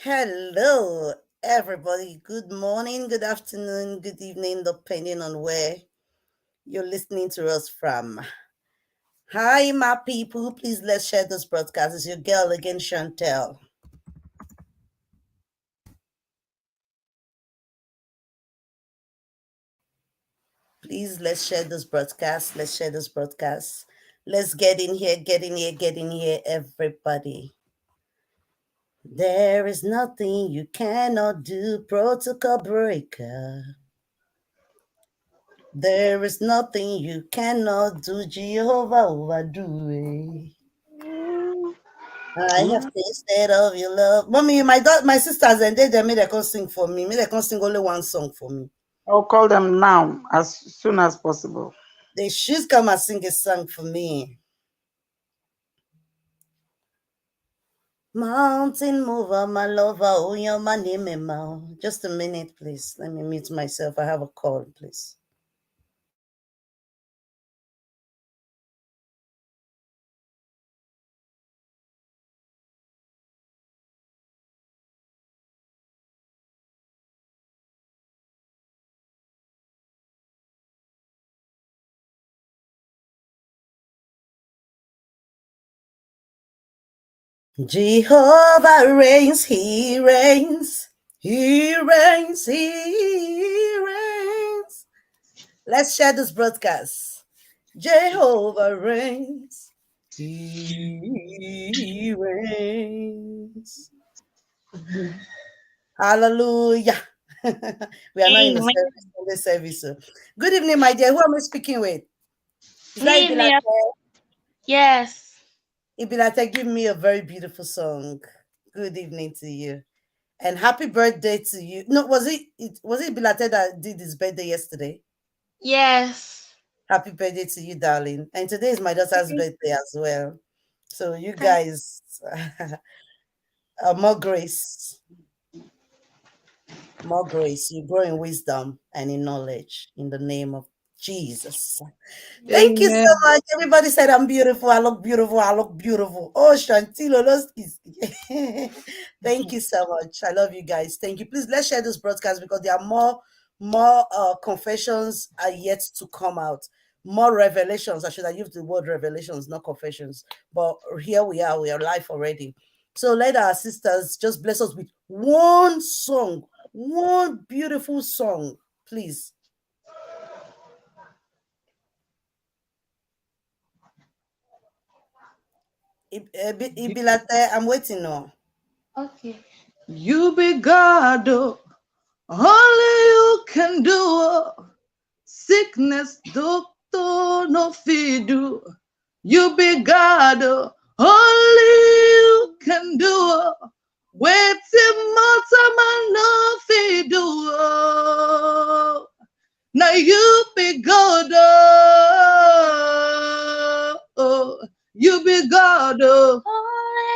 Hello, everybody. Good morning, good afternoon, good evening, depending on where you're listening to us from. Hi, my people. Please let's share this broadcast. It's your girl again, Chantel. Please let's share this broadcast. Let's share this broadcast. Let's get in here, get in here, get in here, everybody. There is nothing you cannot do, protocol breaker. There is nothing you cannot do, Jehovah overdo it. I have tasted of your love. Mommy, my sisters and they made they can sing for me. Made they can sing only one song for me. I'll call them now as soon as possible. They should come and sing a song for me. Mountain mover, my lover, oh, you're my name, just a minute, please. Let me mute myself. I have a call, please. Jehovah reigns, he reigns, he reigns, he reigns. Let's share this broadcast. Jehovah reigns, he reigns. Hallelujah. We are not in the Amen. service, Sunday service. So. Good evening, my dear. Who am I speaking with? Is that Me, Ibilate? yes. Ibilate, give me a very beautiful song. Good evening to you. And happy birthday to you. No, was it Ibilate that did his birthday yesterday? Yes. Happy birthday to you, darling. And today is my daughter's birthday as well. So you Thank guys, more grace, more grace. You grow in wisdom and in knowledge in the name of Jesus. Thank you so Amen. much. Everybody said I'm beautiful. I look beautiful. I look beautiful. Oh, Shantilo, thank you so much. I love you guys. Thank you. Please let's share this broadcast because there are more confessions are yet to come out. More revelations. I should have used the word revelations, not confessions. But here we are. We are live already. So let our sisters just bless us with one song, one beautiful song, please. Ibilate, I'm waiting now. Okay. You be God, oh, only you can do. Sickness, doctor, no feed do. You be God, oh, only you can do. Waiting, mortal man, no feed do. Now you be God, you be God, Only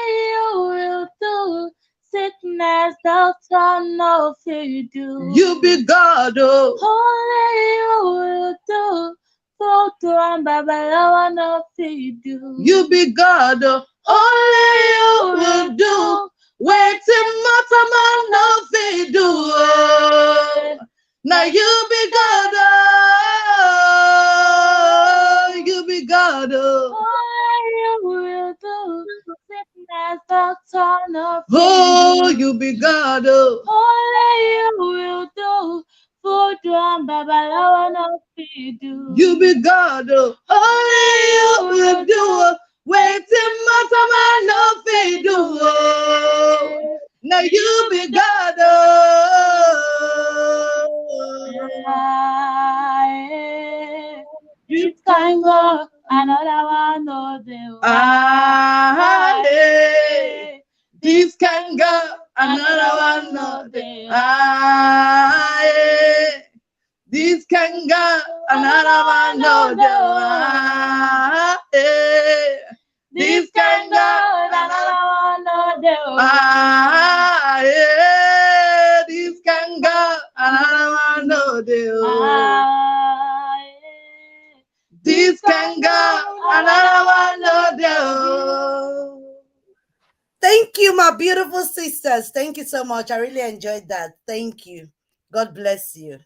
you will do. Sickness, doctor, no fear do. you be God, Only you will do. Photo and Babalawa, no fear do. you be God, only you will do. Waiting, mortal man, no feed do. Now you be God, you be God, Only you will do. Sickness, doctor, no fear oh, do. you be God, Only you will do. Food and Babalawa, no fear do. you be God, only you will do. Waiting, mortal man, no feed do. Now you be God, This can go, another one no do. Hey, this can go, another one no day. Hey, this can go, another one no day. Hey, this can go, another one no do. Hey, this can go, another one no day. This can go, another one no day. Thank you, you, my beautiful sisters. Thank you so much. I really enjoyed that. Thank you. God bless you.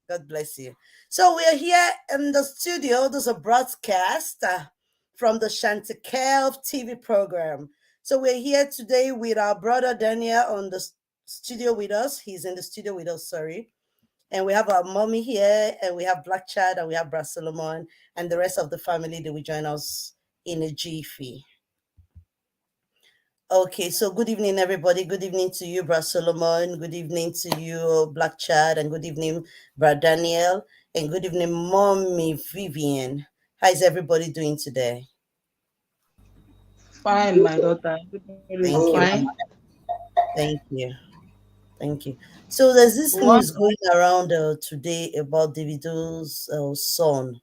God bless you. So we're here in the studio. There's a broadcast from the Chantikel TV program. So we're here today with our brother Daniel on the studio with us. He's in the studio with us, sorry. And we have our mommy here, and we have Black Chad, and we have Brad Solomon, and the rest of the family that will join us in a jiffy. Okay, so good evening, everybody. Good evening to you, Brad Solomon. Good evening to you, Black Chad, and good evening, Brad Daniel, and good evening, Mommy Vivian. How is everybody doing today? Fine, my daughter. Everybody Thank is you, fine. Mama. Thank you. Thank you. So there's this What? news going around today about Davido's son.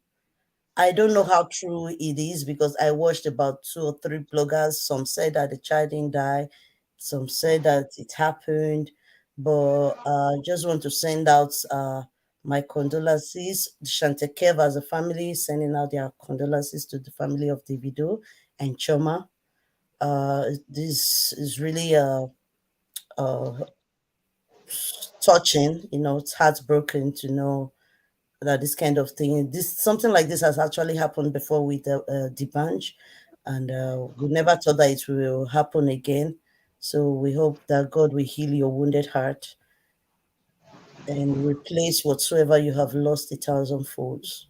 I don't know how true it is because I watched about 2 or 3 bloggers. Some said that the child didn't die, some said that it happened, but just want to send out my condolences. Shantekev as a family, sending out their condolences to the family of Davido and Choma. This is really uh, touching. It's heartbroken to know that this kind of thing, this something like this has actually happened before with Debanj, and we never thought that it will happen again. So we hope that God will heal your wounded heart and replace whatsoever you have lost 1,000 folds.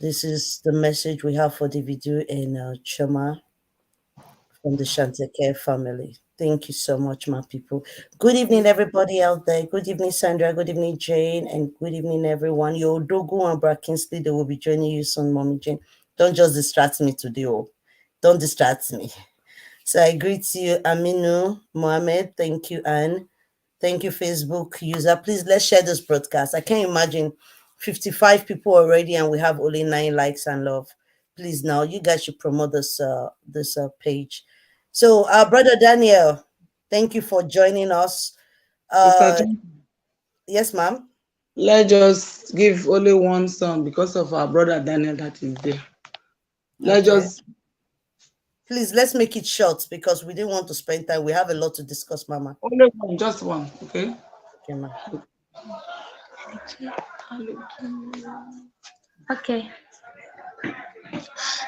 This is the message we have for the video and Choma from the Shantake family. Thank you so much, my people. Good evening, everybody out there. Good evening, Sandra. Good evening, Jane. And good evening, everyone. Your Dogo and Brad Kingsley, they will be joining you soon, Mommy Jane. Don't just distract me today. Oh. Don't distract me. So I greet you, Aminu Mohammed. Thank you, Anne. Thank you, Facebook user. Please, let's share this broadcast. I can't imagine 55 people already, and we have only 9 likes and love. Please, now you guys should promote this page. So, brother Daniel, thank you for joining us. Sister Uh, John, yes, ma'am. let's just give only one song because of our brother Daniel that is there. Let's Okay. just Please, let's make it short because we didn't want to spend time. We have a lot to discuss, Mama. only one, just one, okay? Okay, ma'am. Okay.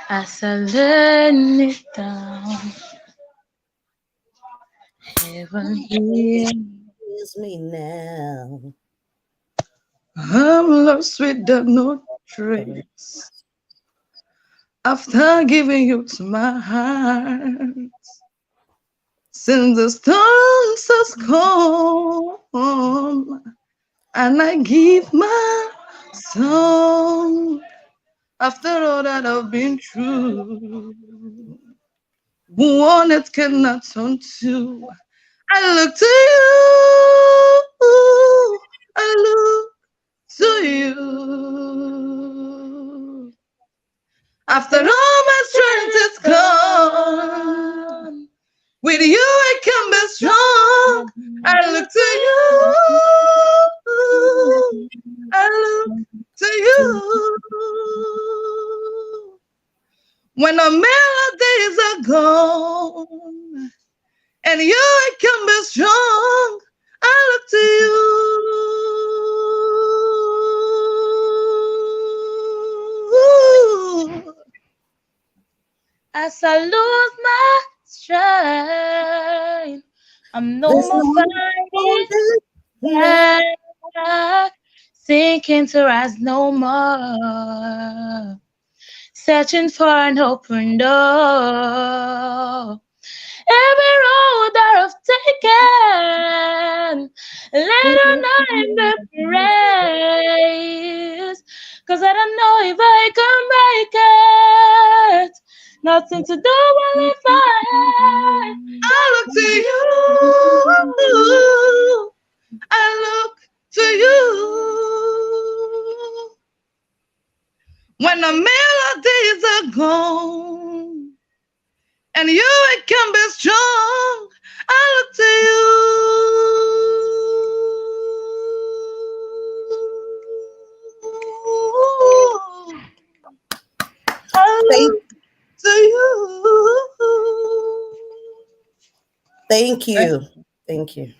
As I lay it down, heaven here. Here's me now. I'm lost without no trace. After giving you to my heart, since the storms has come, and I give my song. After all that I've been through, one that cannot turn to. I look to you. I look to you. After all my strength is gone, with you I can be strong. I look to you. I look to you. When the melodies are gone, and you I can be strong, I look to you. As I lose my strength, I'm no There's more no fighting now. back, sinking to rise no more, searching for an open door. Every road that I've taken, let her know in the praise. 'Cause I don't know if I can make it. Nothing to do but if I look to you. I look to you. When the melodies are gone, and you can be strong, I look to you. I Thank look to you. Thank you. Thank you.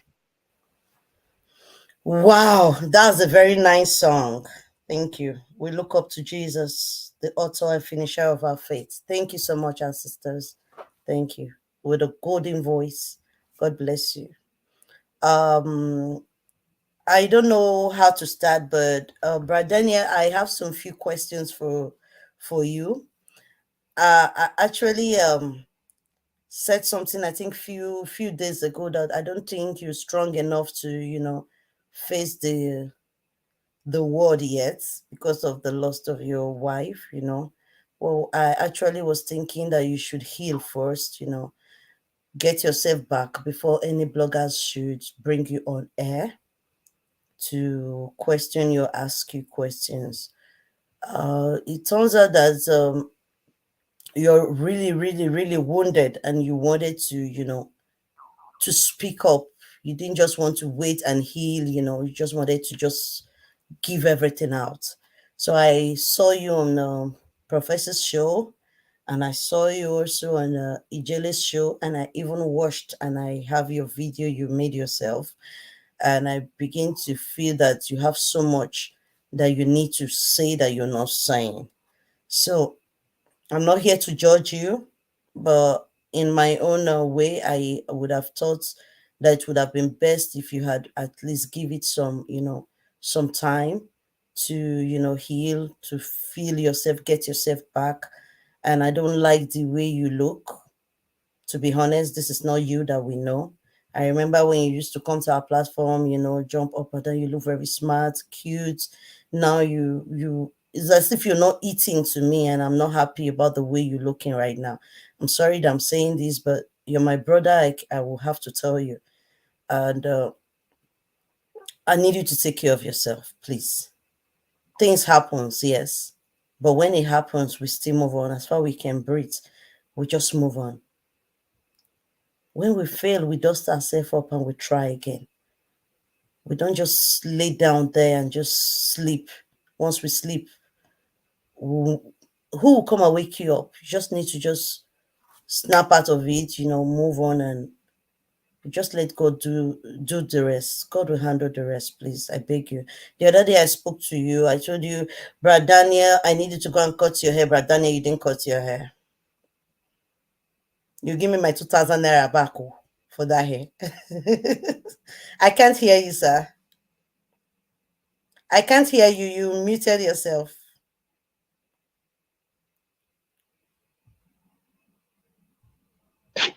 Wow, that's a very nice song. Thank you. We look up to Jesus, the author and finisher of our faith. Thank you so much, our sisters. Thank you. With a golden voice. God bless you. I don't know how to start, but Bradania, I have some few questions for you. I actually said something I think few days ago that I don't think you're strong enough to face the world yet because of the loss of your wife. Well, I actually was thinking that you should heal first, get yourself back before any bloggers should bring you on air to question you, ask you questions. It turns out that you're really, really, really wounded and you wanted to speak up. You didn't just want to wait and heal, you just wanted to just give everything out. So I saw you on Professor's show, and I saw you also on Ijele's show, and I even watched and I have your video you made yourself, and I begin to feel that you have so much that you need to say that you're not saying. So I'm not here to judge you, but in my own way, I would have thought that it would have been best if you had at least give it some time to, heal, to feel yourself, get yourself back. And I don't like the way you look. To be honest, this is not you that we know. I remember when you used to come to our platform, jump up and down, you look very smart, cute. Now you it's as if you're not eating to me, and I'm not happy about the way you're looking right now. I'm sorry that I'm saying this, but you're my brother. I will have to tell you. And I need you to take care of yourself, please. Things happens, yes. But when it happens, we still move on. As far as we can breathe, we just move on. When we fail, we dust ourselves up and we try again. We don't just lay down there and just sleep. Once we sleep, who will come and wake you up? You just need to just snap out of it, move on, and just let God do the rest. God will handle the rest, please. I beg you. The other day I spoke to you. I told you, Brad Daniel, I needed to go and cut your hair. Brad Daniel, you didn't cut your hair. You give me my 2,000 naira back for that hair. I can't hear you, sir. I can't hear you. You muted yourself.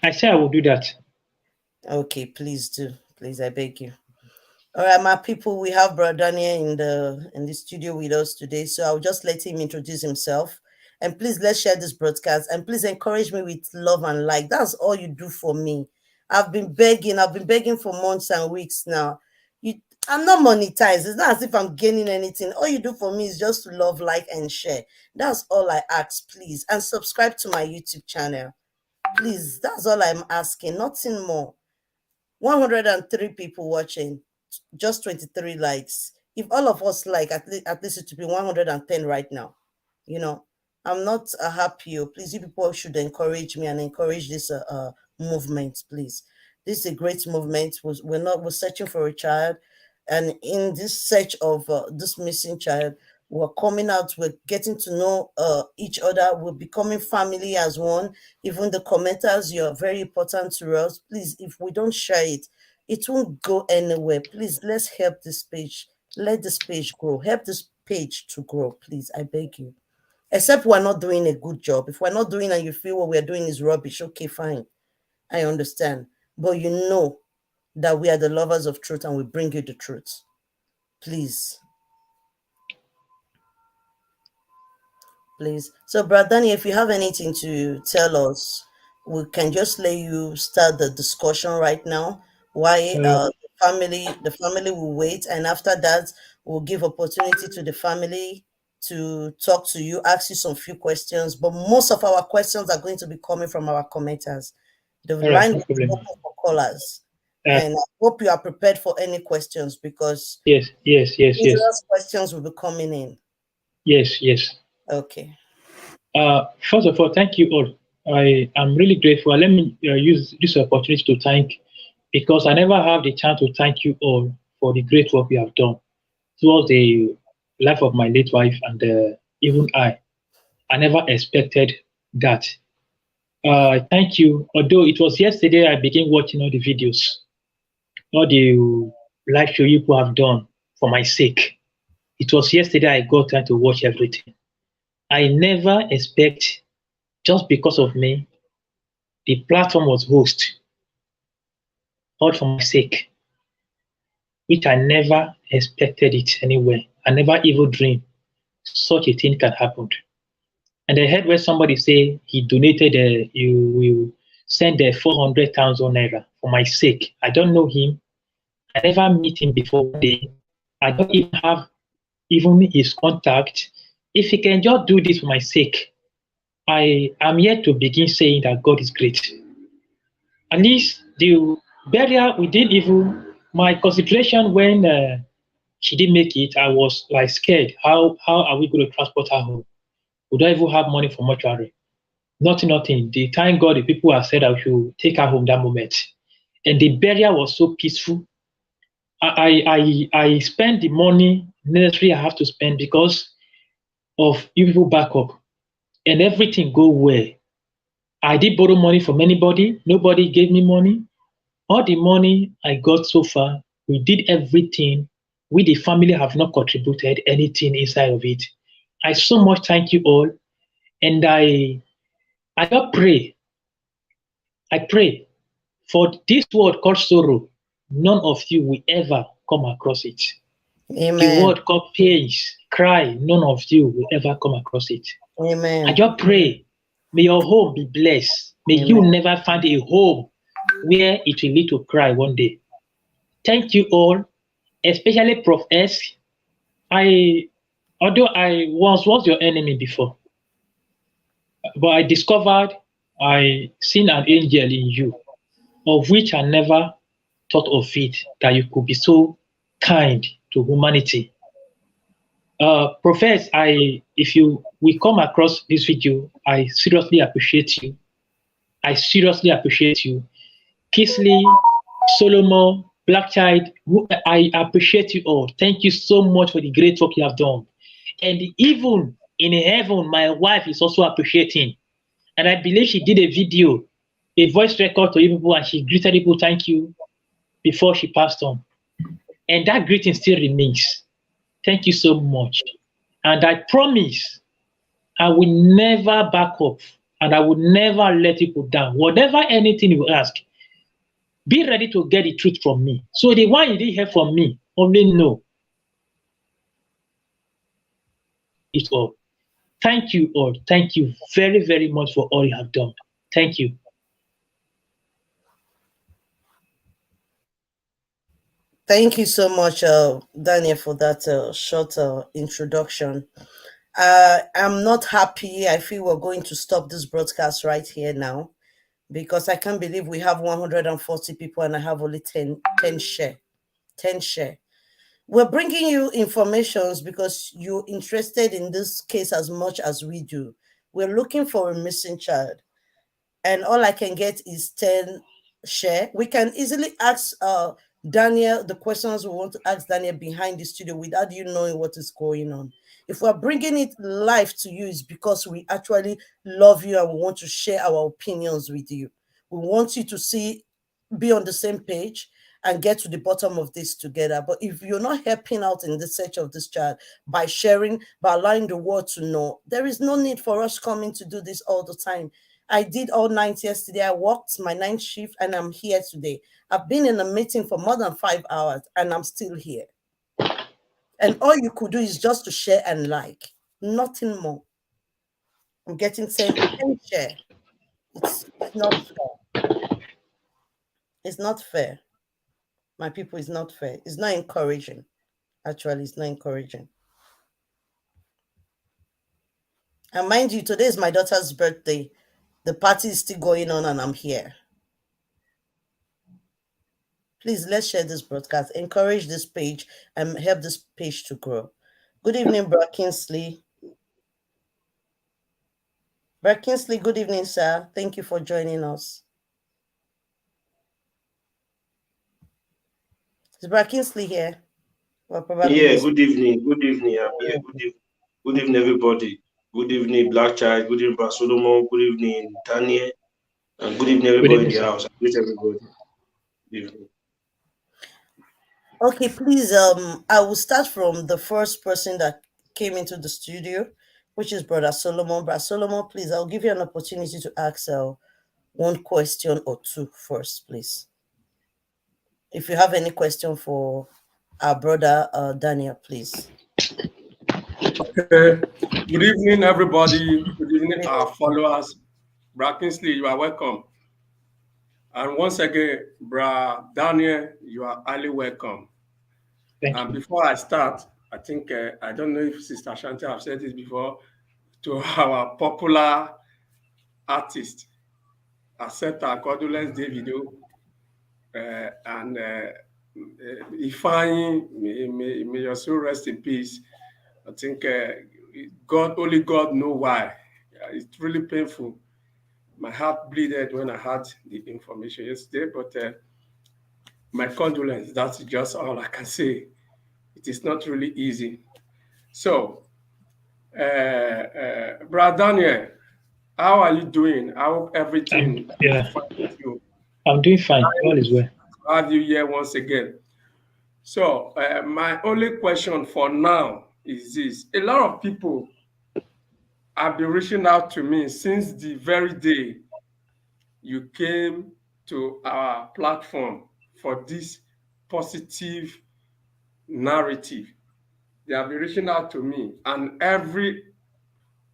I say I will do that. Okay, please do. Please, I beg you. All right, my people, we have Brother Daniel in the studio with us today. So I'll just let him introduce himself. And please, let's share this broadcast. And please encourage me with love and like. That's all you do for me. I've been begging for months and weeks now. I'm not monetized. It's not as if I'm gaining anything. All you do for me is just to love, like, and share. That's all I ask, please. And subscribe to my YouTube channel. Please, that's all I'm asking. Nothing more. 103 people watching, just 23 likes. If all of us like, at least it would be 110 right now. I'm not happy. Please, you people should encourage me and encourage this movement, please. This is a great movement. We're searching for a child, and in this search of this missing child, we're coming out, we're getting to know each other, we're becoming family as one. Even the commenters, you're very important to us. Please, if we don't share it, it won't go anywhere. Please, let's help this page. Let this page grow. Help this page to grow, please. I beg you. Except we're not doing a good job. If we're not doing and you feel what we're doing is rubbish, okay, fine. I understand. But you know that we are the lovers of truth and we bring you the truth. Please. Please. So, Brother Danny, if you have anything to tell us, we can just let you start the discussion right now. Why the family will wait, and after that, we'll give opportunity to the family to talk to you, ask you some few questions. But most of our questions are going to be coming from our commenters. The line will be open for callers. And I hope you are prepared for any questions, because yes. questions will be coming in. Yes. Okay. First of all, thank you all. I am really grateful. Let me use this opportunity to thank because I never have the chance to thank you all for the great work you have done towards the life of my late wife and even I. I never expected that. Thank you. Although it was yesterday I began watching all the videos, all the live show you people have done for my sake. It was yesterday I got time to watch everything. I never expect, just because of me, the platform was host, all for my sake, which I never expected it anywhere. I never even dreamed such a thing can happen. And I heard where somebody say he donated, you will send 400,000 naira for my sake. I don't know him. I never meet him before one day. I don't even have even his contact. If he can just do this for my sake, I am yet to begin saying that God is great. At least the burial we did even, my consideration when she didn't make it, I was like scared. How are we going to transport her home? We don't even have money for mortuary. Nothing. The thank God the people have said I should take her home that moment. And the burial was so peaceful. I spent the money necessary I have to spend because of you people backup, and everything go well. I did borrow money from anybody. Nobody gave me money. All the money I got so far, we did everything. We, the family, have not contributed anything inside of it. I so much thank you all, and I just pray. I pray for this word called sorrow. None of you will ever come across it. The Amen. word called pains, cry. None of you will ever come across it. Amen. I just pray, may your home be blessed. May you Amen. never find a home where it will lead to cry one day. Thank you all, especially Prof S. Although I was your enemy before, but I discovered I seen an angel in you, of which I never thought of it, that you could be so kind to humanity. Profess, if you we come across this video, I seriously appreciate you. I seriously appreciate you. Kisley, Solomon, Black Child, I appreciate you all. Thank you so much for the great work you have done. And even in heaven, my wife is also appreciating. And I believe she did a video, a voice record to you people, and she greeted people, thank you, before she passed on. And that greeting still remains. Thank you so much. And I promise I will never back up and I will never let people down. Whatever anything you ask, be ready to get the truth from me. So the one you didn't hear from me, only know it all. Thank you all. Thank you very, very much for all you have done. Thank you. Thank you so much, Daniel, for that short introduction. I'm not happy. I feel we're going to stop this broadcast right here now because I can't believe we have 140 people and I have only 10 share. 10 share. We're bringing you informations because you're interested in this case as much as we do. We're looking for a missing child, and all I can get is 10 share. We can easily ask Daniel the questions we want to ask Daniel behind the studio without you knowing what is going on. If we're bringing it live to you, it's because we actually love you and we want to share our opinions with you. We want you to be on the same page and get to the bottom of this together. But if you're not helping out in the search of this child by sharing, by allowing the world to know, there is no need for us coming to do this all the time. I did all night yesterday. I worked my 9th shift and I'm here today. I've been in a meeting for more than 5 hours and I'm still here. And all you could do is just to share and like, nothing more. I'm getting 10 share. It's not fair. It's not fair. My people, it's not fair. It's not encouraging. Actually, it's not encouraging. And mind you, today is my daughter's birthday. The party is still going on and I'm here. Please, let's share this broadcast. Encourage this page and help this page to grow. Good evening, Brad Kingsley. Brad Kingsley, good evening, sir. Thank you for joining us. Is Brother Kingsley here? Well, probably Yeah, he's good evening. Good evening. I'm here. Good evening. Good evening, everybody. Good evening, Black Child. Good evening, Brother Solomon. Good evening, Daniel. And good evening, Good everybody evening, in the sir. house. Greet everybody. Good evening. okay. Please, I will start from the first person that came into the studio, which is Brother Solomon. Brother Solomon, please, I'll give you an opportunity to ask one question or two first, please. If you have any question for our brother Daniel, please. Okay. Good evening, everybody. Good evening, our followers. Bra Kingsley, you are welcome. And once again, Bra Daniel, you are highly welcome. Thank And you. before I start, I think, I don't know if Sister Shanti have said this before, to our popular artist, accept our condolence Davido, and Ifeanyi, may your soul rest in peace. I think only God know why. It's really painful. My heart bleeded when I had the information yesterday, but my condolence, that's just all I can say. It is not really easy. So, Brother Daniel, how are you doing? I hope everything Yeah, is fine with you. I'm doing fine. All is well. Have you here once again. So, my only question for now is this. A lot of people have been reaching out to me since the very day you came to our platform for this positive narrative. They have been reaching out to me, and every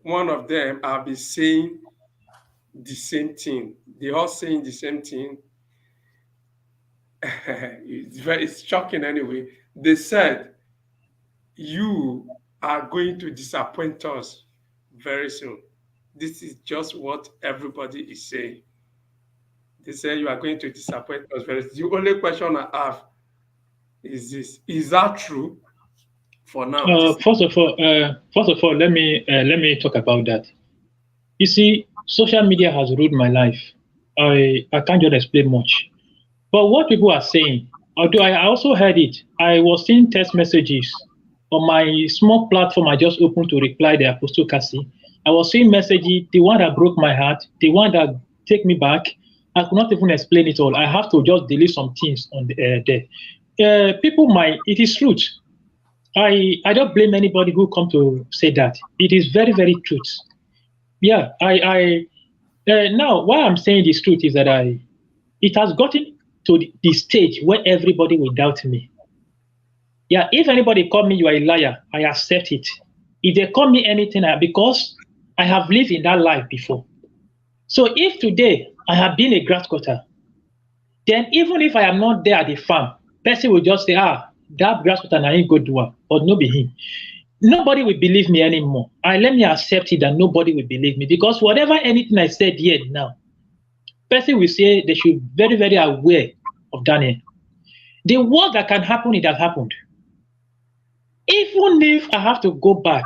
one of them have been saying the same thing. They all saying the same thing. It's shocking anyway. They said, you are going to disappoint us very soon. This is just what everybody is saying. They say you are going to disappoint us very soon. The only question I have is this: is that true? For now, First of all, let me talk about that. You see, social media has ruled my life. I can't just explain much. But what people are saying, although I also heard it, I was seeing text messages on my small platform I just opened to reply the Apostle Cassie. I was seeing messages, the one that broke my heart, the one that take me back. I could not even explain it all. I have to just delete some things on there. People might, it is truth. I don't blame anybody who come to say that. It is very, very truth. Yeah, now why I'm saying this truth is that it has gotten to the stage where everybody will doubt me. Yeah, if anybody call me you are a liar, I accept it. If they call me anything, because I have lived in that life before. So if today I have been a grass cutter, then even if I am not there at the farm, person will just say, that grass cutter I ain't go do it, or no be him. Nobody will believe me anymore. Let me accept it that nobody will believe me, because whatever anything I said here now, person will say they should be very, very aware of Daniel. The worst that can happen, it has happened. Even if I have to go back,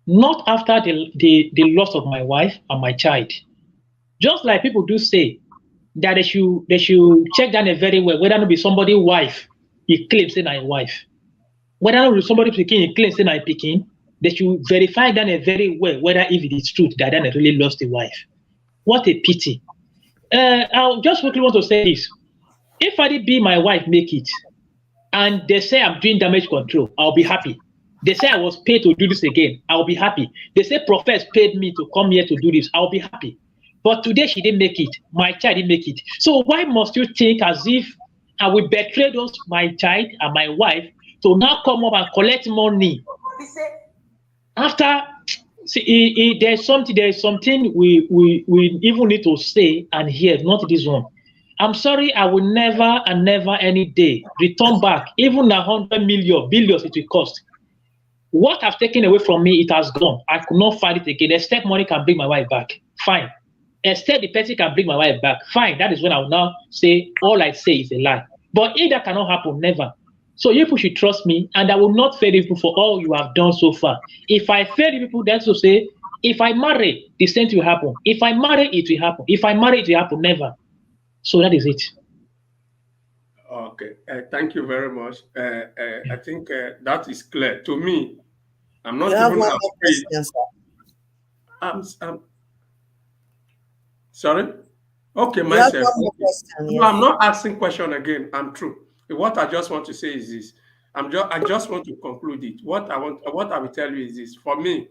not after the loss of my wife and my child, just like people do say that they should check Daniel very well, whether it be somebody's wife, he claims saying a wife. Whether it be somebody picking, he claims saying a picking, they should verify Daniel very well, whether if it is true that Daniel really lost a wife. What a pity. I just quickly want to say this. If I did be my wife make it, and they say I'm doing damage control, I'll be happy. They say I was paid to do this again, I'll be happy. They say Prophet paid me to come here to do this, I'll be happy. But today she didn't make it, my child didn't make it. So why must you think as if I will betray those, my child and my wife, to now come up and collect money? After, see, there's something we even need to say and hear, not this one. I'm sorry, I will never and never any day return back, even 100 million, billions it will cost. What I've taken away from me, it has gone. I could not find it again, except money can bring my wife back. Fine. Except the person can bring my wife back. Fine. That is when I will now say, all I say is a lie. But if that cannot happen, never. So you people should trust me, and I will not fail you for all you have done so far. If I fail you people, that's to say, if I marry, the same thing will happen. If I marry, it will happen. If I marry, it will happen. Never. So that is it. Okay, thank you very much. I think that is clear to me. I'm not You have even one more afraid. question, sir. I'm sorry. Okay, You have myself. one more question, No, I'm yes. not asking question again. I'm true. What I just want to say is this. I just want to conclude it. What I will tell you is this. For me,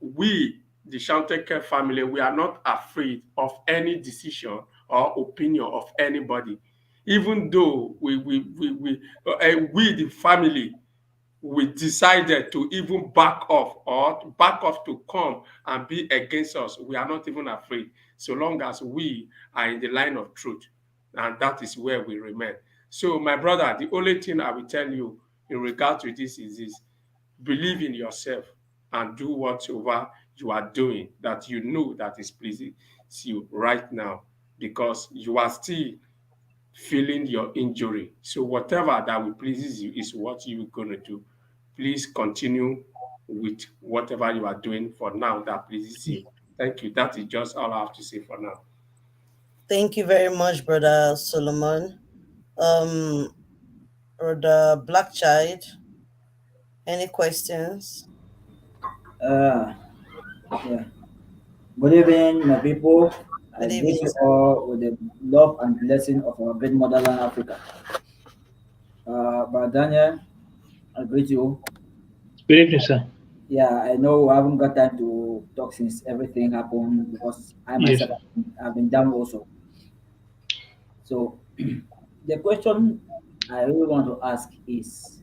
we, the Shanteke family, we are not afraid of any decision or opinion of anybody. Even though we the family, we decided to even back off to come and be against us. We are not even afraid, so long as we are in the line of truth, and that is where we remain. So, my brother, the only thing I will tell you in regard to this is this: believe in yourself and do whatever you are doing that you know that is pleasing to you right now, because you are still feeling your injury. So whatever that will pleases you is what you're going to do. Please continue with whatever you are doing for now that pleases you. Thank you. That is just all I have to say for now. Thank you very much, Brother Solomon. Brother Blackchild, any questions? Yeah. Good evening, my people. I Good greet evening, you sir. all with the love and blessing of our great motherland, Africa. Brother Daniel, I greet you. Good evening, sir. Yeah, I know I haven't got time to talk since everything happened because I Yes. myself have been down also. So, the question I really want to ask is,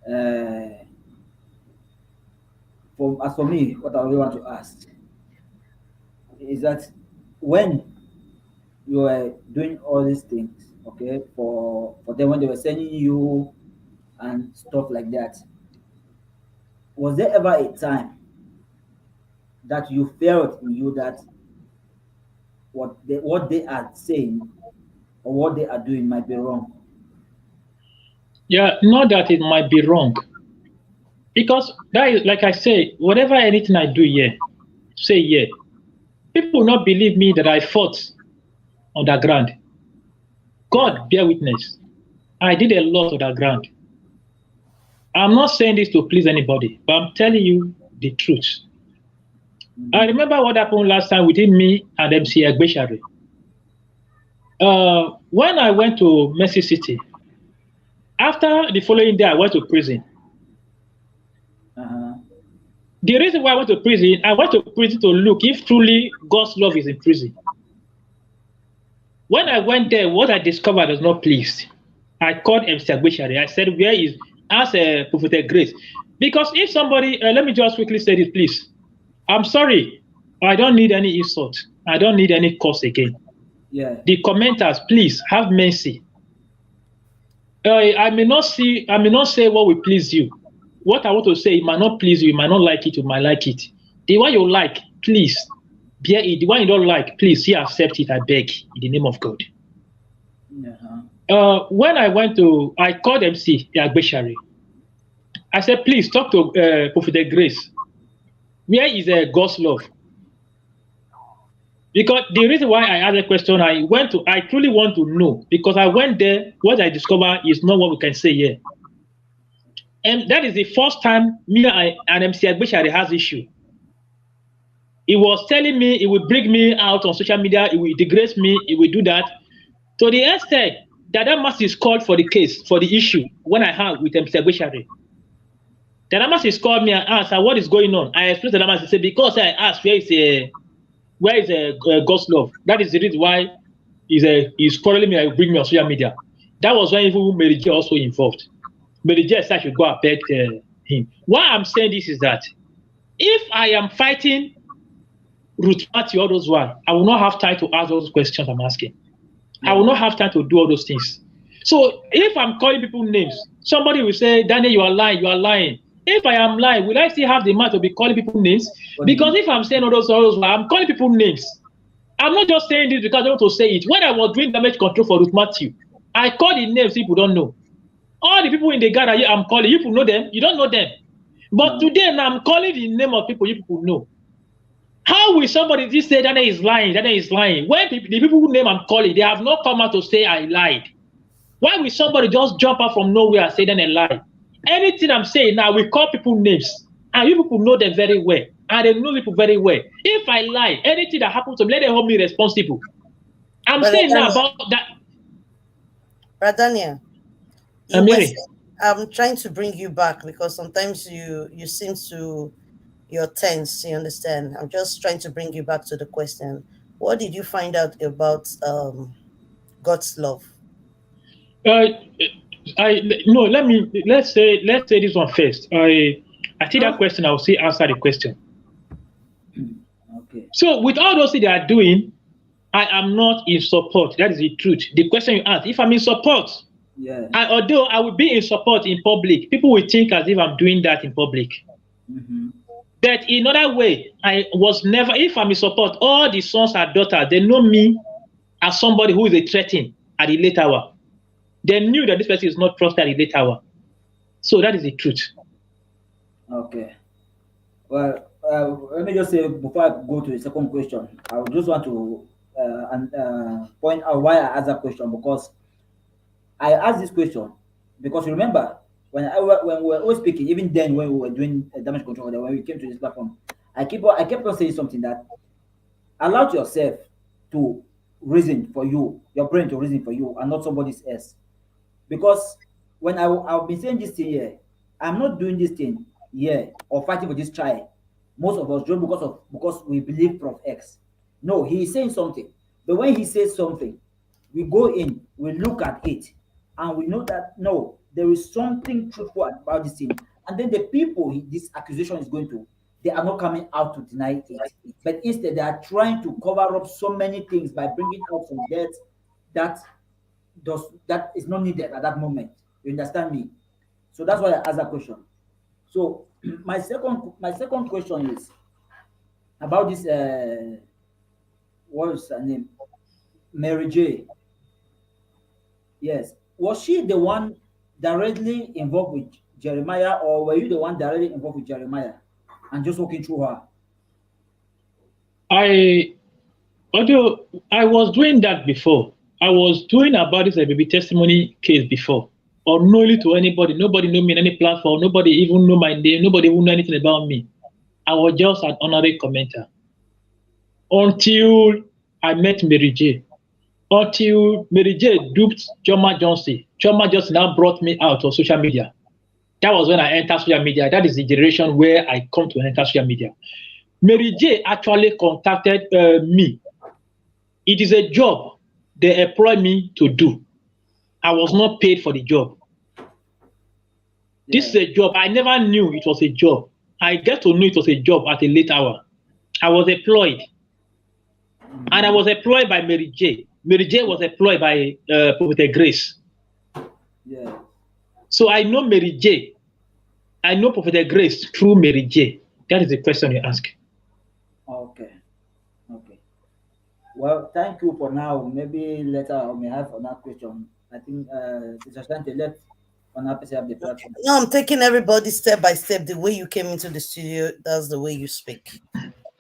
uh, as for me, what I really want to ask is that when you were doing all these things, okay, for them when they were sending you and stuff like that, was there ever a time that you felt in you that what they are saying or what they are doing might be wrong? Yeah, not that it might be wrong. Because that is, like I say, whatever anything I do here, say here, people will not believe me that I fought underground. God bear witness. I did a lot underground. I'm not saying this to please anybody, but I'm telling you the truth. I remember what happened last time within me and MC Egbeshare. When I went to Mercy City, after the following day, I went to prison. Uh-huh. The reason why I went to prison to look if truly God's love is in prison. When I went there, what I discovered was not pleased. I called MC Agbeshari. I said, where is, ask Prophet Grace. Because if somebody, let me just quickly say this, please. I'm sorry. I don't need any insult. I don't need any curse again. Yeah. The commenters, please have mercy. I may not say what will please you. What I want to say, it might not please you, you might not like it, you might like it. The one you like, please bear it. The one you don't like, please accept it, I beg, in the name of God. Uh-huh. When I called MC Agbeshari. I said, please talk to Prophet Grace. Where is God's love? Because the reason why I asked the question, I truly want to know, because I went there, what I discovered is not what we can say here. And that is the first time me and MC Agbeshari has issue. He was telling me he will bring me out on social media, he will degrade me, he will do that. To the extent that Damas is called for the case, for the issue, when I had with MC Agbeshari. Damas is called me and asked, what is going on? I explained to Damas, he said, because I asked where is God's love? That is the reason why he's calling me and bring me on social media. That was when even Mary J also involved. Mary J said I should go and beg him. Why I'm saying this is that if I am fighting Ruth Matthew, all those one, I will not have time to ask those questions I'm asking. I will not have time to do all those things. So if I'm calling people names, somebody will say, Daniel, you are lying, you are lying. If I am lying, will I still have the mind to be calling people names? Because if I'm saying all those, I'm calling people names. I'm not just saying this because I want to say it. When I was doing damage control for Ruth Matthew, I called the names people don't know. All the people in the gallery I'm calling, you people know them, you don't know them. But today now I'm calling the name of people you people know. How will somebody just say Daniel is lying, Daniel is lying? When the people who name I'm calling, they have not come out to say I lied. Why will somebody just jump out from nowhere and say then a lie? Anything I'm saying now, we call people names, and you people know them very well, and they know people very well. If I lie, anything that happens to me, let them hold me responsible. I'm Brother saying now Daniel, about that. Brother Daniel, you were Mary, saying- I'm trying to bring you back because sometimes you seem to you're tense. You understand? I'm just trying to bring you back to the question. What did you find out about God's love? let's say this one first. I think that question I will see answer the question. Okay. So with all those things they are doing, I am not in support. That is the truth. The question you asked, if I'm in support, Yeah. although I will be in support in public, people will think as if I'm doing that in public. Mm-hmm. But in other way, I was never, if I'm in support, all the sons and daughters, they know me as somebody who is a threatening at the late hour. They knew that this person is not trusted at the late hour. So that is the truth. Okay. Well, let me just say before I go to the second question, I would just want to point out why I asked that question, because I asked this question because remember when we were always speaking, even then when we were doing damage control, when we came to this platform, I kept on saying something that allow yourself to reason for you, your brain to reason for you, and not somebody else. Because when I've been saying this thing here, I'm not doing this thing here or fighting for this child. Most of us do because we believe Prof X. No, he is saying something. But when he says something, we go in, we look at it, and we know that no, there is something truthful about this thing. And then the people this accusation is going to, they are not coming out to deny it, but instead they are trying to cover up so many things by bringing out some dirt that is not needed at that moment. You understand me? So that's why I asked that question. So my second question is about this what is her name? Mary J. Yes. Was she the one directly involved with Jeremiah, or were you the one directly involved with Jeremiah and just walking through her? Although I was doing that before, I was doing about this baby testimony case before, unknowingly to anybody. Nobody knew me in any platform. Nobody even knew my name. Nobody even knew anything about me. I was just an honorary commenter until I met Mary J. Until Mary J duped Choma Johnson. Choma Johnson now brought me out on social media. That was when I entered social media. That is the generation where I come to enter social media. Mary J actually contacted me. It is a job they employ me to do. I was not paid for the job. This is a job. I never knew it was a job. I get to know it was a job at a late hour. I was employed. And I was employed by Mary J. Mary J was employed by Prophet Grace. Yeah. So I know Mary J. I know Prophet Grace through Mary J. That is the question you ask. Okay. Okay. Well, thank you for now. Maybe later I may have another question. I think it's just time to let another person have the platform. No, I'm taking everybody step by step. The way you came into the studio, that's the way you speak.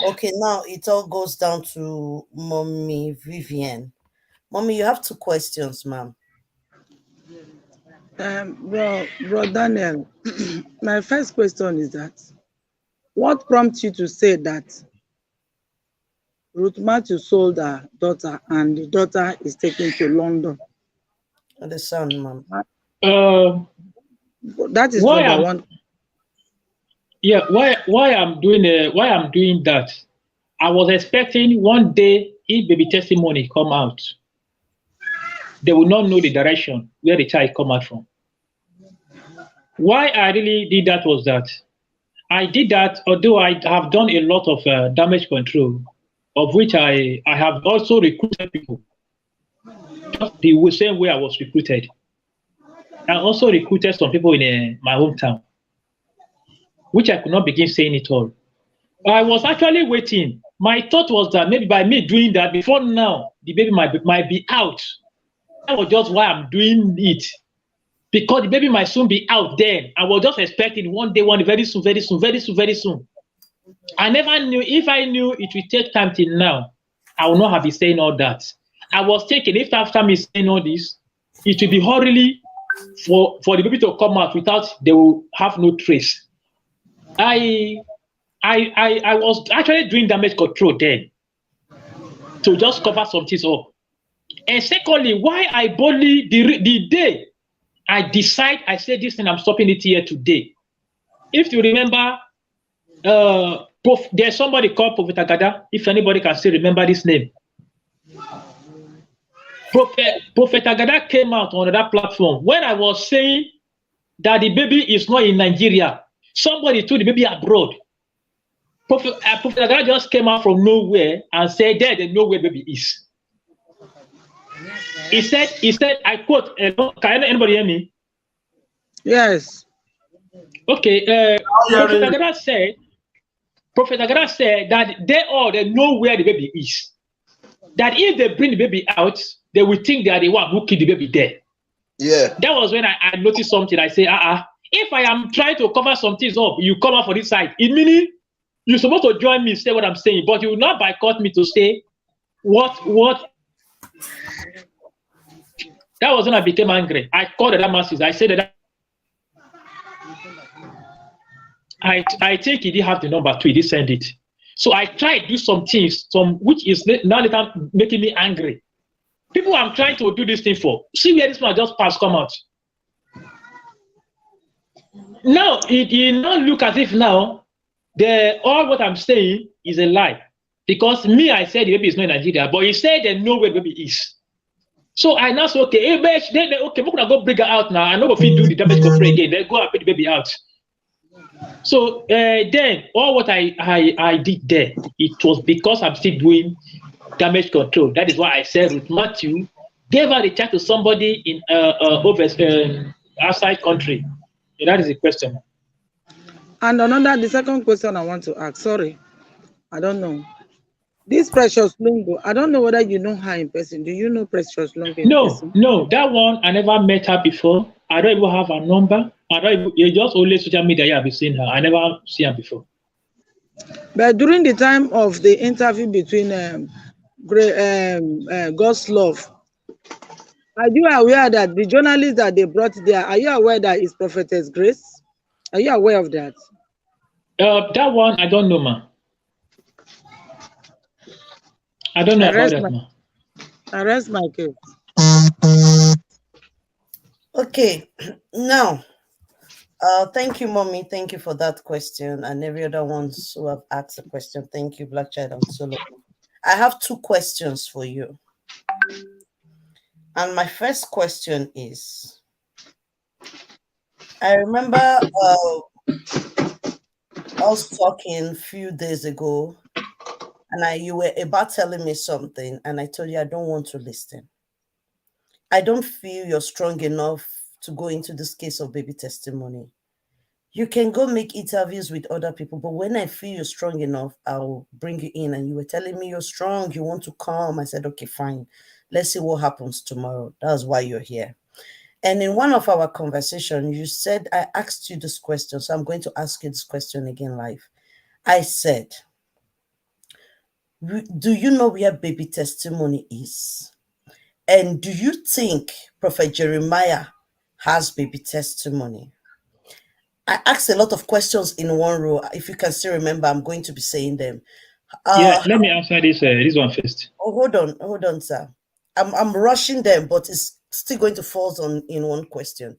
Okay, now it all goes down to Mommy Vivian. Mommy, you have two questions, ma'am. Bro Daniel, my first question is that what prompts you to say that Ruth Matthew sold her daughter and the daughter is taken to London? The son, ma'am. That is number one. Yeah, why I'm doing that? I was expecting one day if baby testimony come out, they will not know the direction where the child come out from. Why I really did that was that I did that, although I have done a lot of damage control, of which I have also recruited people, just the same way I was recruited. I also recruited some people in my hometown, which I could not begin saying it all. I was actually waiting. My thought was that maybe by me doing that, before now, the baby might be out. That was just why I'm doing it. Because the baby might soon be out then. I was just expecting one day, very soon. I never knew. If I knew it would take time till now, I would not have been saying all that. I was thinking, if after me saying all this, it will be hurriedly for the baby to come out without they will have no trace. I was actually doing damage control then to just cover some things up. And secondly, why I boldly the day I decide I said this thing, I'm stopping it here today. If you remember, there's somebody called Prophet Agada. If anybody can still remember this name, Prophet Agada came out on that platform when I was saying that the baby is not in Nigeria. Somebody told the baby abroad. Prophet Agada just came out from nowhere and said that they know where baby is. He said, I quote, can anybody hear me? Yes. Okay, Prophet Agada said that they know where the baby is. That if they bring the baby out, they will think they are the one who killed the baby there. Yeah. That was when I noticed something. I say, if I am trying to cover some things up, you come out for this side. It meaning you're supposed to join me, say what I'm saying, but you will not boycott me to say what. That was when I became angry. I called the masses. I said that I think he didn't have the number too. He didn't send it. So I tried to do some things, which is now later making me angry. People I'm trying to do this thing for. See where this one just passed come out. Now it now look as if now all what I'm saying is a lie. Because me, I said the baby is not in Nigeria, but he said they know where the baby is. So I now say, okay, okay, we're gonna go bring her out now. I know if we do the damage control again, then go and put the baby out. So then all what I did there, it was because I'm still doing damage control. That is why I said Ruth Matthew gave her the child to somebody in outside country. And that is the question. And the second question I want to ask, sorry, I don't know. This Precious Lungo, I don't know whether you know her in person. Do you know Precious Lungo in person? No, that one, I never met her before. I don't even have her number. It's just only social media I've been seeing her. I never see her before. But during the time of the interview between God's Love, are you aware that the journalist that they brought there, are you aware that it's Prophetess Grace? Are you aware of that? That one, I don't know, ma. I don't know about that, ma. I rest my case. Okay, now, thank you, Mommy. Thank you for that question, and every other ones who have asked a question. Thank you, Black Child and Solo. I have 2 questions for you. And my first question is, I remember us talking a few days ago, and you were about telling me something, and I told you I don't want to listen. I don't feel you're strong enough to go into this case of baby testimony. You can go make interviews with other people, but when I feel you're strong enough, I'll bring you in. And you were telling me you're strong, you want to come. I said, okay, fine. Let's see what happens tomorrow. That's why you're here. And in one of our conversations, you said, I asked you this question, so I'm going to ask you this question again live. I said, do you know where baby testimony is? And do you think Prophet Jeremiah has baby testimony? I asked a lot of questions in one row. If you can still remember, I'm going to be saying them. Yeah, let me answer this one first. Oh, hold on, sir. I'm rushing them, but it's still going to fall in one question.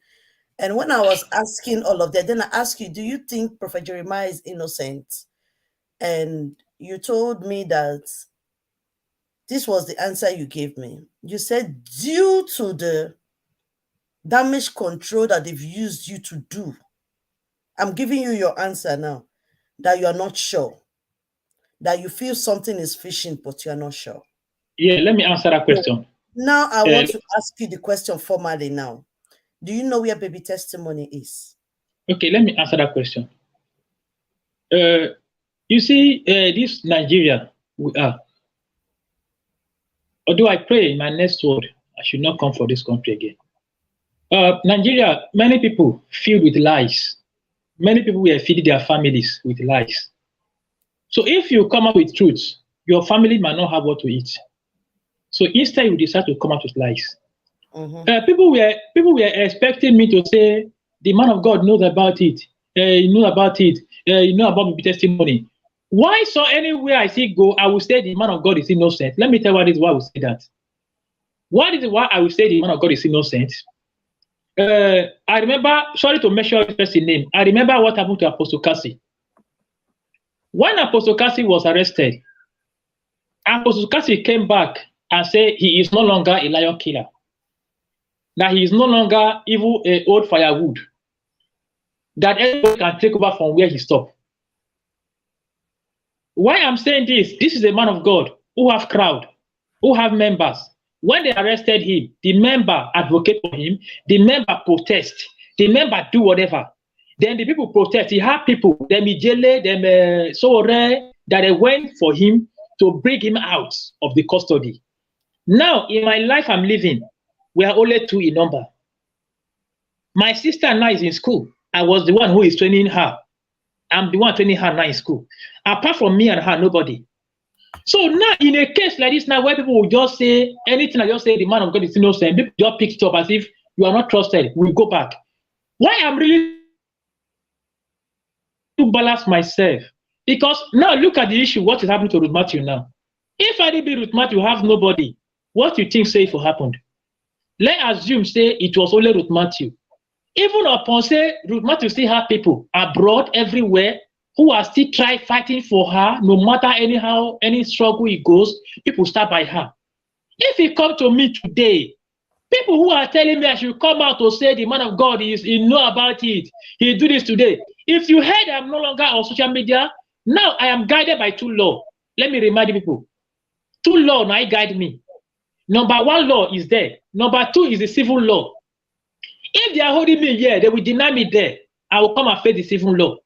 And when I was asking all of that, then I asked you, do you think Prophet Jeremiah is innocent? And you told me that this was the answer you gave me. You said, due to the damage control that they've used you to do, I'm giving you your answer now, that you are not sure, that you feel something is fishing, but you are not sure. Yeah, let me answer that question. Now I want to ask you the question formally now. Do you know where baby testimony is? Okay, let me answer that question. You see, this Nigeria we are. Although I pray in my next word, I should not come for this country again. Nigeria, many people filled with lies. Many people were feeding their families with lies. So if you come up with truth, your family might not have what to eat. So instead, you decide to come out with lies. People were expecting me to say the man of God knows about it. You know about it. You know about my testimony. Why? So anywhere I see go, I will say the man of God is innocent. Let me tell you what is why I will say that. What is why I will say the man of God is innocent? I remember. Sorry to mention his first name. I remember what happened to Apostle Cassie. When Apostle Cassie was arrested, Apostle Cassie came back and said he is no longer a lion killer. That he is no longer evil old firewood. That everybody can take over from where he stopped. Why I'm saying this? This is a man of God who have crowd, who have members. When they arrested him, the member advocate for him, the member protest, the member do whatever. Then the people protest. He had people, them Ijele, them Sowore, that they went for him to bring him out of the custody. Now, in my life I'm living, we are only 2 in number. My sister now is in school. I was the one who is training her. I'm the one training her now in school. Apart from me and her, nobody. So now, in a case like this now, where people will just say anything, I just say the man of God is innocent, people just pick it up as if you are not trusted. We go back. Why I'm really to balance myself? Because now look at the issue. What is happening to Ruth Matthew now? If I did be Ruth Matthew, have nobody. What do you think say for happened? Let's assume say it was only Ruth Matthew. Even upon say Ruth Matthew still have people abroad everywhere who are still trying fighting for her, no matter anyhow, any struggle it goes, people stand by her. If he come to me today, people who are telling me I should come out to say the man of God is, he know about it, he do this today. If you heard I'm no longer on social media, now I am guided by 2 laws. Let me remind you people. 2 laws now guide me. Number 1 law is there. Number 2 is the civil law. If they are holding me here, they will deny me there. I will come and face the civil law.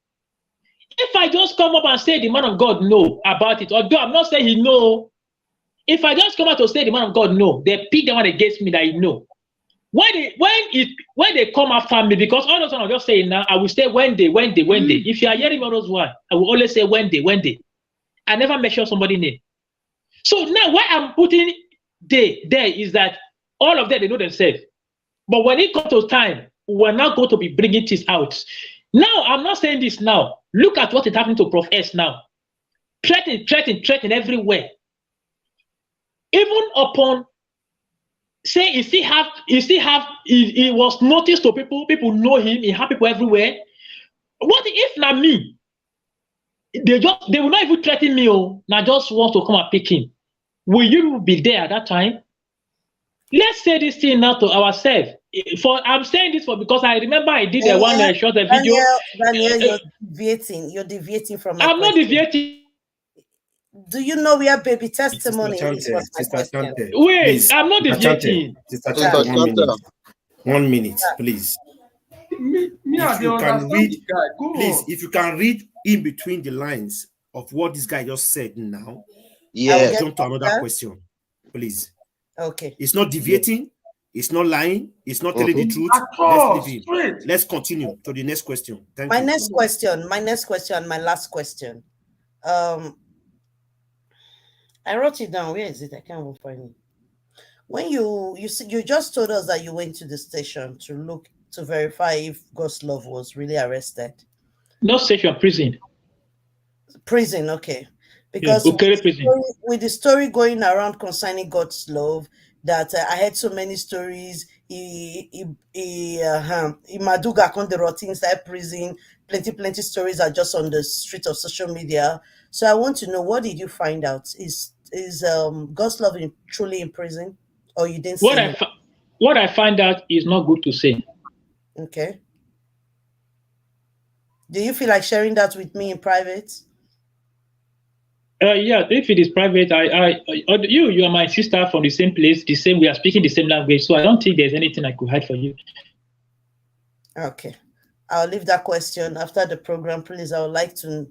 If I just come up and say the man of God know about it, although I'm not saying he know, if I just come out to say the man of God know, they pick the one against me that he know. When they come after me, because all those one I'm just saying now, I will say when they. If you are hearing all those one, I will always say when they. I never mention somebody's name. So now why I'm putting they there is that all of them, they know themselves. But when it comes to time, we're not going to be bringing this out. Now, I'm not saying this now. Look at what is happening to Prof S now. Threatening everywhere. Even upon, say, he was noticed to people know him, he have people everywhere. What if not me? They will not even threaten me, now just want to come and pick him. Will you be there at that time? Let's say this thing now to ourselves. I'm saying this because I remember I did one short video. Daniel, you're deviating from my I'm not deviating. Do you know where baby testimony is? Wait, please, I'm not deviating. Sister Chante, 1 minute, please. If you can read, please, if you can read in between the lines of what this guy just said now, yeah, I'll jump to another question, please. Okay. It's not deviating, it's not lying, it's not telling the truth. Let's leave him. Let's continue to the next question. Thank you. Next question, my last question. I wrote it down. Where is it? I can't even find it. When you just told us that you went to the station to verify if Goslow was really arrested. No station, prison. Prison, okay. Because with the story going around concerning Goslow, that I heard so many stories. Maduga on the rot inside prison. Plenty stories are just on the street of social media. So I want to know, what did you find out? Is Goslow truly in prison, or you didn't see him? What I find out is not good to say. Okay. Do you feel like sharing that with me in private? Yeah, if it is private, you are my sister from the same place, we are speaking the same language, so I don't think there's anything I could hide for you. Okay, I'll leave that question after the program, please. I would like to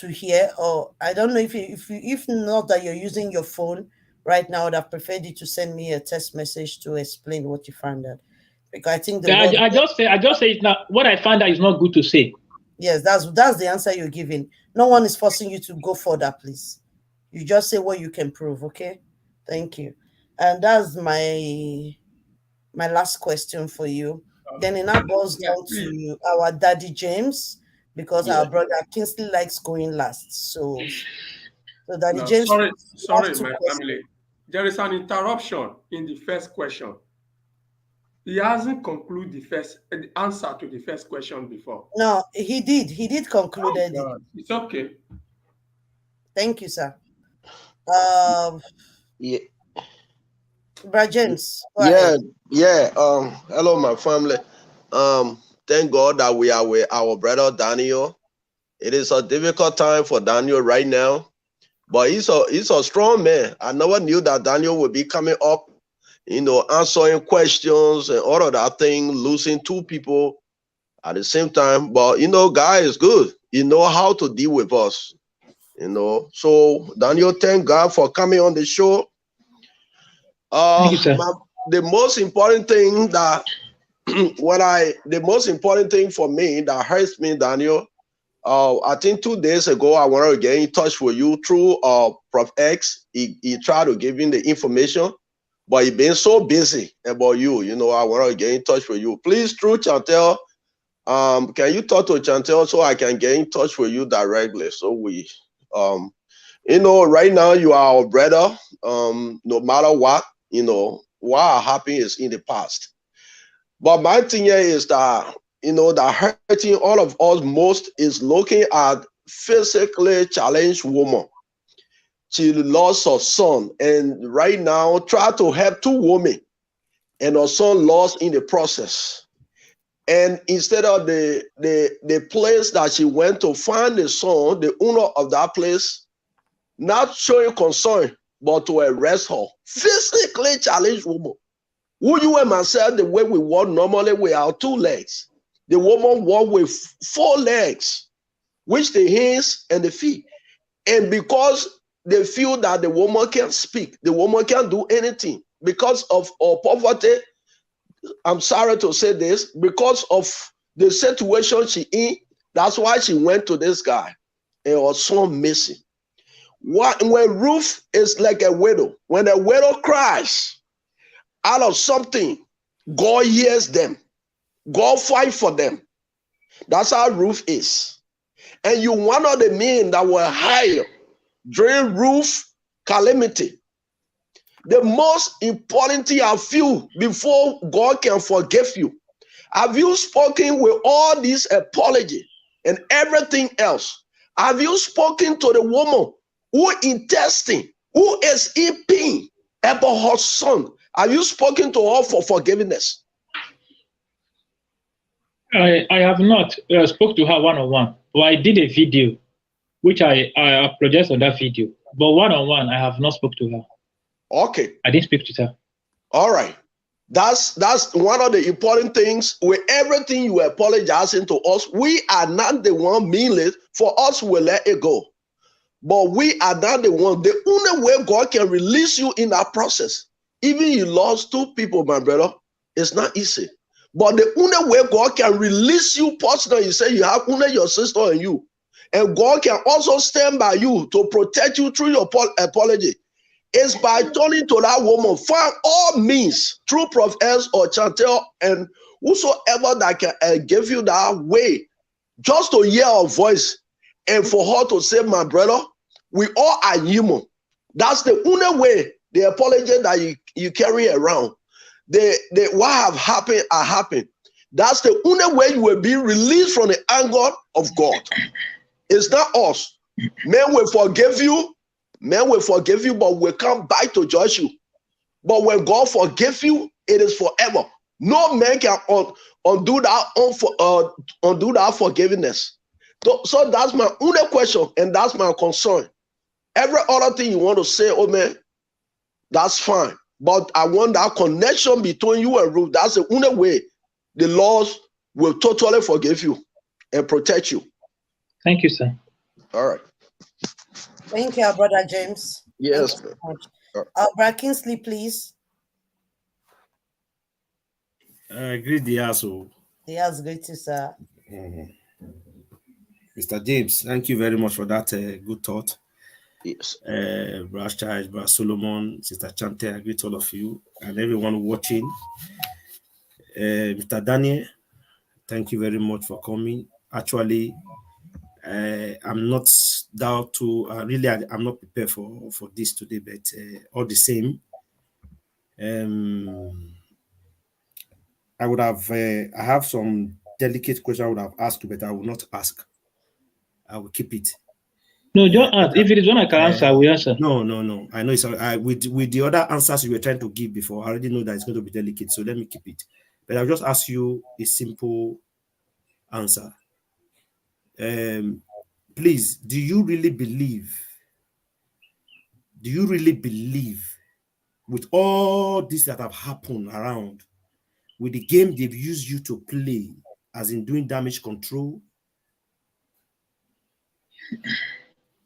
hear, or I don't know if not that you're using your phone right now, I would have preferred you to send me a text message to explain what you found out, because I think I just say it now. What I found out is not good to say. Yes, that's the answer you're giving. No one is forcing you to go further, please. You just say what you can prove, okay? Thank you. And that's my my last question for you. Then it now boils Yeah, down please. to our daddy James, because Yeah. our brother Kingsley likes going last. So daddy No, James, sorry, you sorry, have two my questions. family. There is an interruption in the first question. He hasn't concluded the answer to the first question before. No, he did concluded it. It's okay. Thank you, sir. Yeah, Brother James, go yeah, ahead. yeah. Hello, my family. Thank God that we are with our brother Daniel. It is a difficult time for Daniel right now, but he's a strong man. I never knew that Daniel would be coming up, answering questions and all of that thing, losing two people at the same time. But God is good. He know how to deal with us. So Daniel, thank God for coming on the show. Thank you, sir. The most important thing that the most important thing for me that hurts me, Daniel, I think 2 days ago I wanted to get in touch with you through Prof X. He tried to give me the information, but he been so busy about you. I wanted to get in touch with you. Please, through Chantel, can you talk to Chantel so I can get in touch with you directly? So we right now you are our brother. No matter what, what happened is in the past. But my thing here is that, that hurting all of us most is looking at physically challenged woman. She lost her son, and right now try to help two women, and her son lost in the process. And instead of the place that she went to find the son, the owner of that place, not showing concern, but to arrest her. Physically challenged woman. Who you and myself, the way we walk normally with our 2 legs. The woman walk with 4 legs, which the hands and the feet. And because they feel that the woman can't speak, the woman can't do anything because of her poverty. I'm sorry to say this, because of the situation she in, that's why she went to this guy and her son missing. When Ruth is like a widow, when a widow cries out of something, God hears them. God fight for them. That's how Ruth is. And you one of the men that were hired during Ruth's calamity. The most important thing I feel before God can forgive you. Have you spoken with all this apology and everything else? Have you spoken to the woman who is testing, who is in pain about her son? Have you spoken to her for forgiveness? I have not spoke to her one-on-one, but I did a video, which I apologized on that video. But one-on-one, I have not spoke to her. Okay. I didn't speak to her. All right. That's one of the important things. With everything you apologizing to us, we are not the one meaningless. For us, we'll let it go. But we are not the one. The only way God can release you in that process, even you lost 2 people, my brother, it's not easy. But the only way God can release you personally, you say you have only your sister and you. And God can also stand by you to protect you through your apology. Is by turning to that woman, find all means through Prof S or Chantel and whosoever that can give you that way, just to hear her voice and for her to say, my brother, we all are human. That's the only way the apology that you carry around. What have happened are happened. That's the only way you will be released from the anger of God. It's not us. Men will forgive you. Men will forgive you, but will come back to judge you. But when God forgives you, it is forever. No man can undo that forgiveness. So that's my only question, and that's my concern. Every other thing you want to say, oh man, that's fine. But I want that connection between you and Ruth. That's the only way the laws will totally forgive you and protect you. Thank you, sir. All right. Thank you, Brother James. Yes, Thank you so much. All right. Brother Kingsley, please. Greet the asshole. Yes, great to sir. Mr. James, thank you very much for that good thought. Yes. Brother Charles, Brother Solomon, Sister Chante, I greet all of you and everyone watching. Mr. Daniel, thank you very much for coming. Actually, I'm not down to really. I'm not prepared for this today, but all the same, I would have. I have some delicate questions I would have asked you, but I will not ask. I will keep it. No, don't ask. If it is one I can answer, I will answer. No. I know it's with the other answers you were trying to give before. I already know that it's going to be delicate, so let me keep it. But I'll just ask you a simple answer. Please, do you really believe with all this that have happened around, with the game they've used you to play, as in doing damage control,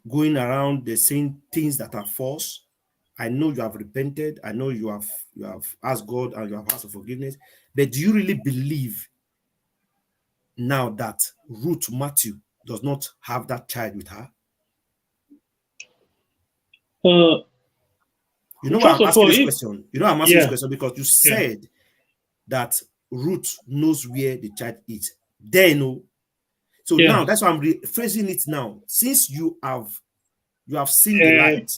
going around the same things that are false? I know you have repented. I know you have asked God and you have asked for forgiveness. But do you really believe now that Ruth Matthew does not have that child with her? You know why I'm asking this question? You know I'm asking this question because you said that Ruth knows where the child is. They know. So now that's why I'm rephrasing it now. Since you have seen the light,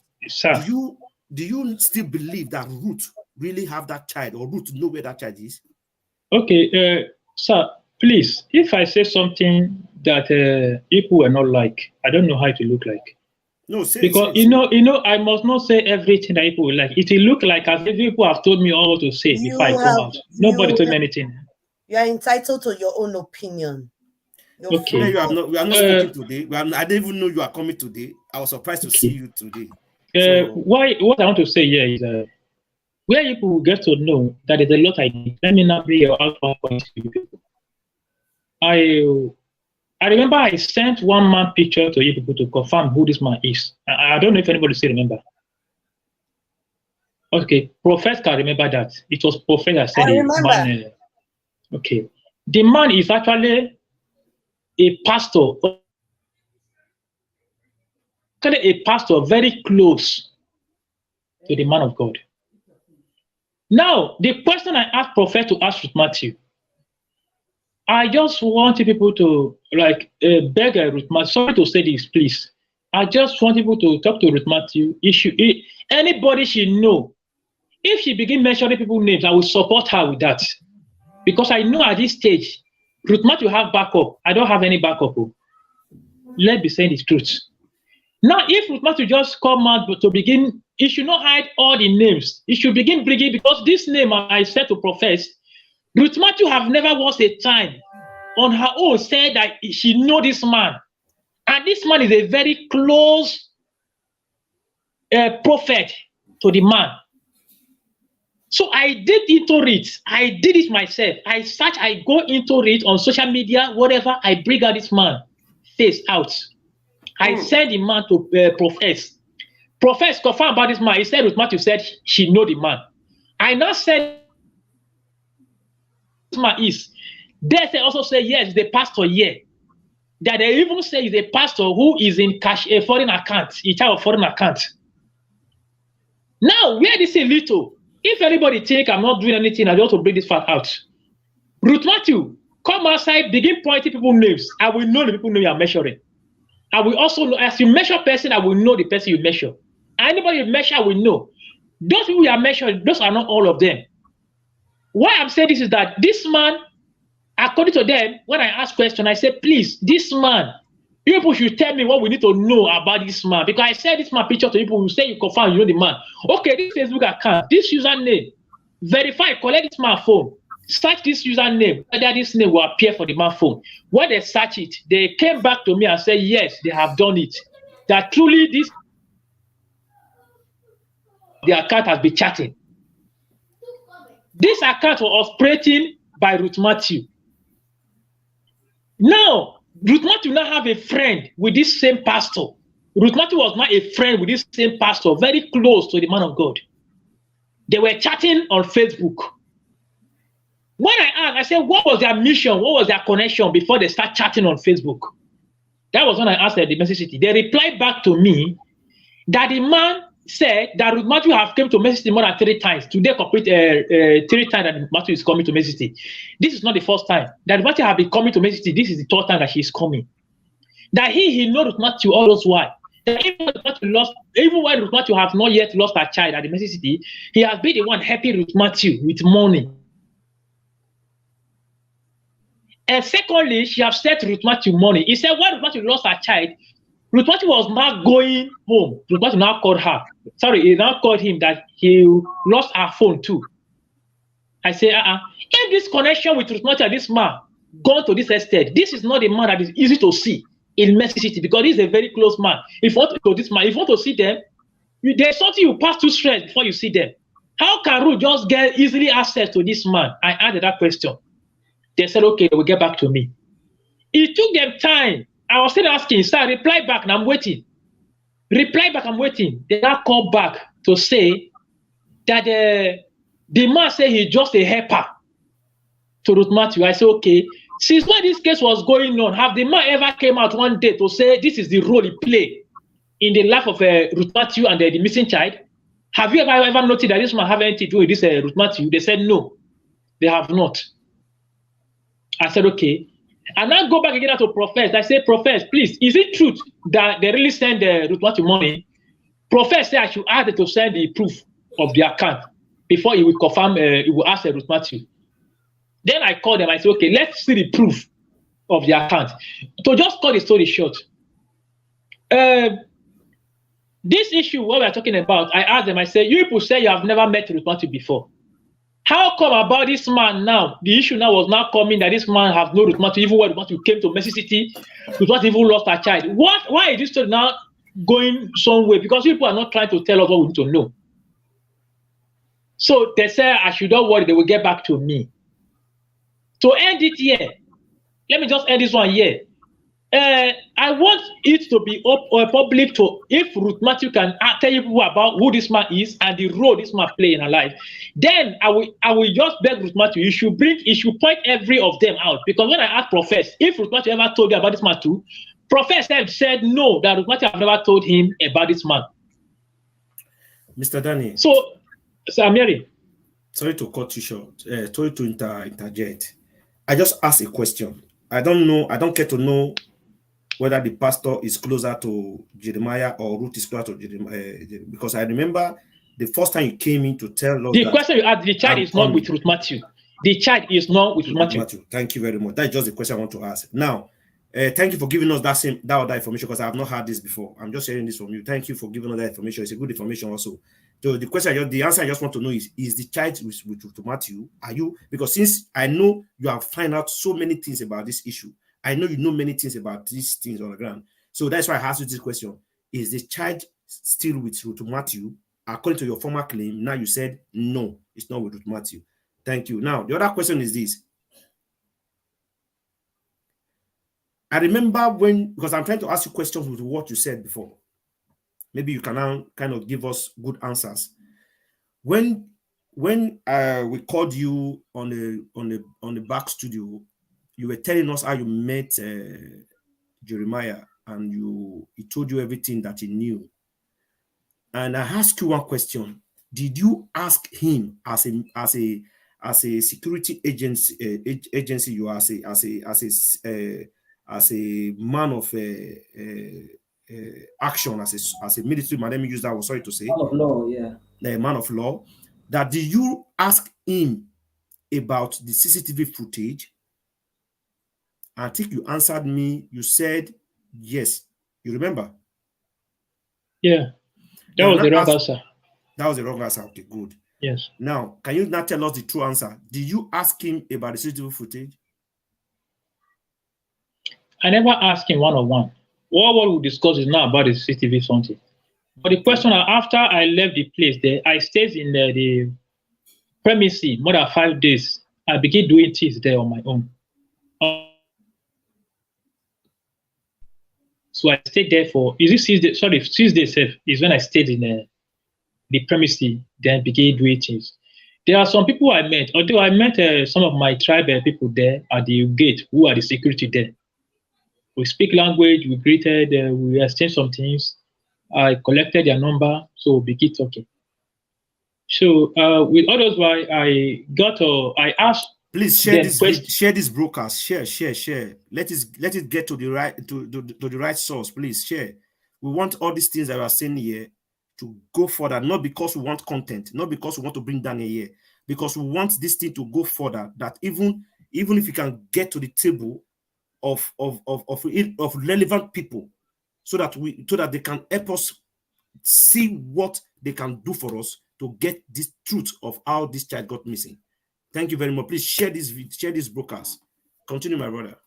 do you still believe that Ruth really have that child, or Ruth know where that child is? Okay, sir, please, if I say something that people will not like, I don't know how to look like. No, say because say, you know, I must not say everything that people will like. It will look like as if people have told me all to say before I come out. Nobody told me anything. You are entitled to your own opinion. Okay. We are not speaking today. I didn't even know you are coming today. I was surprised to see you today. What I want to say here is where people will get to know that there's a lot I need. Let me now bring your outcome point to you people. I remember I sent one man picture to you people to confirm who this man is. I don't know if anybody still remember. Okay, Prophet can remember that. It was Prophet that said man. Okay. The man is actually a pastor. A pastor very close to the man of God. Now, the question I asked Prophet to ask Ruth Matthew, I just want people to beg Ruth Matthew. Sorry to say this, please. I just want people to talk to Ruth Matthew. Anybody she know, if she begin mentioning people's names, I will support her with that. Because I know at this stage, Ruth Matthew have backup. I don't have any backup. Let's be saying the truth. Now, if Ruth Matthew just come out to begin, he should not hide all the names. He should begin bringing, because this name I said to profess, Ruth Matthew have never once a time on her own said that she know this man. And this man is a very close prophet to the man. So I did into it. I did it myself. I go into it on social media, whatever, I bring out this man face out. I send the man to Profess. Profess confirm about this man. He said Ruth Matthew said she know the man. I now said this man is. They also say yes, the pastor here. That they even say is a pastor who is in cash a foreign account, in charge of foreign account. Now, where this is little, if anybody think I'm not doing anything, I want to bring this fact out. Ruth Matthew, come outside, begin pointing people's names. I will know the people name you are measuring. I will also know, as you measure person, I will know the person you measure. Anybody you measure, I will know. Those people you are measuring, those are not all of them. Why I'm saying this is that this man, according to them, when I ask question, I say, please, this man, people should tell me what we need to know about this man. Because I said this man picture to people who say you confirm you know the man. Okay, this Facebook account, this username, verify, collect this man's phone. Search this username, whether this name will appear for the man's phone. When they search it, they came back to me and said, yes, they have done it. That truly the account has been chatting. This account was operating by Ruth Matthew. Now, Ruth Matthew now have a friend with this same pastor. Ruth Matthew was not a friend with this same pastor, very close to the man of God. They were chatting on Facebook. When I asked, I said, what was their mission? What was their connection before they start chatting on Facebook? That was when I asked the message city. They replied back to me that the man said that Ruth Matthew have came to Mercy City more than 3 times. Today, complete 3 times that Matthew is coming to Mercy City. This is not the first time that Matthew have been coming to Mercy City. This is the 3rd time that she is coming. That he knows Ruth Matthew all those why. That even when Ruth Matthew have not yet lost her child at the Mercy City, he has been the one helping Ruth Matthew with money. And secondly, she have sent Ruth Matthew money. He said when Ruth Matthew lost her child, Ruth Matthew was now going home. Ruth Matthew now called her. Sorry, he now called him that he lost her phone too. I say, if this connection with Ruth Matthew and this man gone to this estate, this is not a man that is easy to see in Mercy City because he's a very close man. If you want to go this man, if you want to see them, there's something you pass through stress before you see them. How can Ruth just get easily access to this man? I added that question. They said, okay, they will get back to me. It took them time. I was still asking, sir, reply back, and I'm waiting. Reply back, I'm waiting. They now call back to say that the man said he's just a helper to Ruth Matthew. I said, okay. Since when this case was going on, have the man ever came out one day to say this is the role he played in the life of Ruth Matthew and the missing child? Have you ever noticed that this man have anything to do with this Ruth Matthew? They said no, they have not. I said, okay. And now go back again to Prophet. I said, Prophet, please, is it true that they really send Ruth Matthew money? Prophet said I should add to send the proof of the account before he will confirm, he will ask Ruth Matthew. Then I called them. I said, okay, let's see the proof of the account. To just cut the story short, this issue, what we are talking about, I asked them, I said, you people say you have never met Ruth Matthew before. How come about this man now? The issue now was now coming that this man has no Ruth Matthew, even when Ruth Matthew came to Mercy City, Ruth Matthew even lost her child. Why is this story now going somewhere? Because people are not trying to tell us what we need to know. So they said I should not worry, they will get back to me. To end it here, let me just end this one here. I want it to be public to, if Ruth Matthew can tell you about who this man is and the role this man play in her life, then I will just beg Ruth Matthew, you should point every of them out. Because when I asked Prophet, if Ruth Matthew ever told you about this man too, Prophet said no, that Ruth Matthew have never told him about this man. Mr. Danny. So, Sir Mary. Sorry to cut you short. Sorry to interject. I just asked a question. I don't know. I don't care to know whether the pastor is closer to Jeremiah or Ruth is closer to Jeremiah. Because I remember the first time you came in to tell us the question you asked, the child is not with Ruth Matthew. The child is not with Ruth Matthew. Thank you very much. That's just the question I want to ask. Now, thank you for giving us that other information because I have not heard this before. I'm just hearing this from you. Thank you for giving us that information. It's a good information also. So the answer I just want to know is the child with Matthew? Are you? Because since I know you have found out so many things about this issue, I know you know many things about these things on the ground. So that's why I asked you this question. Is the child still with Ruth Matthew? According to your former claim, now you said no, it's not with Ruth Matthew. Thank you. Now, the other question is this. I remember because I'm trying to ask you questions with what you said before. Maybe you can now kind of give us good answers. When we called you on the back studio, you were telling us how you met Jeremiah, and he told you everything that he knew. And I asked you one question: did you ask him as a security agency, you are as a man of action, as a military man? Let me use that word. Sorry to say, man of law, yeah, a man of law. That did you ask him about the CCTV footage? I think you answered me. You said yes. You remember? Yeah. That was the wrong answer. That was the wrong answer. Okay, good. Yes. Now, can you now tell us the true answer? Did you ask him about the CCTV footage? I never asked him one-on-one. What we discuss is now about the CCTV something. But the question, after I left the place there, I stayed in the premises more than 5 days. I began doing things there on my own. So I stayed there for, 6 days? Sorry, 6 days is when I stayed in the premises, then began doing things. There are some people I met, although I met some of my tribe people there at the gate who are the security there. We speak language, we greeted, we exchanged some things. I collected their number, so we begin talking. So with others, I asked. Please share this broadcast. Share. Let it get to the right source. Please share. We want all these things that we are saying here to go further, not because we want content, not because we want to bring down a year, because we want this thing to go further. That even if you can get to the table of relevant people, so that they can help us see what they can do for us to get this truth of how this child got missing. Thank you very much. Please share this broadcast. Continue, my brother.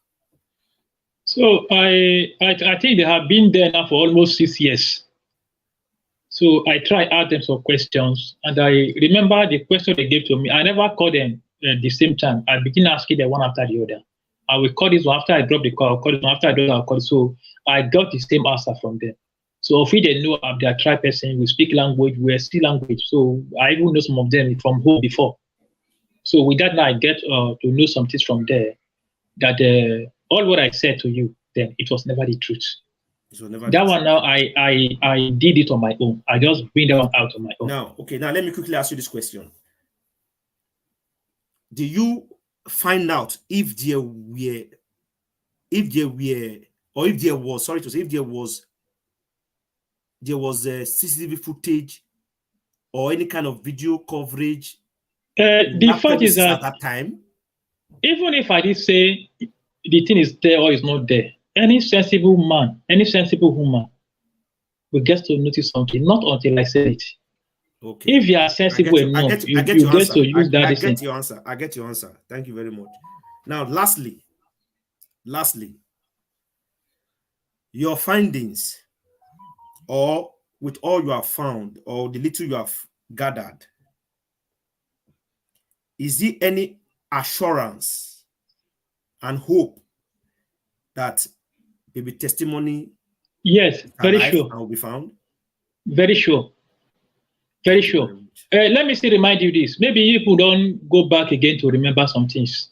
So I think they have been there now for almost 6 years. So I try ask them some questions, and I remember the question they gave to me. I never called them at the same time. I begin asking them one after the other. I will call this one after I drop the call. I'll call this one after I do. I'll call it. So I got the same answer from them. So if they know I'm their tribe person, we speak language, we see language. So I even know some of them from home before. So with that, now I get to know some things from there. That all what I said to you, then it was never the truth. That one now I did it on my own. I just bring that one out on my own. Now let me quickly ask you this question. Do you find out if there was a CCTV footage or any kind of video coverage? The fact is that at that time, even if I did say the thing is there or is not there, any sensible man, any sensible woman will get to notice something, not until I say it. Okay. If you are sensible enough, you get to use that. I get your answer. I get your answer. Thank you very much. Now, lastly, your findings, or with all you have found, or the little you have gathered, is there any assurance and hope that baby testimony? Yes, very sure. Will be found. Very sure. Very sure. Let me still remind you this. Maybe people don't go back again to remember some things.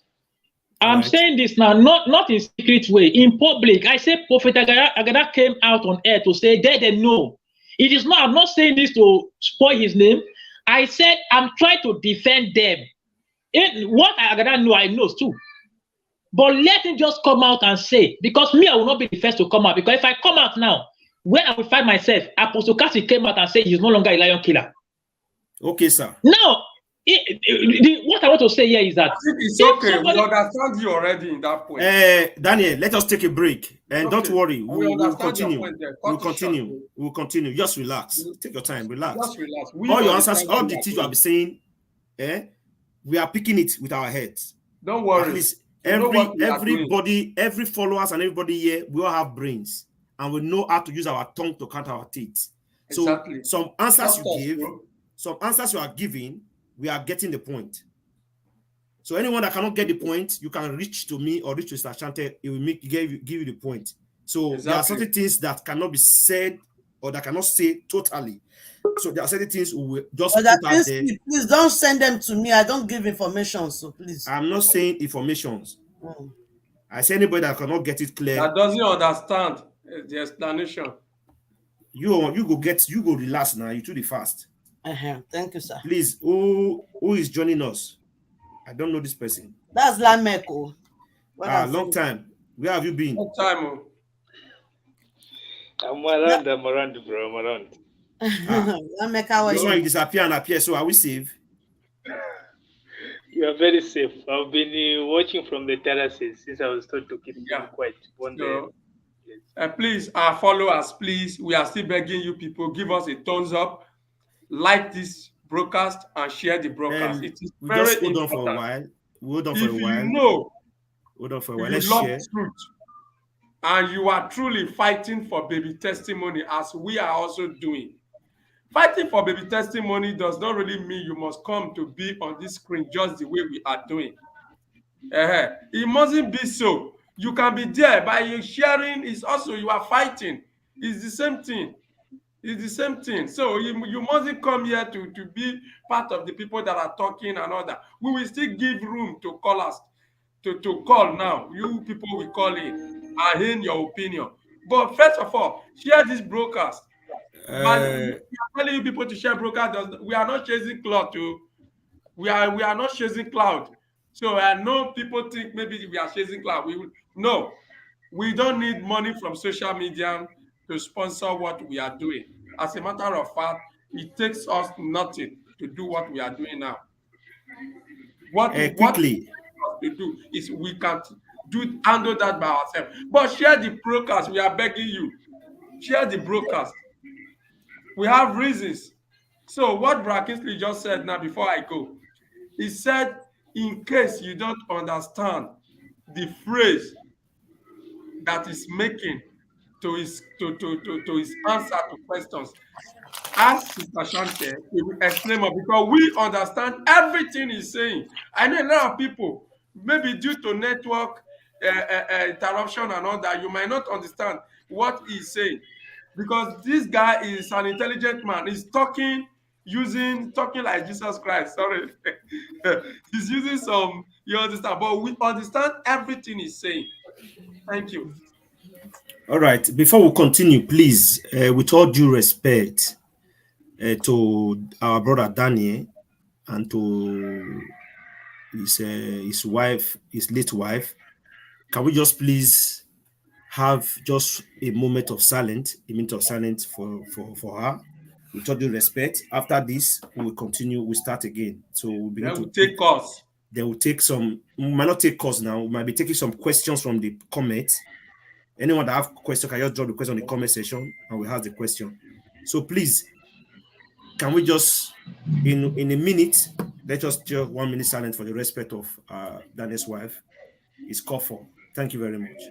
I'm saying this now, not in secret way, in public. I say Prophet Agada came out on air to say they know. It is not. I'm not saying this to spoil his name. I said I'm trying to defend them. What Agada know, I know too. But let him just come out and say, because me, I will not be the first to come out. Because if I come out now, where I will find myself, Apostle Kasi came out and said he's no longer a lion killer. Okay, sir. Now, what I want to say here is that it's okay. We understand you already in that point. Daniel, let us take a break. And don't worry, we'll continue. We'll continue. Just relax. Take your time. Relax. Just relax. All your answers, all the things you have been saying, we are picking it with our heads. Don't worry. At least everybody, every followers and everybody here, we all have brains. And we know how to use our tongue to count our teeth. So some answers some answers you are giving, we are getting the point. So anyone that cannot get the point, you can reach to me or reach to Mr. Shante. It will give you the point. So there are certain things that cannot be said or that cannot say totally. So there are certain things we will just put out there. Please don't send them to me. I don't give information, so please. I'm not saying informations. I say anybody that cannot get it clear. That doesn't understand the explanation. You go relax now. You do the fast. Thank you, sir. Please, who is joining us? I don't know this person. That's Lameko. Long time. Where have you been? Long time. I'm around, bro. I'm around. This one you disappear and appear. So are we safe? You are very safe. I've been watching from the terraces since I was told to keep quiet. Please, our followers, please, we are still begging you people, give us a thumbs up, like this broadcast, and share the broadcast. It is very important. Hold on for a while. Hold on for a while. Let's share. Truth, and you are truly fighting for baby testimony, as we are also doing. Fighting for baby testimony does not really mean you must come to be on this screen just the way we are doing. It mustn't be so. You can be there by you sharing. Is also you are fighting. It's the same thing. It's the same thing. So you mustn't come here to be part of the people that are talking and all that. We will still give room to callers to call now. You people will call in and hear your opinion. But first of all, share this broadcast. We are telling you people to share broadcast. We are not chasing cloud too. We are not chasing cloud. So I know people think maybe we are chasing cloud. No, we don't need money from social media to sponsor what we are doing. As a matter of fact, it takes us nothing to do what we are doing now. What quickly we do is we can handle that by ourselves. But share the broadcast. We are begging you. Share the broadcast. We have reasons. So what Brakinsley just said now before I go, he said, in case you don't understand the phrase that is making to his answer to questions, ask Sister Shante, he will explain more because we understand everything he's saying. I know a lot of people, maybe due to network interruption and all that, you might not understand what he's saying because this guy is an intelligent man. He's talking like Jesus Christ. Sorry, he's using some. You understand, but we understand everything he's saying. Thank you. All right. Before we continue, please, with all due respect to our brother Daniel and to his wife, his late wife, can we just please have just a moment of silence, for her? With all due respect. After this, we will continue. We start again. So we'll begin to take calls. They will take some. We might not take calls now. We might be taking some questions from the comments. Anyone that have question can just drop the question on the comment section, and we'll have the question. So please, can we just in a minute, let us just 1 minute silence for the respect of Daniel's wife. It's called for. Thank you very much.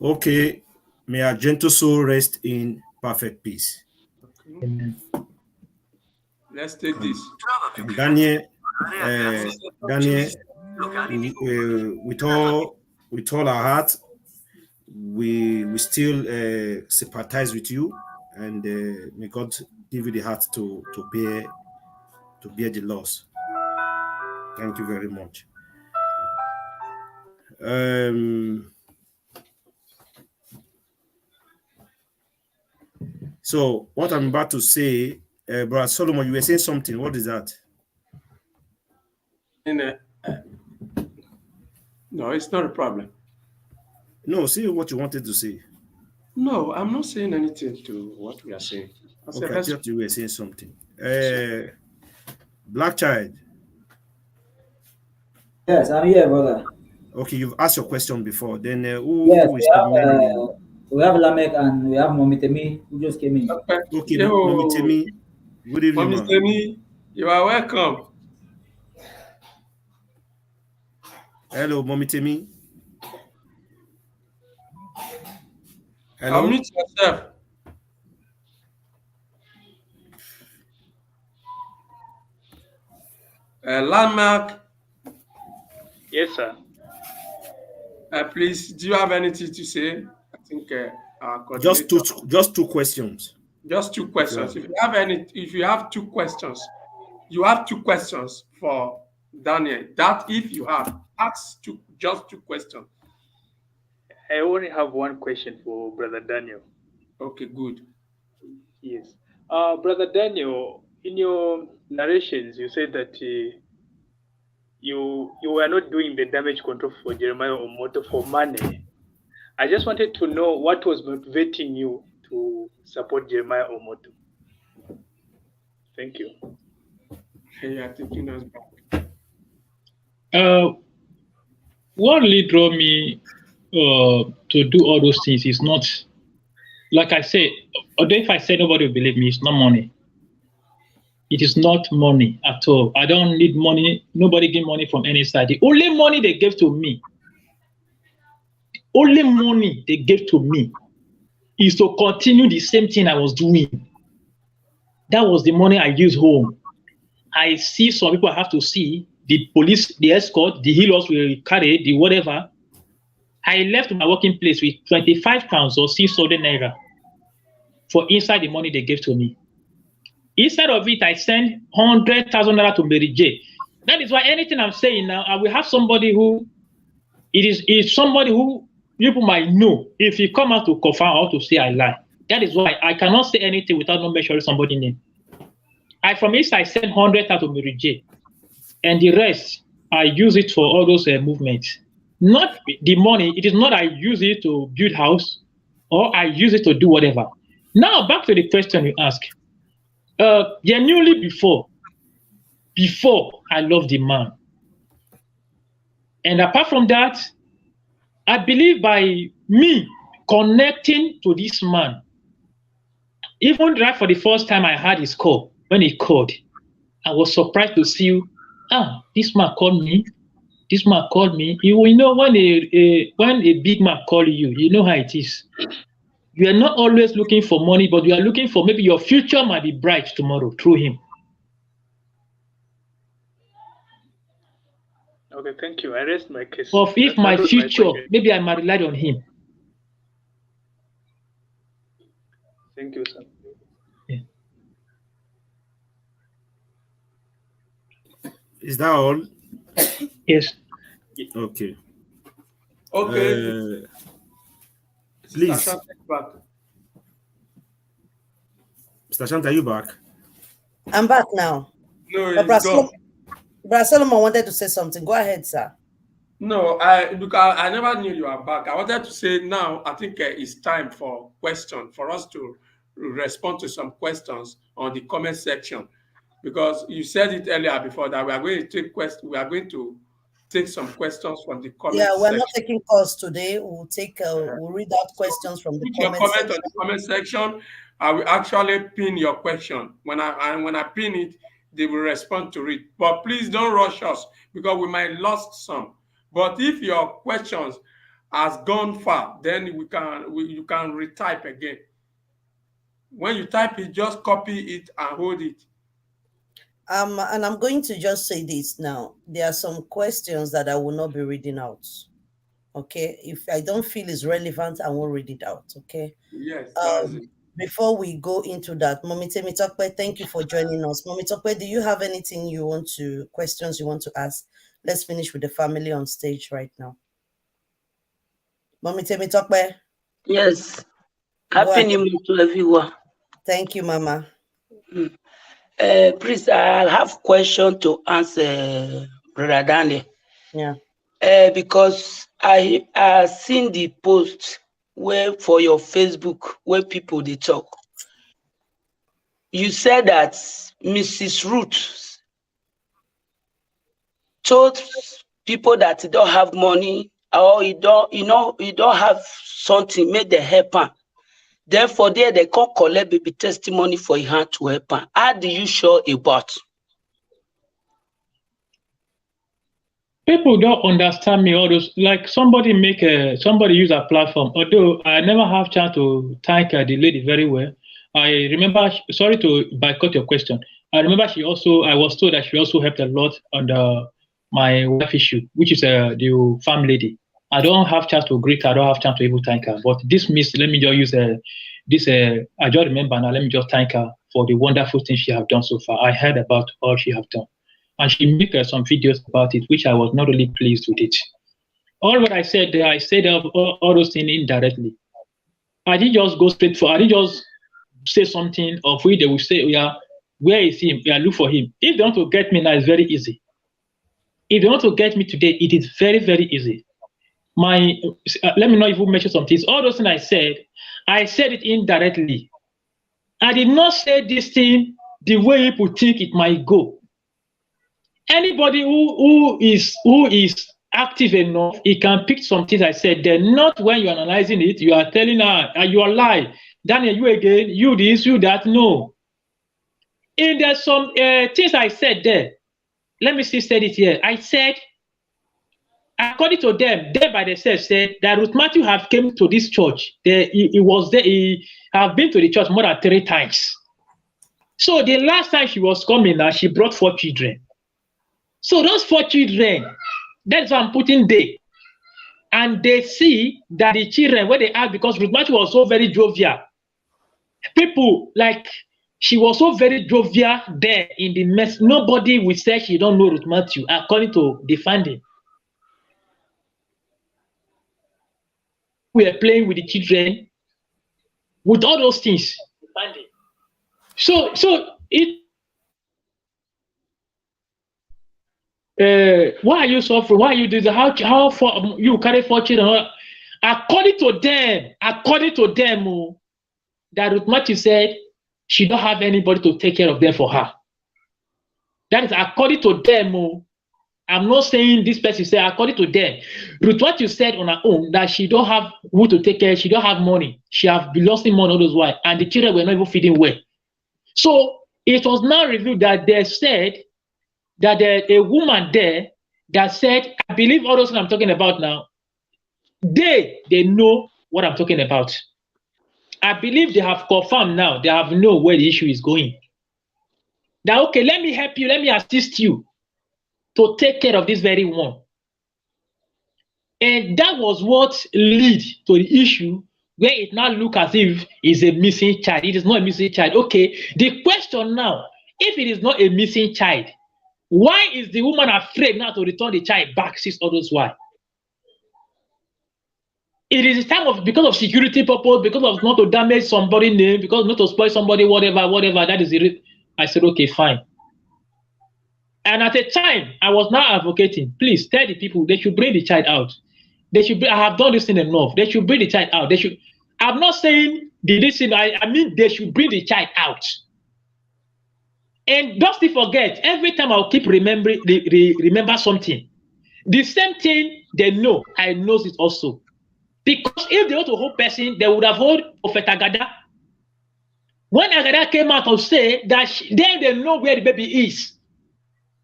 Okay, may our gentle soul rest in perfect peace. Amen. Let's take this. Daniel, with all our heart, we still sympathize with you, and may God give you the heart to bear the loss. Thank you very much. So what I'm about to say, Brother Solomon, you were saying something. What is that? No, it's not a problem. No, say what you wanted to say. No, I'm not saying anything to what we are saying. Okay, I thought you were saying something. Black Child. Yes, I'm here, brother. Okay, you've asked your question before. Then who is we have Lamek and we have Momitemi who just came in. Okay, Momitemi. Good evening, Momitemi. You are welcome. Hello, Momitemi. Hello. Unmute yourself. Landmark. Yes, sir. Please, do you have anything to say? I think our just two questions. Just two questions. If you have two questions, you have two questions for Daniel. That if you have, ask just two questions. I only have one question for Brother Daniel. Okay, good. Yes. Brother Daniel, in your narrations, you said that you were not doing the damage control for Jeremiah Omoto for money. I just wanted to know what was motivating you to support Jeremiah Omoto. Thank you. Hey, I think you know back. What really drew me to do all those things is not, like I say, although if I say nobody will believe me, it's not money. It is not money at all. I don't need money. Nobody gave money from any side. The only money they gave to me, is to continue the same thing I was doing. That was the money I used home. I see some people I have to see, the police, the escort, the healers will carry, the whatever. I left my working place with 25 pounds or 600 naira for inside the money they gave to me. Instead of it, I sent 100,000 naira to Mary J. That is why anything I'm saying now, I will have somebody who, it is somebody who people might know. If you come out to confirm or to say I lie. That is why I cannot say anything without not mentioning somebody's name. From East, I sent 100,000 to Mary J. And the rest, I use it for all those movements. Not the money, it is not I use it to build house or I use it to do whatever. Now, back to the question you asked. Genuinely before I love the man. And apart from that, I believe by me connecting to this man, even right for the first time I had his call, when he called, I was surprised to see, this man called me. This man called me. You know, when a big man calls you, you know how it is. You are not always looking for money, but you are looking for maybe your future might be bright tomorrow through him. Okay, thank you. I rest my case. Of if my future, maybe I might rely on him. Thank you, sir. Yeah. Is that all? Yes. Okay. Okay. Please. Mr. Shant, are you back? I'm back now. No, Brother Solomon wanted to say something. Go ahead, sir. No, because I never knew you were back. I wanted to say now, I think it's time for questions, for us to respond to some questions on the comment section. Because you said it earlier before that we are going to take questions. We are going to take some questions from the comment section. Yeah, we're not taking calls today. We'll take we'll read out questions from the comment section. On the comment section. I will actually pin your question. When I pin it, they will respond to it. But please don't rush us because we might lost some. But if your questions has gone far, then you can retype again. When you type it, just copy it and hold it. And I'm going to just say this now. There are some questions that I will not be reading out. Okay, if I don't feel it's relevant, I won't read it out. Okay. Yes. Before we go into that, Mommy Temitope, thank you for joining us. Mommy Temitope, do you have anything questions you want to ask? Let's finish with the family on stage right now. Mommy Temitope. Yes. Happy New Year to everyone. Thank you, Mama. Please, I have question to answer, Brother Daniel. Yeah. Because I seen the post where for your Facebook where people they talk. You said that Mrs. Ruth told people that don't have money or you don't have something, make them help her. Therefore, they can't collect baby testimony for your hand to help her. How do you show about? People don't understand me. All those, like somebody use a platform. Although I never have chance to thank the lady very well. I remember. Sorry to boycott your question. I remember I was told that she also helped a lot on my wife issue, which is the farm lady. I don't have chance to greet her. I don't have chance to even thank her. But this miss, let me just use this. I just remember now. Let me just thank her for the wonderful things she have done so far. I heard about all she have done, and she made some videos about it, which I was not really pleased with it. All what I said there, I said all those things indirectly. I didn't just go straight for. I didn't just say something of which they will say, yeah, where is he? Yeah, look for him. If they want to get me now, it's very easy. If they want to get me today, it is very, very easy. Let me not even mention some things. All those things I said it indirectly. I did not say this thing the way people think it might go. Anybody who is active enough, he can pick some things I said there. Not when you're analyzing it, you are telling her, you are lying. Daniel, you again, you this, you that. No. And there's some things I said there. Let me see, said it here. I said, according to them, they by themselves said that Ruth Matthew have came to this church. He was there. He have been to the church more than 3 times. So the last time she was coming, now she brought 4 children. So those 4 children, that's what I'm putting there. And they see that the children, where they are, because Ruth Matthew was so very jovial. People like, she was so very jovial there in the mess. Nobody will say she don't know Ruth Matthew, according to the funding. We are playing with the children, with all those things. So it. Why are you suffering? Why are you doing that? How far you carry 4 children? According to them, that Ruth Matthew said she don't have anybody to take care of them for her. That is according to them. I'm not saying this person said, according to them. Ruth Matthew said on her own that she don't have who to take care, she don't have money. She have been losing money all those while, and the children were not even feeding well. So it was now revealed that they said that there's a woman there that said, I believe all those things I'm talking about now, they know what I'm talking about. I believe they have confirmed now, they have known where the issue is going. Now, okay, let me help you, let me assist you to take care of this very one. And that was what led to the issue where it now looks as if it's a missing child. It is not a missing child. Okay, the question now, if it is not a missing child, why is the woman afraid now to return the child back since all those why? It is a time of, because of security purpose, because of not to damage somebody's name, because not to spoil somebody, whatever, that is it. I said, okay, fine. And at the time, I was now advocating, please tell the people they should bring the child out. They should I have done this thing enough. They should bring the child out. I'm not saying I mean they should bring the child out. And don't forget, every time I'll keep remember something. The same thing they know, I know it also. Because if they want to hold person, they would have hold Prophet Agada. When Agada came out to say that then they know where the baby is.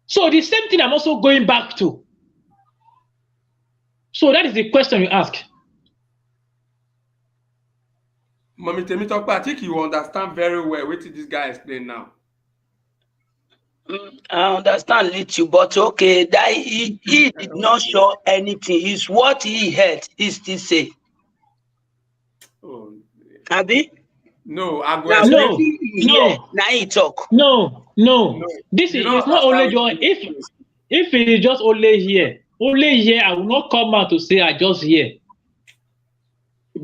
So the same thing I'm also going back to. So that is the question you ask. Mommy Temitope, I think you understand very well what this guy explain now. I understand little, but okay, that he did not show anything. It's what he heard, he still say. Oh. Abi? No, I go. No. Now he talk. No. This is not only your. If it is just only here, I will not come out to say I just hear.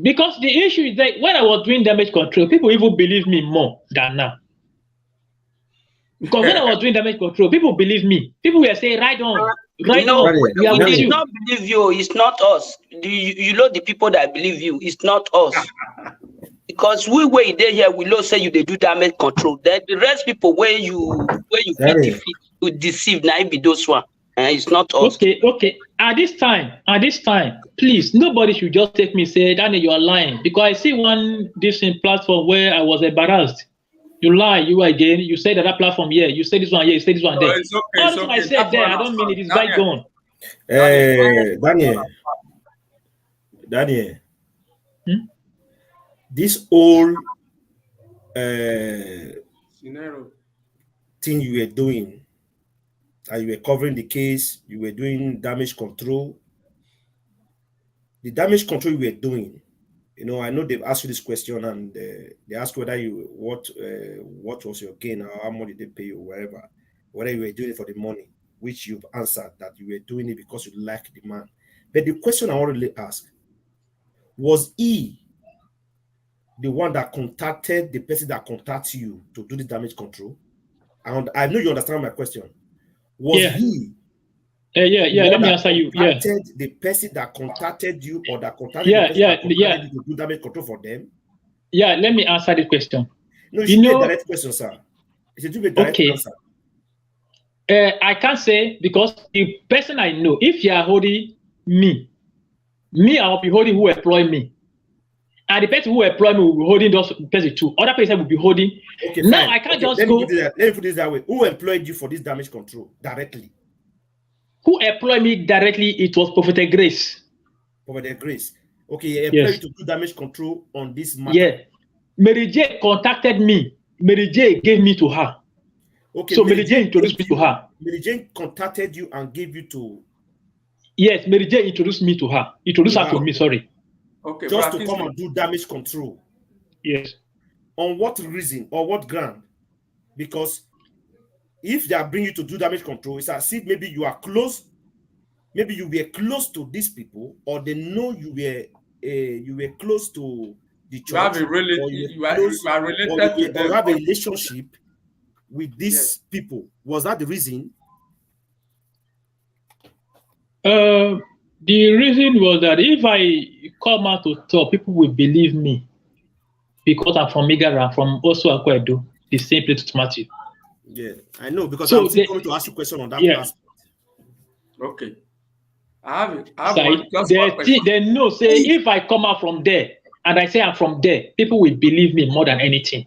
Because the issue is that when I was doing damage control, people even believe me more than now. Because when I was doing damage control, people believe me. People were saying, right on. No, it's not believe you. It's not us. You know the people that believe you. It's not us. Because we were there here, we know say you they do damage control. Then the rest people where you defeat to deceive, now it be those one. It's not us. Okay. At this time, please, nobody should just take me say, Danny, you are lying. Because I see one different platform where I was embarrassed. You lie, you again. You say that platform here. You say this one here. You say this one there. It's okay, all the I said there, I don't mean it is bygone. Daniel. This whole thing you were doing, and you were covering the case, you were doing damage control. The damage control you were doing, you know, I know they've asked you this question, and they asked whether you what was your gain, or how much did they pay you, wherever, whether you were doing it for the money, which you've answered that you were doing it because you like the man. But the question I want to really ask, was he the one that contacted the person that contacted you to do the damage control? And I know you understand my question. Was he? Let me answer you. Yeah. The person that contacted you, or that contacted you to do damage control for them? Yeah, let me answer the question. No, it's a direct question, sir. It's a direct answer. I can't say, because the person I know, if you are holding me, I'll be holding who employ me. And the person who employ me will be holding those person too. Other person will be holding. Okay, now fine. I can't go. Let me put this that way. Who employed you for this damage control directly? Who employed me directly? It was Prophet Grace. Prophet Grace. Okay, he employed you to do damage control on this matter. Yeah. Mary J contacted me. Mary J gave me to her. Okay. So Mary J introduced me to her. Mary J contacted you and gave you to. Yes, Mary J introduced me to her. Introduced her to me. Sorry. Okay. Just to come and do damage control. Yes. On what reason or what ground? Because if they are bringing you to do damage control, it's as if maybe you are close. Maybe you were close to these people, or they know you were close to the church. You have a related or you have a relationship with these people. Was that the reason? The reason was that if I come out to talk, people will believe me, because I'm from Igara, from also Akwedo, the same place to Matthew. Yeah, I know, because I'm still going to ask you a question on that aspect. Okay. I have one question. They know, say, if I come out from there and I say I'm from there, people will believe me more than anything.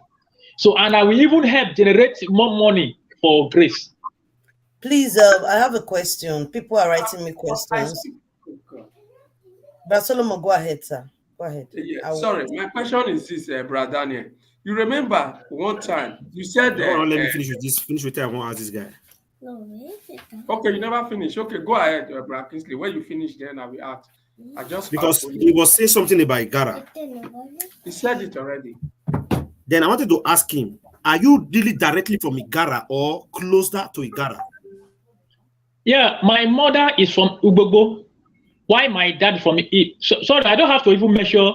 So, and I will even help generate more money for Grace. Please, I have a question. People are writing me questions. But Solomon, go ahead, sir. Go ahead. Yeah, sorry, my question is this, Brother Daniel. You remember one time you said that. Let me finish with this. Finish with that. I won't ask this guy. Okay, you never finish. Okay, go ahead, Brother Kingsley. When you finish, then I will ask. I just because he was saying something about Igara. He said it already. Then I wanted to ask him: are you really directly from Igara or closer to Igara? Yeah, my mother is from Ubogo. Why my dad from it? Sorry, I don't have to even measure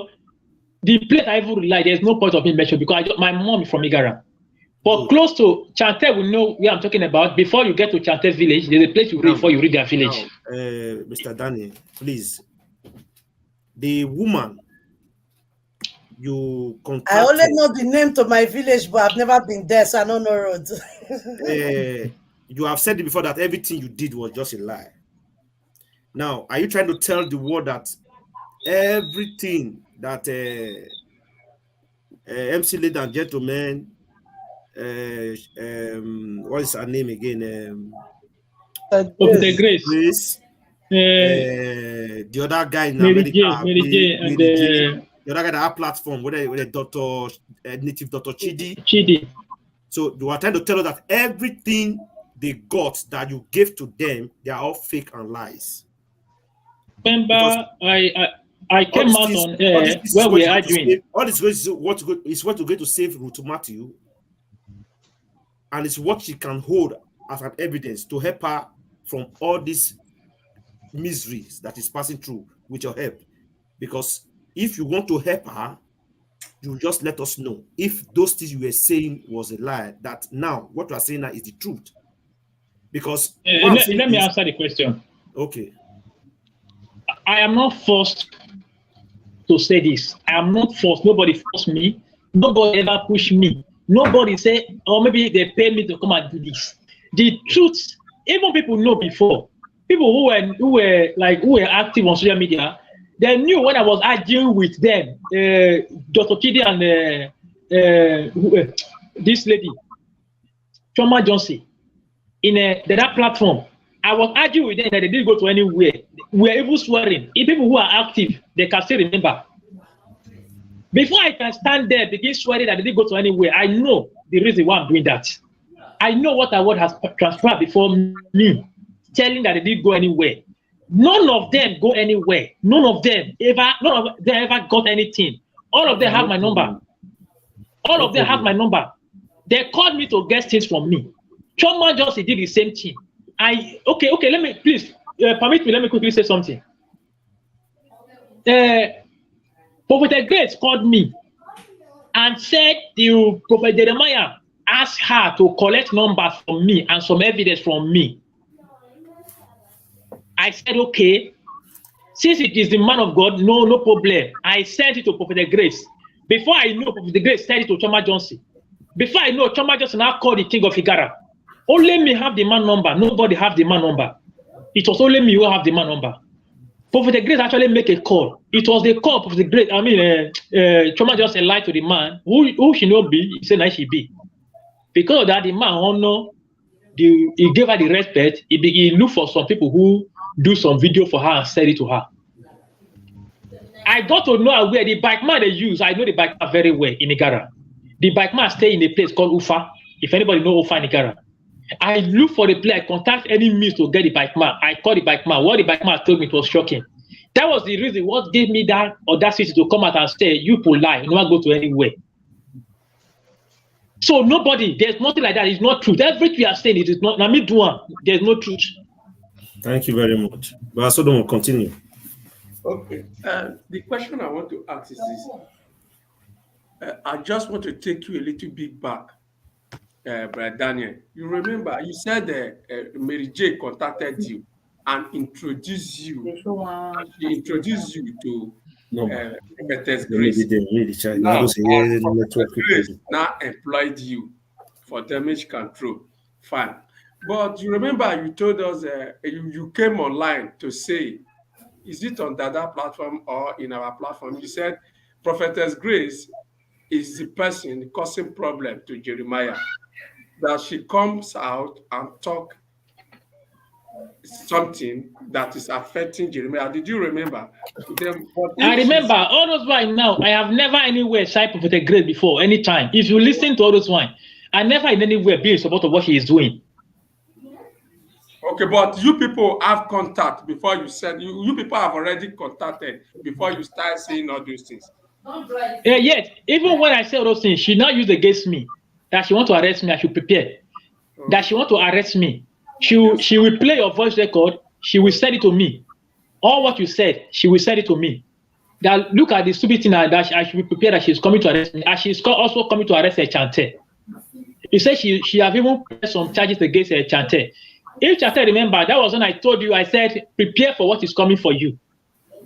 the place I even rely. There's no point of me measure because my mom is from Igara. But close to Chante, we know where I'm talking about. Before you get to Chante village, there's a place you read before you read their village. Mr. Danny, please. The woman you contacted. I only know the name to my village, but I've never been there, so I don't know roads. You have said it before that everything you did was just a lie. Now, are you trying to tell the world that everything that MC Ladies and Gentlemen, what is her name again? The Grace. The other guy in America, the other guy that have platform, with a native Dr. Chidi. So you are trying to tell us that everything they got that you gave to them, they are all fake and lies. Remember, I came out on air where we are doing. All this is what you're going to save Ruth Matthew, and it's what she can hold as an evidence to help her from all these miseries that is passing through with your help. Because if you want to help her, you just let us know. If those things you were saying was a lie, that now what you are saying now is the truth. Because let me answer the question. Okay. I am not forced to say this. I am not forced. Nobody forced me. Nobody ever pushed me. Nobody say, or maybe they paid me to come and do this. The truth, even people know before. People who were active on social media, they knew when I was arguing with them, Dr. Kidi and this lady, Choma Johnson, in that platform. I was arguing with them that they didn't go to anywhere. We are even swearing. If people who are active, they can still remember. Before I can stand there, begin swearing that they didn't go to anywhere, I know the reason why I'm doing that. I know what award has transferred before me, telling that they didn't go anywhere. None of them go anywhere. None of them ever got anything. All of them have my number. All of them have my number. They called me to get things from me. Choma just did the same thing. Okay, let me please permit me. Let me quickly say something. Prophet Grace called me and said the Prophet Jeremiah asked her to collect numbers from me and some evidence from me. I said, okay, since it is the man of God, no problem. I sent it to Prophet Grace. Before I know, Prophet Grace sent it to Choma Johnson. Before I know, Choma Johnson now called the king of Igara. Only me have the man number. Nobody have the man number. It was only me who have the man number. Prophet Grace actually make a call. It was the call Prophet Grace. Choma just lied to the man who she not be. He said that she be. Because of that, the man honor. He gave her the respect. He looked for some people who do some video for her and send it to her. I got to know where the bike man they use. I know the bike man very well in Igara. The bike man stay in a place called Ufa. If anybody know Ufa in Igara. I look for the place. I contact any means to get the bike man. I call the bike man. What the bike man told me, it was shocking. That was the reason what gave me that audacity to come out and say, you people lie. You don't go to anywhere. So nobody, there's nothing like that. It's not truth. Everything we are saying, it is not. There's no truth. Thank you very much. But so don't continue. Okay. The question I want to ask is this. I just want to take you a little bit back, Brother Daniel. You remember, you said Mary J contacted you and introduced you. She introduced you to Prophetess Grace. Now employed you for damage control. Fine. But you remember you told us you came online to say, is it on Dada platform or in our platform? You said Prophetess Grace is the person causing problem to Jeremiah. That she comes out and talk something that is affecting Jeremiah. Did you remember? I remember all those wine now. I have never anywhere side Prophetess Grace before, anytime. If you listen to all those wine, I never in anywhere be in support of what she is doing. Okay, but you people have contact before you said you people have already contacted before you start saying all those things. Yes, even when I say all those things, she now used against me that she want to arrest me. I should prepare. That she want to arrest me. She will play your voice record. She will send it to me. All what you said, she will send it to me. That look at the stupid thing that I should be prepared that she's coming to arrest me. And she's also coming to arrest her Chante. You said she have even pressed some charges against her Chante. If Chante remember, that was when I told you, I said, prepare for what is coming for you.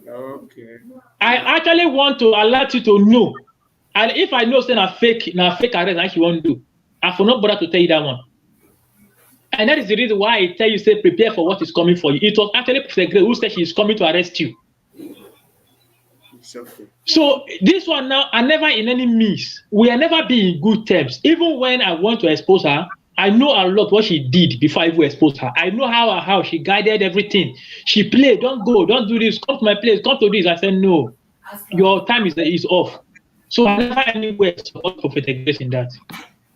Okay. I actually want to alert you to know. And if I know saying a fake arrest, I actually won't do. I will not bother to tell you that one. And that is the reason why I tell you, say, prepare for what is coming for you. It was actually Prophet Grace who said she is coming to arrest you. Okay. So this one now, I never in any means, we are never be in good terms. Even when I want to expose her, I know a lot what she did before I even exposed her. I know how she guided everything. She played, don't go, don't do this, come to my place, come to this. I said, no, your time is off. So I never anywhere support Prophet Grace in that.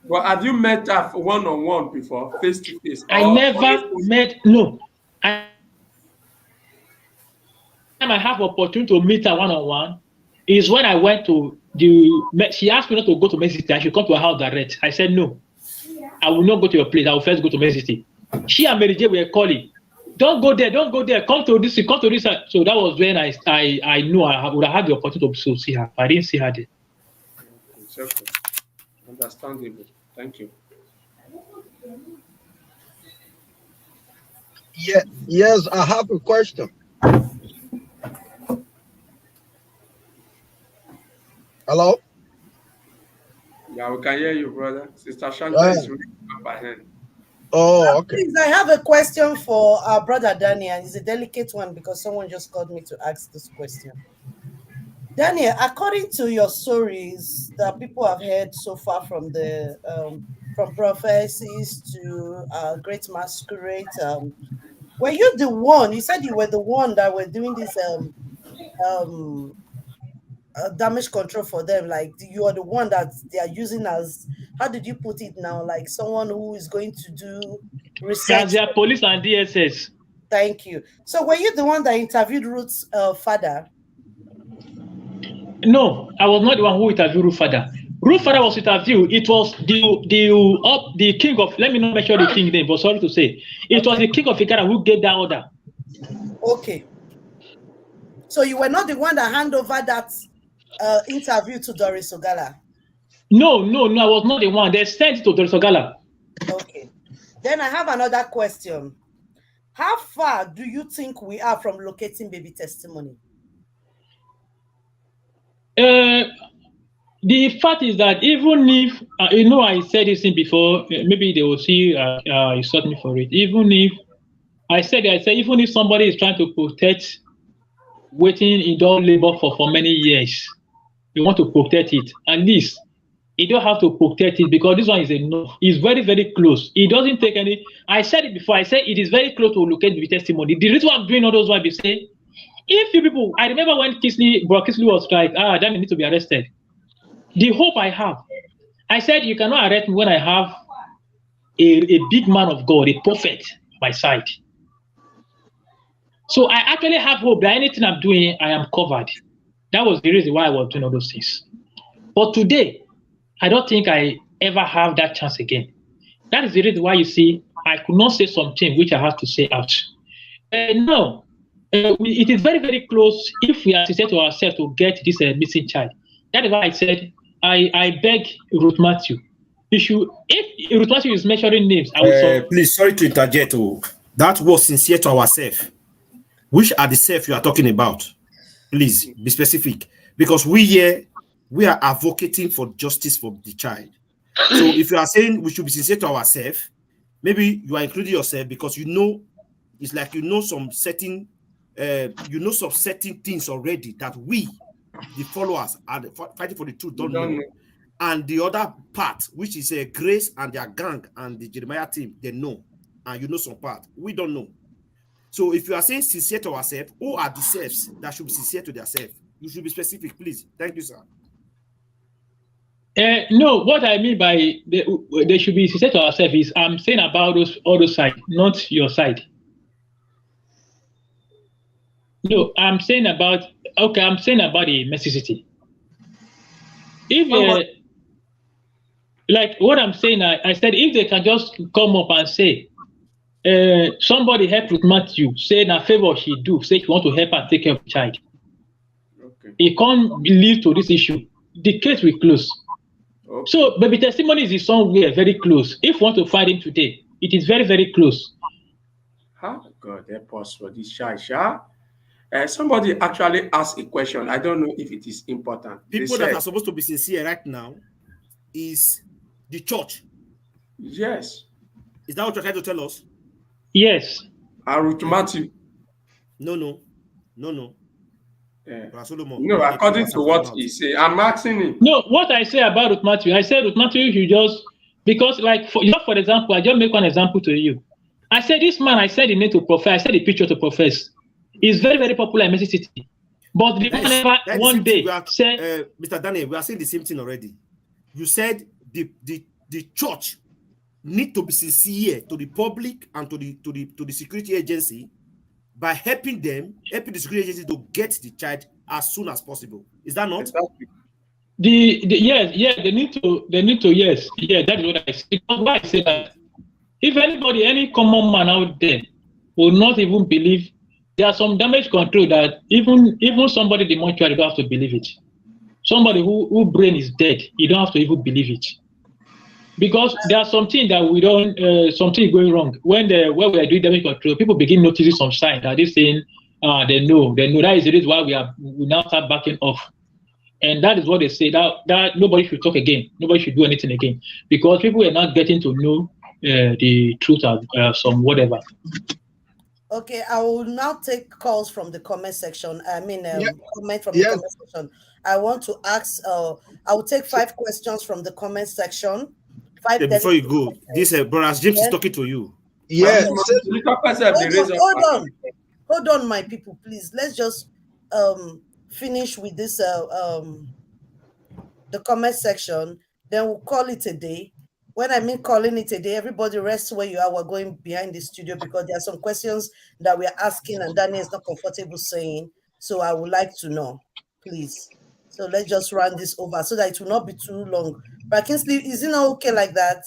Well, have you met her one-on-one before, face-to-face? I never met, no. I have opportunity to meet her one-on-one is when I went to she asked me not to go to Mexico. I should come to her house direct. I said, no, I will not go to your place. I will first go to Mexico. She and Mary J were calling. Don't go there, come to this. So that was when I knew I would have had the opportunity to see her. I didn't see her there. It's okay. Understandable. Thank you. Yeah, yes, I have a question. Hello? Yeah, we can hear you, brother. Sister Shanta is really up ahead. Oh, okay. Please, I have a question for our brother Daniel. It's a delicate one because someone just called me to ask this question. Daniel, according to your stories that people have heard so far from the from prophecies to Great Masquerade, were you the one? You said you were the one that were doing this damage control for them. Like you are the one that they are using as how did you put it now? Like someone who is going to do research. As their police and DSS. Thank you. So were you the one that interviewed Ruth's father? No, I was not the one who interviewed Ruth's father. Ruth's father was interviewed. It was the king of, let me not mention the king name, but sorry to say, it was the king of Ikara who gave that order. Okay. So you were not the one that handed over that interview to Doris Ogala? No, I was not the one. They sent it to Doris Ogala. Okay. Then I have another question. How far do you think we are from locating baby testimony? The fact is that even if, I said this thing before, maybe they will see you sought me for it. Even if, even if somebody is trying to protect waiting in don't labor for many years, you want to protect it, at least you don't have to protect it because this one is enough. It's very, very close. It doesn't take any. I said it before. I said it is very close to locate the testimony. The reason I'm doing all those ones is saying, if you people, I remember when Bro Kisley was like, then you need to be arrested. The hope I have, I said you cannot arrest me when I have a big man of God, a prophet on my side. So I actually have hope that anything I'm doing, I am covered. That was the reason why I was doing all those things. But today, I don't think I ever have that chance again. That is the reason why you see, I could not say something which I have to say out. No, it is very, very close if we are to say to ourselves to get this missing child. That is why I said, I beg Ruth Matthew, if Ruth Matthew is measuring names, I will please, sorry to interject. That was sincere to ourselves. Which are the self you are talking about? Please be specific. Because we are advocating for justice for the child. So if you are saying we should be sincere to ourselves, maybe you are including yourself because it's like some certain things already that we, the followers, are fighting for the truth, don't know. And the other part, which is Grace and their gang and the Jeremiah team, they know. And you know some part. We don't know. So if you are saying sincere to ourselves, who are the selves that should be sincere to themselves? You should be specific, please. Thank you, sir. No, what I mean by they should be sincere to ourselves is I'm saying about all those sides, not your side. No, I'm saying about the necessity. If like what I'm saying, I said if they can just come up and say, somebody help with Matthew, say na favor she do, say she want to help her take care of the child. Okay. It can't lead to this issue. The case will close. Okay. So baby testimony is somewhere very close. If you want to find him today, it is very, very close. God help us for this child, somebody actually asked a question. I don't know if it is important. People that are supposed to be sincere right now is the church. Yes. Is that what you're trying to tell us? Yes. Ruth Matthew. No. No, according to what he said, I'm asking him. No, what I say about Ruth Matthew, I said Ruth Matthew, you just, because like, for example, I just make one example to you. I said this man, I said the name to profess, I said the picture to profess. He's very, very popular in Mississippi City. But the man never one day said, Mr. Daniel, we are saying the same thing already. You said the church need to be sincere to the public and to the security agency by helping the security agency to get the child as soon as possible. Is that not? Exactly. Yes, they need to, yes. Yeah, that is what I said. Because why I say that, if anybody, any common man out there will not even believe, there are some damage control that even somebody the mortuary don't have to believe it. Somebody who brain is dead, you don't have to even believe it. Because there's something that we don't, something going wrong. When we are doing damage control, people begin noticing some signs that they're saying, they know. That is the reason why we now start backing off. And that is what they say, that nobody should talk again. Nobody should do anything again. Because people are not getting to know the truth of some whatever. Okay, I will now take calls from the comment section. Comment from the comment section. I want to ask, I will take 5 questions from the comment section. Before you go, this Brother James is talking to you. Yes. Hold on, my people, please. Let's just finish with this the comment section. then we'll call it a day. When I mean calling it a day, everybody rest where you are. We're going behind the studio because there are some questions that we're asking and Daniel is not comfortable saying. So I would like to know, please. So let's just run this over so that it will not be too long. But Kingsley, is it not okay like that?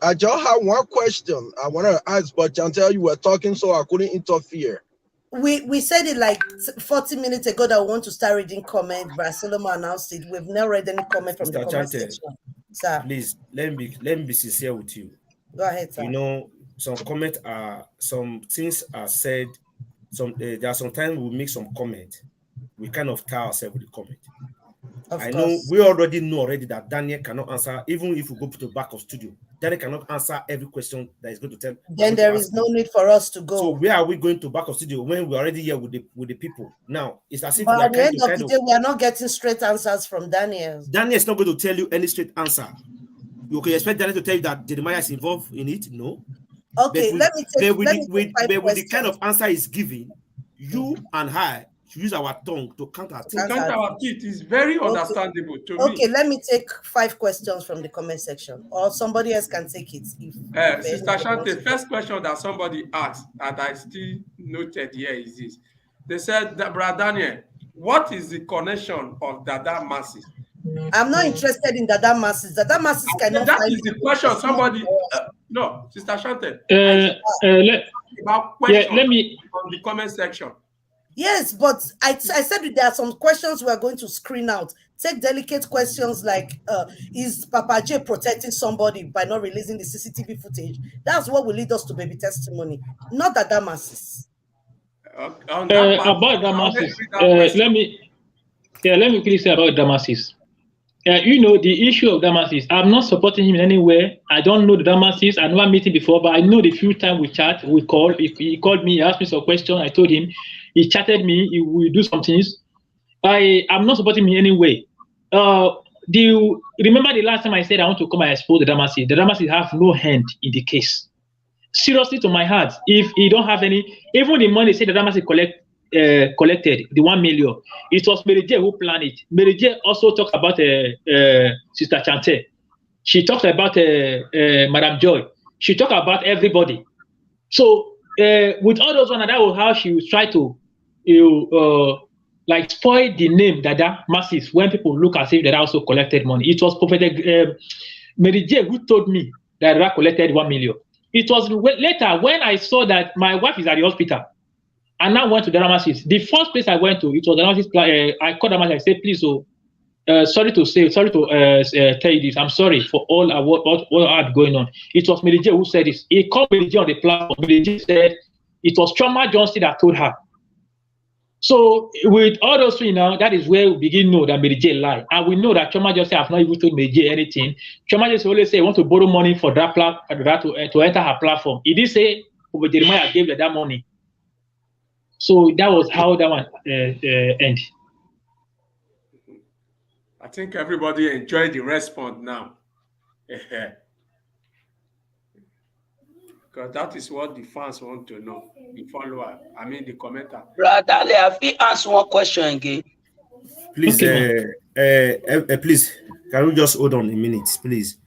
I just have one question I want to ask, but Chantel, you were talking, so I couldn't interfere. We said it like 40 minutes ago that we want to start reading comments. But Solomon announced it. We've never read any comment from the comment section. Sir, please let me be sincere with you. Go ahead, sir. You know, some things are said. There are sometimes we make some comment. We kind of tie ourselves with the comment. I know we already know that Daniel cannot answer, even if we go to the back of studio. Daniel cannot answer every question that is going to tell. Then there is no need for us to go. So where are we going to back of studio when we're already here with the people? Now it's as if but at the end of the day, we are not getting straight answers from Daniel. Daniel is not going to tell you any straight answer. You can expect Daniel to tell you that Jeremiah is involved in it. No. Okay, let me take with the kind of answer he's giving, you and I should use our tongue to count our teeth. To count our teeth is very understandable to me. Okay, let me take 5 questions from the comment section, or somebody else can take it. Sister Shante, first question that somebody asked, and I still noted here is this. They said, that, Brother Daniel, what is the connection of Dada masses? I'm not interested in Dada masses. Dada masses cannot. That is the question. Somebody, no, Sister Shante. Let me on the comment section. Yes, but I said there are some questions we are going to screen out. Take delicate questions like, is Papa J protecting somebody by not releasing the CCTV footage? That's what will lead us to baby testimony, not the Damasis. About Damasis, let me quickly say about Damasis. You know, the issue of Damasis, I'm not supporting him in any way. I don't know the Damasis. I never met him before, but I know the few times we chat, we call. He called me, he asked me some question. I told him. He chatted me. He will do some things. I'm not supporting him in any way. Do you remember the last time I said I want to come and expose the Damasis? The Damasis have no hand in the case. Seriously, to my heart, if he don't have any, even the money they said the Damasis collected, the 1 million, it was Mary J who planned it. Mary J also talked about Sister Chante. She talked about Madam Joy. She talked about everybody. So with all those ones, that was how she would try to like spoil the name Dada Masses when people look as if they also collected money. It was Prophet Mary J who told me that Dada collected 1 million. It was later when I saw that my wife is at the hospital. I now went to Dada Masses. The first place I went to, it was Dada Masses. I called Dada Masses. I said, please, sorry to tell you this. I'm sorry for all what had going on. It was Mary J who said this. He called Mary J on the platform. Mary J said it was Choma Johnson that told her. So with all those things now, that is where we begin to know that Mary J lied. And we know that Choma Johnson have not even told Mary J anything. Choma Johnson always say, I want to borrow money for that to enter her platform. He did say, Jeremiah gave her that money. So that was how that one ended. I think everybody enjoyed the response now. Because that is what the fans want to know. The follower, I mean the commenter. Brother, have you asked one question again? Please, please, can we just hold on a minute, please?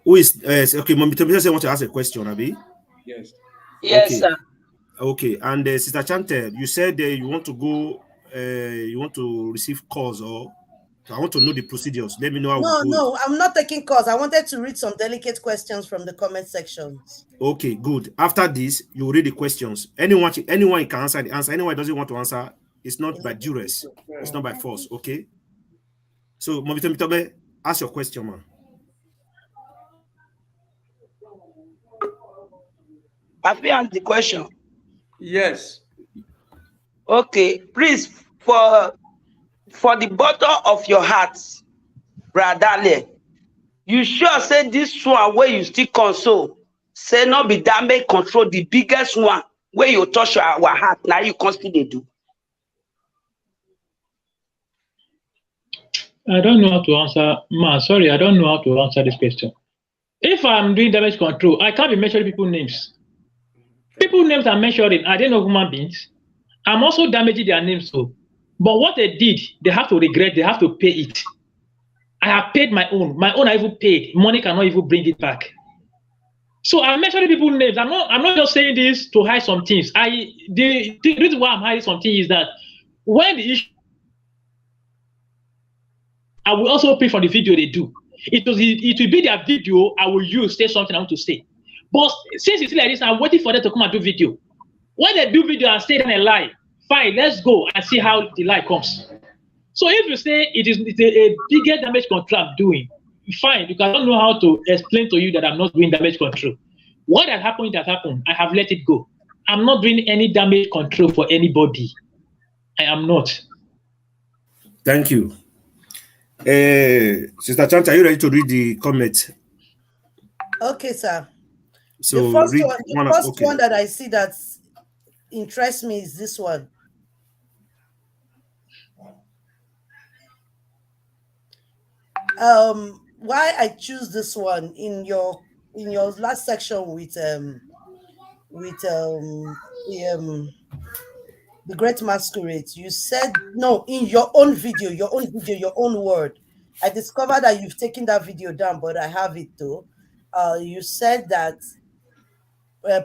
Who is okay? Mommy, I want to ask a question, Abi. Yes. Yes, okay. Sir. Okay, and Sister Chante, you said you want to go, you want to receive calls, or I want to know the procedures. Let me know how. No, I'm not taking calls. I wanted to read some delicate questions from the comment sections. Okay, good. After this, you read the questions. Anyone can answer the answer. Anyone doesn't want to answer, it's not by duress. It's not by force. Okay. So, Mommy, ask your question, man. Have you answered the question? Yes. Okay, please, for the bottom of your heart, Brother, you sure say this one where you still console, say not be damage control the biggest one where you touch our heart, now you constantly do. I don't know how to answer, man. Sorry, I don't know how to answer this question. If I'm doing damage control, I can't be mentioning people's names. People's names are mentioning. I don't know human beings. I'm also damaging their names, so But what they did, they have to regret. They have to pay it. I have paid my own. My own I even paid. Money cannot even bring it back. So I'm mentioning people's names. I'm not just saying this to hide some things. The reason why I'm hiding something is that when the issue, I will also pay for the video they do. It will be their video I will use, say something I want to say. But since it's like this, I'm waiting for them to come and do video. When they do video and say then a lie, fine, let's go and see how the lie comes. So if you say it's a bigger damage control I'm doing, fine, because I don't know how to explain to you that I'm not doing damage control. What has happened, I have let it go. I'm not doing any damage control for anybody. I am not. Thank you. Sister Chanta, are you ready to read the comment? Okay, sir. So the first one that I see that interests me is this one. Why I choose this one in your last section with the Great Masquerade, you said no in your own video, your own word. I discovered that you've taken that video down, but I have it though. You said that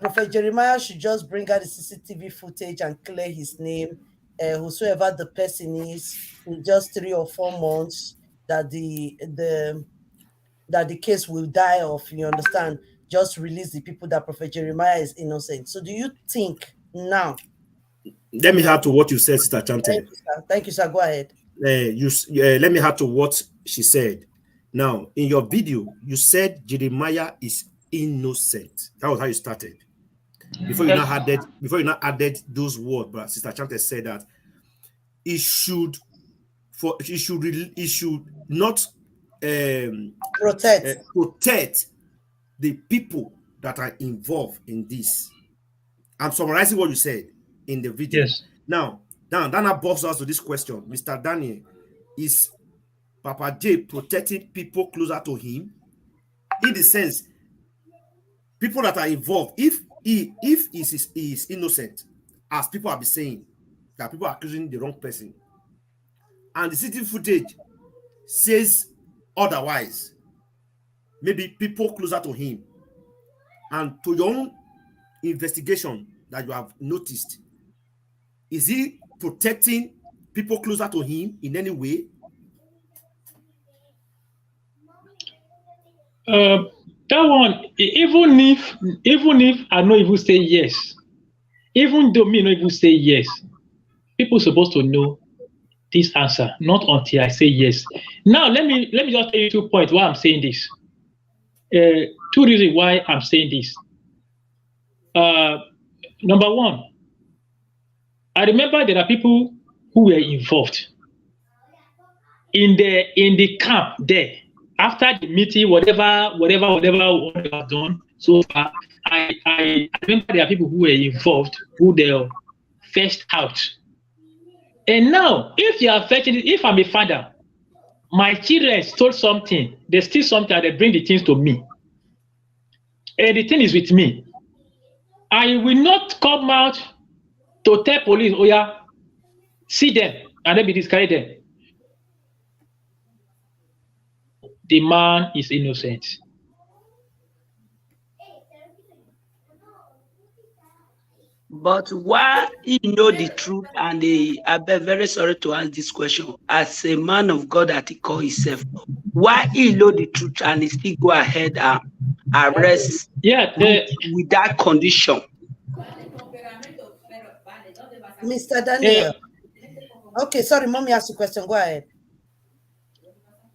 Prophet Jeremiah should just bring out the CCTV footage and clear his name, whosoever the person is, in just 3 or 4 months, that the case will die off. You understand? Just release the people that Prophet Jeremiah is innocent. So do you think now? Let me add to what you said, Sister Chante. Thank you, sir. Go ahead. Let me add to what she said. Now, in your video, you said Jeremiah is innocent. That was how you started. Before you not added those words, but Sister Chante said that it should not protect the people that are involved in this. I'm summarizing what you said in the video. Yes. Now that boils us to this question, Mr. Daniel, is Papa J protecting people closer to him? In the sense, people that are involved, if he is innocent, as people have been saying, that people are accusing the wrong person, and the CCTV footage says otherwise, maybe people closer to him, and to your own investigation that you have noticed, is he protecting people closer to him in any way? That one, even if I not even say yes, even though me not even say yes, people supposed to know this answer, not until I say yes. Now let me just tell you 2 points why I'm saying this. 2 reasons why I'm saying this. Number one, I remember there are people who were involved in the camp there. After the meeting, whatever we have done so far, I remember there are people who were involved, who they were fetched out. And now, if I'm a father, my children stole something, they steal something, and they bring the things to me. And the thing is with me. I will not come out to tell police, oh yeah, see them, and then be discarded them. The man is innocent. But why he know the truth, and I'm very sorry to ask this question, as a man of God that he call himself, why he know the truth and he still go ahead and arrest with that condition? Mr. Daniel. Okay, sorry, mommy asked a question. Go ahead.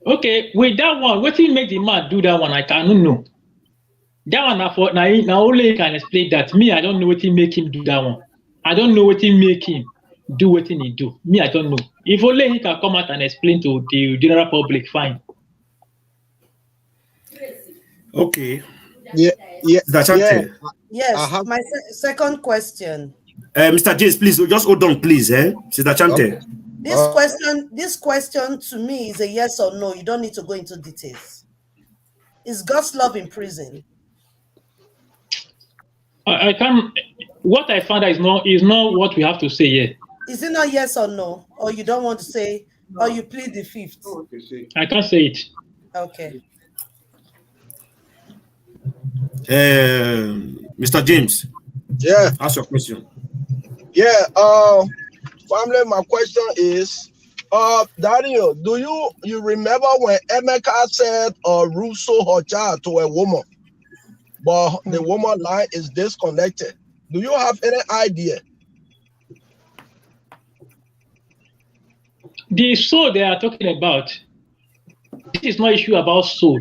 Okay, with that one, what will make the man do that one? I cannot know. That one, now only can explain that. Me, I don't know what will make him do that one. I don't know what will make him do what he do. Me, I don't know. If only he can come out and explain to the general public, fine. Okay. Yeah. Yes, my second question. Mr. James, please just hold on, please. Sister Chante. Okay. This question to me is a yes or no. You don't need to go into details. Is God's love in prison? I can't. What I found out is not what we have to say here. Is it not yes or no? Or you don't want to say, no. Or you plead the fifth? I can't say it. Okay. Mr. James. Yeah. Ask your question. Yeah. Family, my question is, Daniel, do you remember when Emeka said Ruth sold her child to a woman, but the woman line is disconnected? Do you have any idea? The soul they are talking about, this is not issue about soul.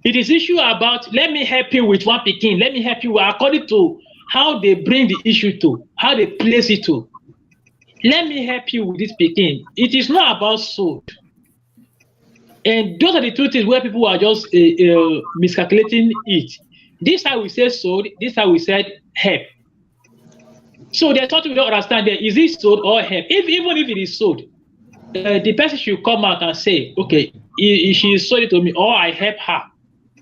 It is issue about, let me help you with one picking. Let me help you according to how they bring the issue to, how they place it to. Let me help you with this picking. It is not about soul. And those are the two things where people are just miscalculating it. This how we say sold, this how we said help. So there's something we don't understand there. Is it sold or help? Even if it is sold, the person should come out and say, okay, she sold it to me, or I help her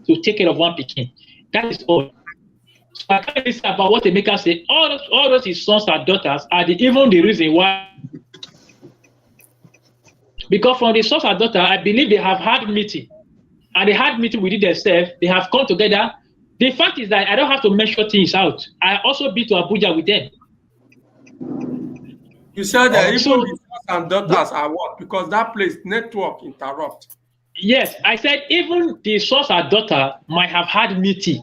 to take care of one picking. That is all. So I can't listen about what the maker say. All those his sons and daughters are even the reason why. Because from the sons and daughter, I believe they have had meeting, and they had meeting within themselves. They have come together. The fact is that I don't have to measure things out. I also been to Abuja with them. You said that even the sons and daughters are what? Because that place network interrupt. Yes, I said even the sons and daughter might have had meeting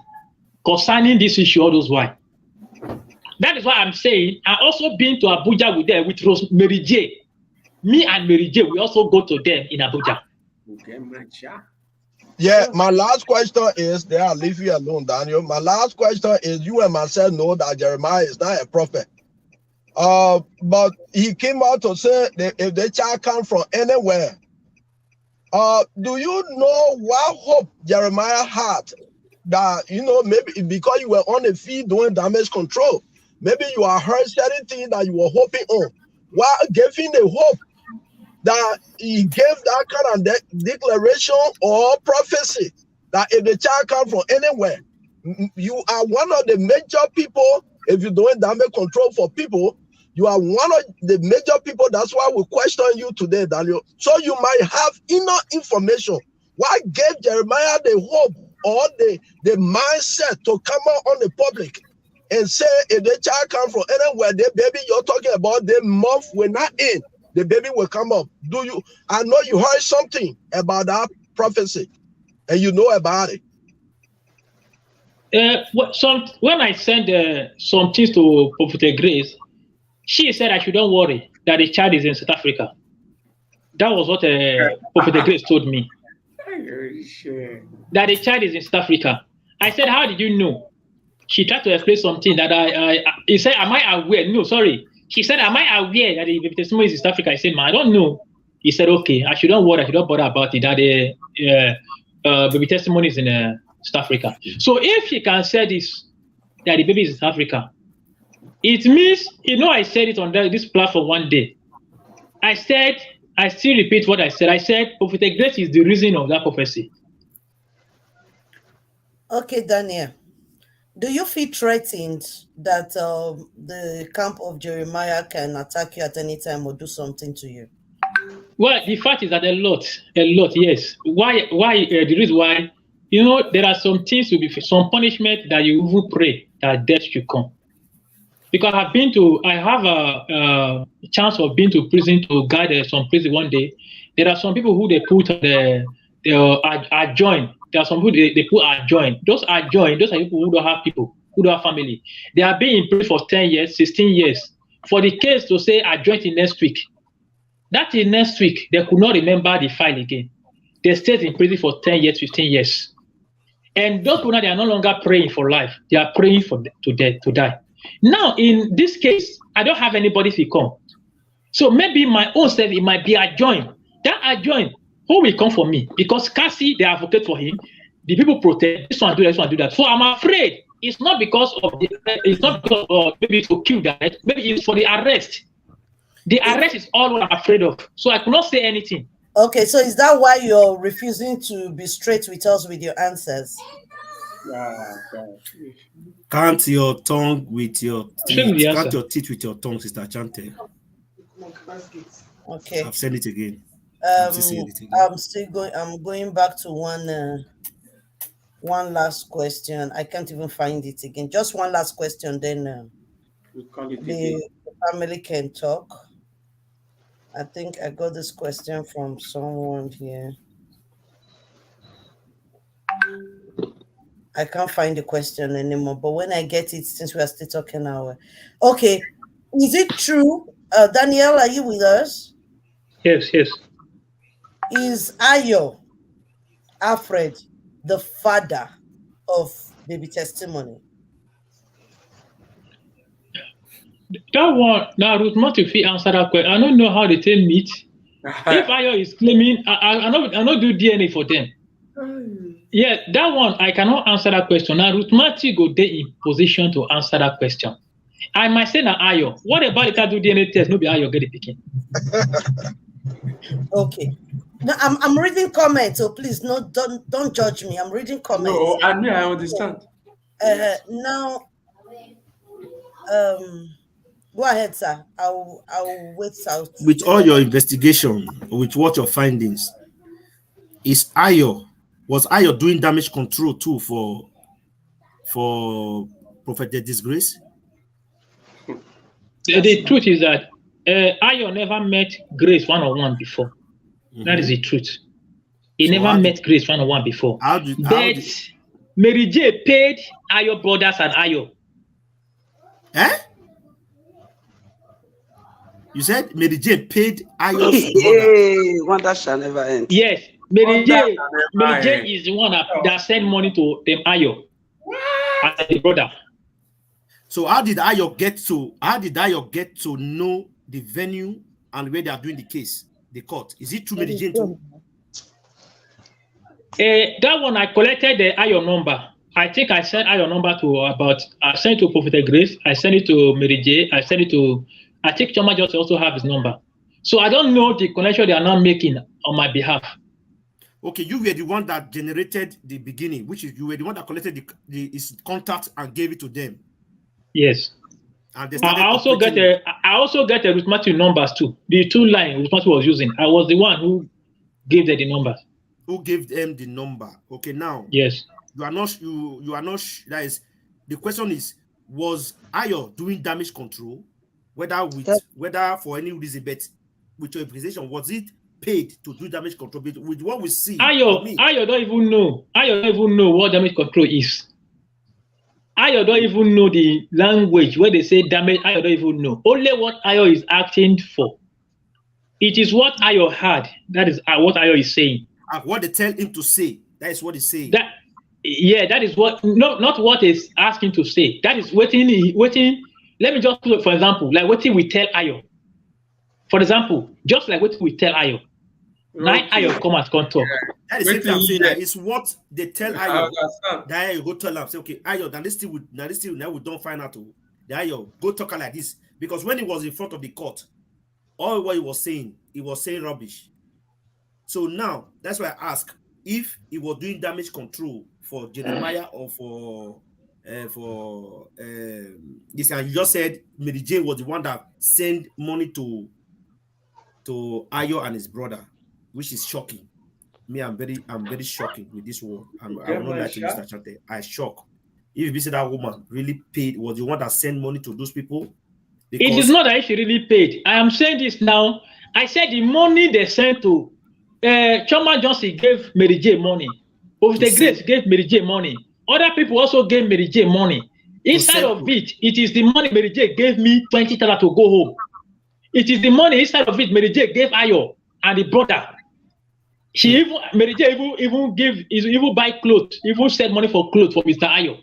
concerning this issue. All those why. That is why I'm saying I also been to Abuja with them with Mary J. Me and Mary J. We also go to them in Abuja. Okay, yeah, my last question is, there I'll leave you alone, Daniel. My last question is, you and myself know that Jeremiah is not a prophet. But he came out to say that if the child comes from anywhere, do you know what hope Jeremiah had? That, maybe because you were on the field doing damage control, maybe you are heard certain things that you were hoping on. What gave him the hope that he gave that kind of declaration or prophecy that if the child comes from anywhere, you are one of the major people. If you're doing damage control for people, you are one of the major people. That's why we question you today, Daniel. So you might have enough information. What gave Jeremiah the hope or the mindset to come out on the public and say, if the child comes from anywhere, the baby you're talking about, the month we're not in, the baby will come up. I know you heard something about that prophecy and you know about it. When I sent some things to Prophet Grace, she said I shouldn't worry that the child is in South Africa. That was what Prophet Grace told me. That the child is in South Africa. I said, how did you know? She tried to explain something that he said, am I aware? No, sorry. She said, am I aware that the testimony is in South Africa? I said, I don't know. He said, okay, I shouldn't worry, I shouldn't bother about it, that the baby testimony is in South Africa. So if she can say this, that the baby is in South Africa, it means, I said it on this platform one day. I said, I still repeat what I said. I said, Prophet Grace is the reason of that prophecy. Okay, Daniel. Do you feel threatened that the camp of Jeremiah can attack you at any time or do something to you? Well, the fact is that a lot, yes. Why? The reason why, there are some things to be, some punishment that you even pray that death should come. Because I have a chance of being to prison to guide some prison one day. There are some people who they put are joined. There are some people they put are joined. Those are joined. Those are people who don't have people, who don't have family. They are being in prison for 10 years, 16 years. For the case to say are joined in next week. That is next week. They could not remember the file again. They stayed in prison for 10 years, 15 years. And those people now, they are no longer praying for life. They are praying to die. Now, in this case, I don't have anybody to come. So maybe my own self, it might be adjoined. That adjoined, who will come for me? Because Cassie, they advocate for him. The people protect. This one do that, this one do that. So I'm afraid it's not because of maybe to kill that. Maybe it's for the arrest. The arrest is all what I'm afraid of. So I could not say anything. Okay, so is that why you're refusing to be straight with us with your answers? Count your tongue with your teeth. Count your teeth with your tongue, Sister Chante. Okay. I've said it again. I'm going back to one last question. I can't even find it again. Just one last question, then the family can talk. I think I got this question from someone here. I can't find the question anymore, but when I get it, since we are still talking now. Okay. Is it true? Daniel, are you with us? Yes. Is Ayo Alfred the father of Baby Testimony? That one, now Ruth Matufi answered that question. I don't know how they tell meet. If Ayo is claiming, I not do DNA for them. Yeah, that one, I cannot answer that question. Now Ruth Mati go there in position to answer that question. I might say now Ayo. What about if I do DNA test? No be Ayo get it picking. Okay. No, I'm reading comments, so please don't judge me. I'm reading comments. No, I understand. Now, go ahead, sir. I'll wait out. With all your investigation, with what your findings, was Ayo doing damage control too for Prophet Disgrace? The truth is that Ayo never met Grace one-on-one before. That is the truth. He never met Grace one-on-one before. But Mary J paid Ayo brothers and Ayo. Eh? You said Mary J paid Ayo's brother. Wonder shall never end. Yes, Mary J is the one that sent money to them Ayo and the brother. So how did Ayo get to know the venue and where they are doing the case, the court? Is it through Mary J too? That one I collected the Ayo number. I think I sent Ayo number I sent it to Prophet Grace, I sent it to Mary J, I sent it to, I think Choma just also have his number. So I don't know the connection they are not making on my behalf. Okay, you were the one that generated the beginning, which is you were the one that collected his contact and gave it to them. Yes. And they I also get a Ruth Matthew numbers too. The two lines Ruth Matthew was using. I was the one who gave them the numbers. Who gave them the number? Okay, now. Yes. You are not. That is. The question is: was Ayo doing damage control? Whether for any reason, but with your organization, was it paid to do damage control? But with what we see, Ayo don't even know. Ayo don't even know what damage control is. Ayo don't even know the language where they say damage. Ayo don't even know. Only what Ayo is acting for. It is what Ayo had. That is what Ayo is saying. What they tell him to say. That is what he's saying. That is what. Not what he's asking to say. That is waiting. Let me just put, for example, like what we tell Ayo. For example, just like what we tell Ayo. Now Ayo come at control. That is the same thing. That is what they tell Ayo. That you go tell them, say, okay, Ayo, now we don't find out. That Ayo, go talk like this. Because when he was in front of the court, all what he was saying rubbish. So now, that's why I ask if he was doing damage control for Jeremiah or for this. And you just said Mary J was the one that sent money to Ayo and his brother, which is shocking. Me, I'm very shocking with this word. I will not lie to Mr. Chante. I shock. If you say that woman really paid, was the one that sent money to those people. It is not that she really paid. I am saying this now. I said the money they sent to Choma Johnson gave Mary J money. Prophet Grace gave Mary J money. Other people also gave Mary J money. Inside of it is the money Mary J gave me 20,000 to go home. It is the money inside of it Mary J gave Ayo and the brother. Mary J even buy clothes, even send money for clothes for Mr. Ayo.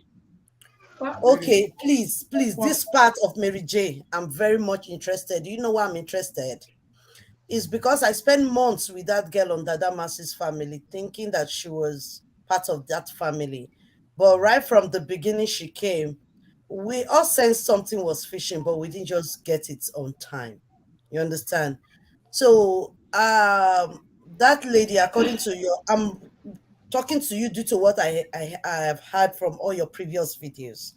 Okay, please, this part of Mary J, I'm very much interested. You know why I'm interested? It's because I spent months with that girl on Dada Masi's family, thinking that she was part of that family. But right from the beginning she came, we all sensed something was fishing, but we didn't just get it on time. You understand? So that lady, according to you, I'm talking to you due to what I have heard from all your previous videos.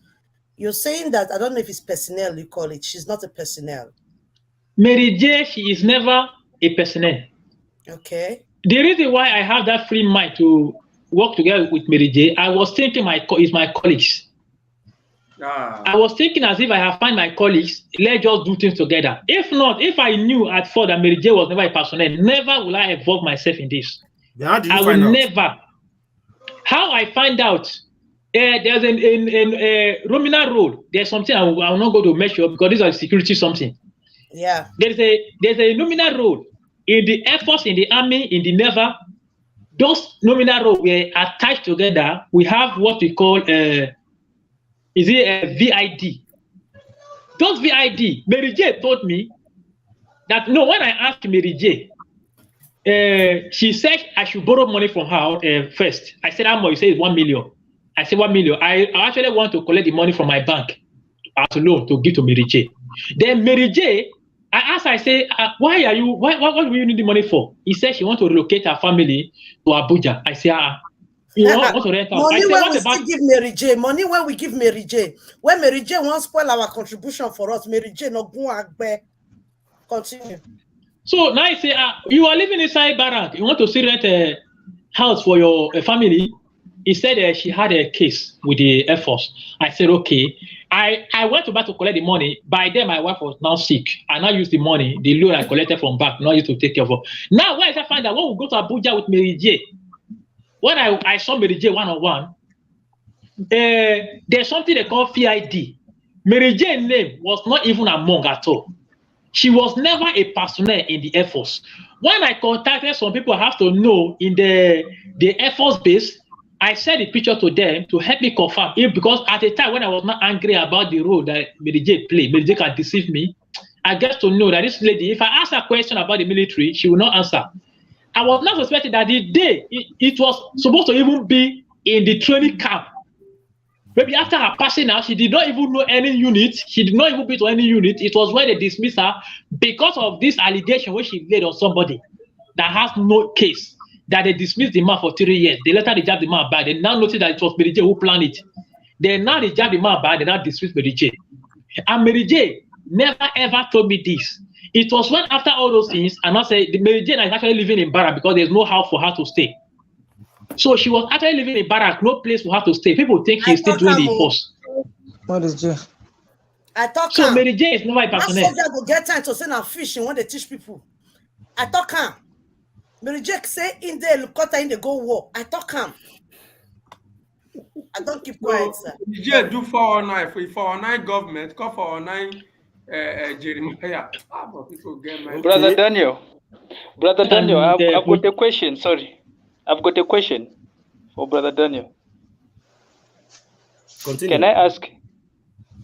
You're saying that, I don't know if it's personnel you call it, she's not a personnel. Mary J, she is never a personnel. Okay. The reason why I have that free mind to work together with Mary J, I was thinking it's my colleagues. I was thinking as if I have found my colleagues, let's just do things together. If not, if I knew at first that Mary J was never a personnel, never will I involve myself in this. How did you I find will out? never. How I find out? There's in Romina Road. There's something I will not go to measure because these are security something. Yeah. There's a nominal road in the Air Force, in the Army, in the Naval. Those nominal roads were attached together. We have what we call is it a VID? Those VID, Mary J told me that no. When I asked Mary J, she said I should borrow money from her first. I said how much? You say it's 1 million. I said 1 million. I actually want to collect the money from my bank as a loan to give to Mary J. Then Mary J, I asked her, I say, why do you need the money for? He said she want to relocate her family to Abuja. I say, you want to rent out. Money I say, when we still give Mary J. Money when we give Mary J. When Mary J won't spoil our contribution for us, Mary J no go back. Continue. So now I say, you are living inside Barrack. You want to still rent a house for your family? He said she had a case with the Air Force. I said, okay. I went to back to collect the money. By then, my wife was now sick. I now used the money, the loan I collected from back, now used to take care of her. Now, when I find out, when we go to Abuja with Mary J, when I saw Mary J one-on-one, there's something they call VID. Mary J's name was not even among at all. She was never a personnel in the Air Force. When I contacted some people I have to know in the Air Force base, I sent the picture to them to help me confirm it, because at the time when I was not angry about the role that Mary J played, Mary J can deceive me. I get to know that this lady, if I ask her a question about the military, she will not answer. I was not suspecting that the day it was supposed to even be in the training camp. Maybe after her passing out, she did not even know any unit. She did not even be to any unit. It was when they dismissed her because of this allegation which she laid on somebody that has no case, that they dismissed the man for 3 years. They later reject the man back. They now noticed that it was Mary J who planned it. They now reject the man back. They now dismiss Mary J. And Mary J never ever told me this. It was when after all those things, and I said Mary J is actually living in Barrack because there's no house for her to stay. So she was actually living in Barrack, no place for her to stay. People think she's still doing the force. What is J? I thought so. Mary J is never a personnel. I soldier go get time to send her fishing when they teach people. I thought can. Mary J say in there, look at in the go war. I thought can. I don't keep quiet, sir. Mary J do 409 for 409 government, call 409 Jeremiah. Brother Daniel, I've got a question. Sorry. I've got a question for Brother Daniel. Continue. Can I ask?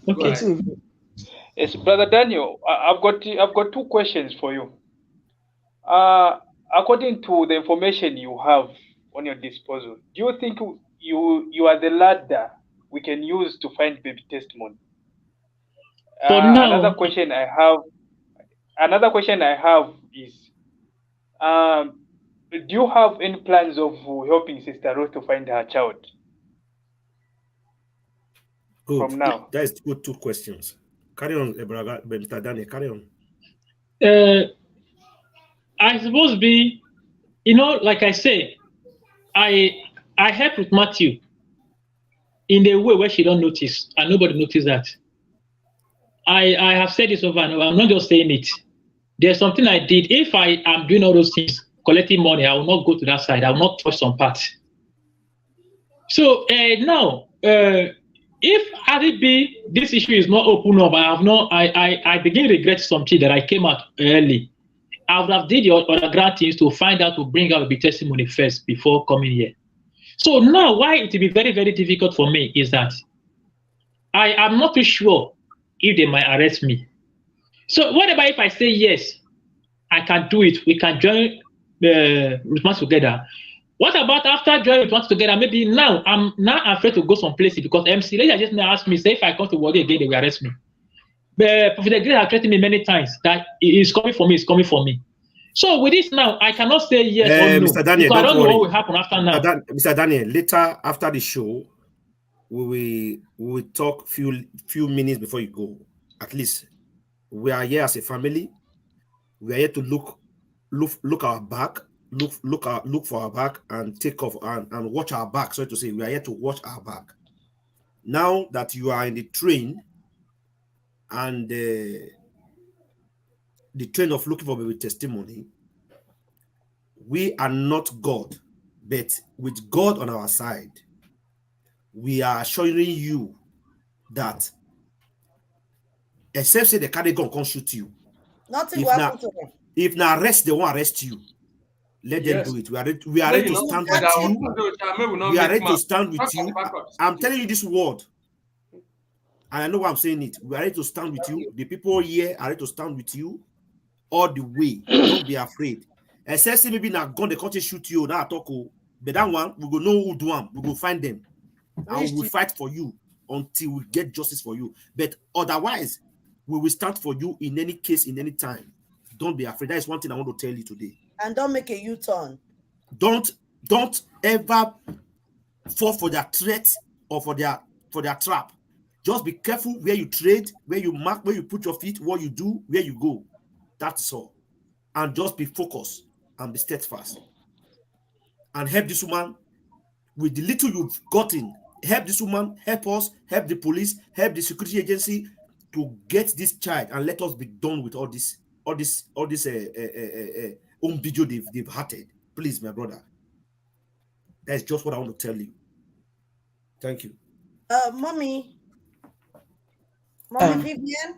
Okay. Yes, Brother Daniel, I've got 2 questions for you. According to the information you have on your disposal, do you think you are the ladder we can use to find baby testimony? Another question I have is, do you have any plans of helping Sister Ruth to find her child? Good. From now. That is good 2 questions. Carry on, Mr. Daniel, carry on. I suppose like I say, I help with Matthew in a way where she don't notice, and nobody noticed that. I have said this over and over. I'm not just saying it. There's something I did. If I am doing all those things, collecting money, I will not go to that side. I will not touch some parts. So now, if RDB, this issue is not open up, I begin to regret something that I came out early. I would have did the other things to find out, to bring out the testimony first before coming here. So now, why it will be very, very difficult for me is that I am not too sure if they might arrest me. So what about if I say yes, I can do it, we can join Response Together. What about after joining Response Together? Maybe now I'm not afraid to go some places because MC later just asked me, say if I come to Wadi again, they will arrest me. But Prophet Grace has threatened me many times that it's coming for me, it's coming for me. So with this now, I cannot say yes or no. Mr. Daniel, because I don't worry. know what will happen after now. Mr. Daniel, later after the show, we will talk few minutes before you go. At least we are here as a family. We are here to look our back, look for our back and take off and watch our back. So to say, we are here to watch our back. Now that you are in the train and the train of looking for baby testimony, we are not God, but with God on our side, we are assuring you that except say the carry gun can't shoot you. Nothing will happen to them. If now arrest, they won't arrest you. Let them do it. We are ready to stand with you. We are ready to stand with you. I'm telling you this word. And I know why I'm saying it. We are ready to stand with you. The people here are ready to stand with you all the way. Don't be afraid. Except say maybe now gun the country shoot you. That talk. But that one, we will know who do them. We will find them. And we will fight for you until we get justice for you. But otherwise, we will stand for you in any case, in any time. Don't be afraid. That is one thing I want to tell you today. And don't make a U-turn. Don't ever fall for their threat or for their trap. Just be careful where you trade, where you mark, where you put your feet, what you do, where you go. That's all. And just be focused and be steadfast. And help this woman with the little you've gotten. Help this woman, help us, help the police, help the security agency to get this child and let us be done with all this own video they've hearted. Please, my brother. That's just what I want to tell you. Thank you. Mommy Vivian.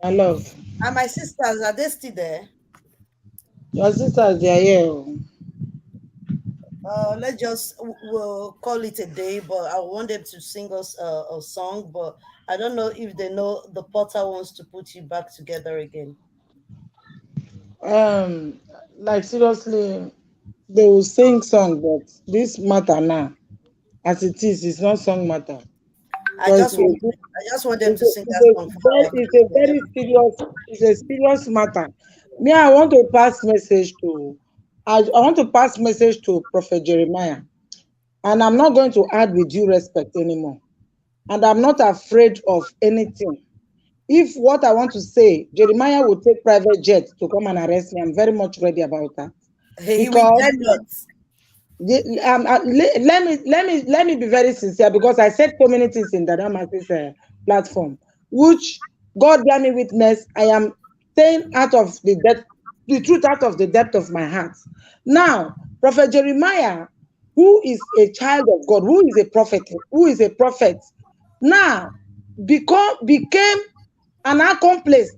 I love. And my sisters, are they still there? Your sisters, they are here. Let's just we'll call it a day, but I want them to sing us a song, but I don't know if they know the Potter wants to put you back together again. Like seriously, they will sing song, but this matter now, as it is, it's not song matter. I just want them to sing that song. It's a serious matter. Me, I want to pass message to Prophet Jeremiah, and I'm not going to add with due respect anymore. And I'm not afraid of anything. If what I want to say, Jeremiah will take private jet to come and arrest me, I'm very much ready about that. Let me be very sincere, because I said so many things in Dadamas's platform, which God bear me witness, I am saying out of the truth out of the depth of my heart. Now, Prophet Jeremiah, who is a child of God, who is a prophet, now became an accomplice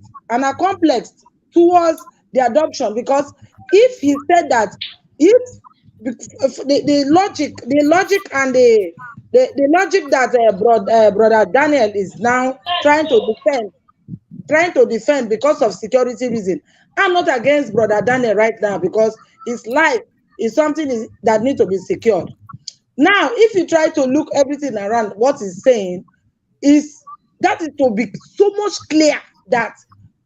towards the adoption, because if he said that, if the logic and the logic that brother Daniel is now trying to defend because of security reason, I'm not against brother Daniel right now, because his life is something that needs to be secured. Now, if you try to look everything around what he's saying, that is to be so much clear that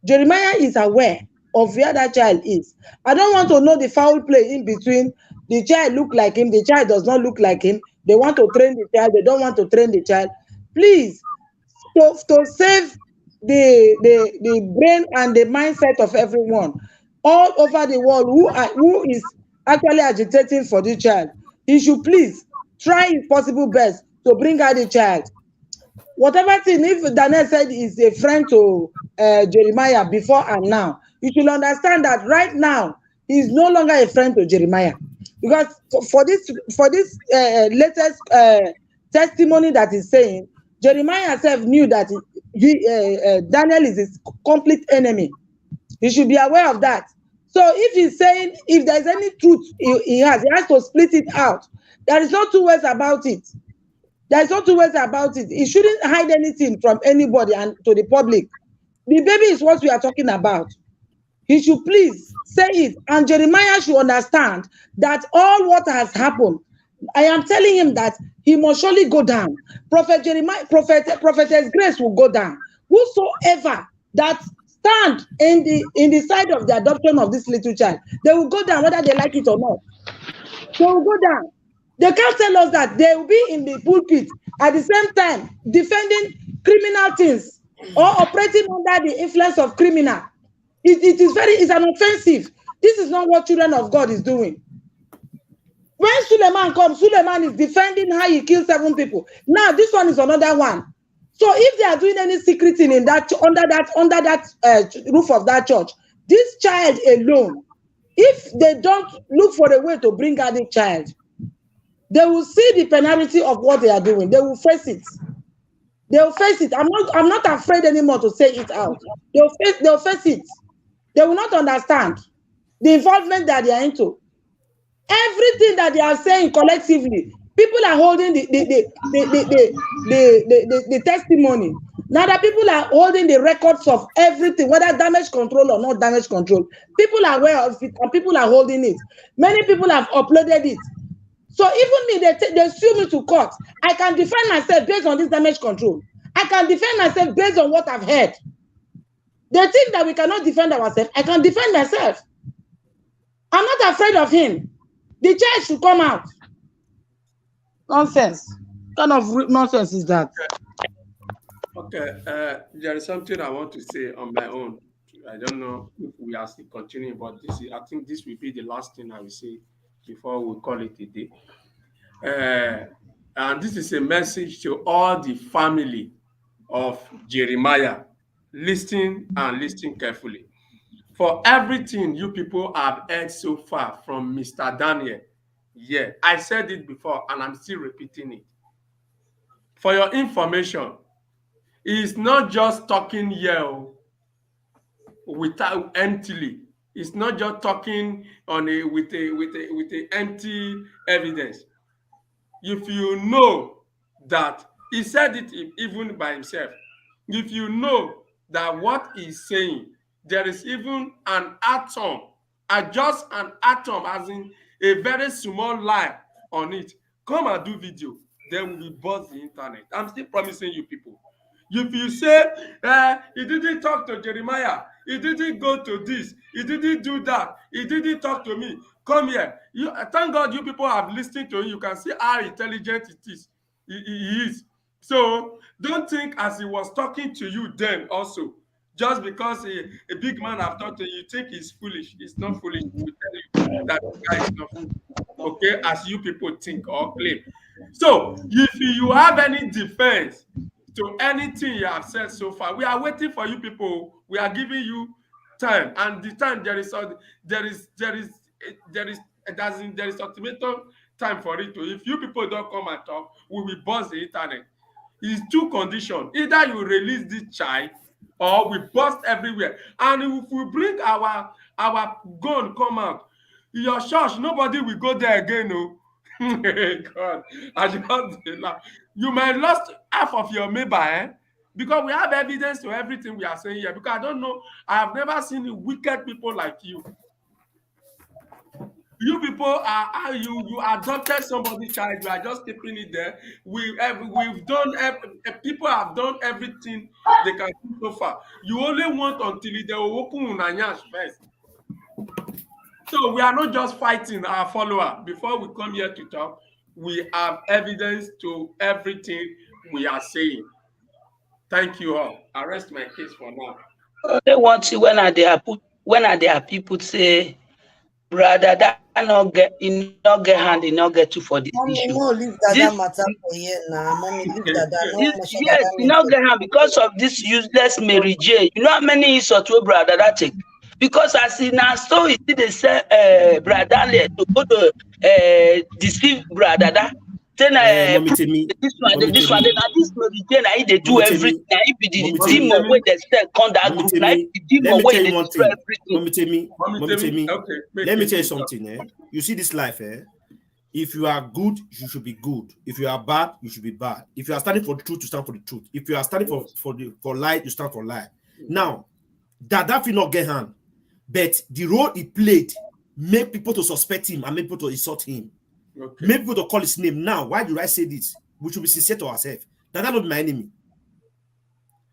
Jeremiah is aware of where that child is. I don't want to know the foul play in between. The child look like him, the child does not look like him. They want to train the child, they don't want to train the child. Please, to save the brain and the mindset of everyone all over the world who is actually agitating for the child, he should please try his possible best to bring out the child. Whatever thing, if Daniel said is a friend to Jeremiah before and now, you should understand that right now he is no longer a friend to Jeremiah, because for this latest testimony that he's saying, Jeremiah himself knew that Daniel is his complete enemy. He should be aware of that. So if he's saying, if there's any truth he has to split it out. There is no two ways about it. There's no two ways about it. He shouldn't hide anything from anybody and to the public. The baby is what we are talking about. He should please say it. And Jeremiah should understand that all what has happened, I am telling him that he must surely go down. Prophet Jeremiah, Prophetess Grace will go down. Whosoever that stand in the side of the adoption of this little child, they will go down whether they like it or not. They will go down. They can't tell us that they will be in the pulpit at the same time defending criminal things or operating under the influence of criminal. It's an offensive. This is not what children of God is doing. When Suleiman comes, Suleiman is defending how he killed 7 people. Now this one is another one. So if they are doing any secret thing in that under that roof of that church, this child alone, if they don't look for a way to bring out the child, they will see the penalty of what they are doing. They will face it. They will face it. I'm not afraid anymore to say it out. They'll face it. They will not understand the involvement that they are into. Everything that they are saying collectively, people are holding the testimony. Now that people are holding the records of everything, whether damage control or not damage control, people are aware of it and people are holding it. Many people have uploaded it. So even me, they sue me to court. I can defend myself based on this damage control. I can defend myself based on what I've heard. They think that we cannot defend ourselves. I can defend myself. I'm not afraid of him. The child should come out. Nonsense. What kind of nonsense is that? Okay, there is something I want to say on my own. I don't know if we are still continuing, but I think this will be the last thing I will say before we call it a day. And this is a message to all the family of Jeremiah. Listen and listen carefully. For everything you people have heard so far from Mr. Daniel, yeah, I said it before and I'm still repeating it. For your information, he's not just talking here without emptily. It's not just talking on with a empty evidence. If you know that he said it even by himself, if you know that what he's saying, there is even an atom, just an atom, as in a very small lie on it, come and do video, then we will buzz the internet. I'm still promising you people. If you say, he didn't talk to Jeremiah, he didn't go to this, he didn't do that, he didn't talk to me, come here. Thank God you people have listened to him. You can see how intelligent it is. He is. So don't think as he was talking to you then also, just because a big man have talked to you, you think he's foolish. He's not foolish. We tell you that the guy is not foolish. Okay, as you people think or claim. So if you have any defense to anything you have said so far, we are waiting for you people. We are giving you time, and the time there is ultimatum time for it to. If you people don't come and talk, we will buzz the internet. It's 2 conditions: either you release this child, or we bust everywhere. And if we bring our gun come out, your church, nobody will go there again. No. God, I just laugh. You might lost half of your member, because we have evidence to everything we are saying here. Because I don't know, I have never seen wicked people like you. You people are you adopted somebody's child. You are just keeping it there. We've done. People have done everything they can do so far. You only want until they will open unanyash first. So we are not just fighting our follower. Before we come here to talk, we have evidence to everything we are saying. Thank you all. I rest my case for now. They want to when are there people say, brother, that not get hand, it not get you for this issue. No, leave that matter for you now. Mommy, leave that. Yes, you not get hand because of this useless Mary J. You know how many insults to brother that take? Because I see now, so you see they say, brother to go to deceive brother that. Then this one, this Mary J, now they do everything. Now if the demon way they say come that group, now the demon way they do everything. Okay. Let me tell you something. You see this life, if you are good, you should be good. If you are bad, you should be bad. If you are standing for the truth, you stand for the truth. If you are standing for lie, you stand for lie. Now, that will not get hand, but the role he played make people to suspect him and make people to insult him. Okay. Make people to call his name. Now, why do I say this? We should be sincere to ourselves. That not be my enemy.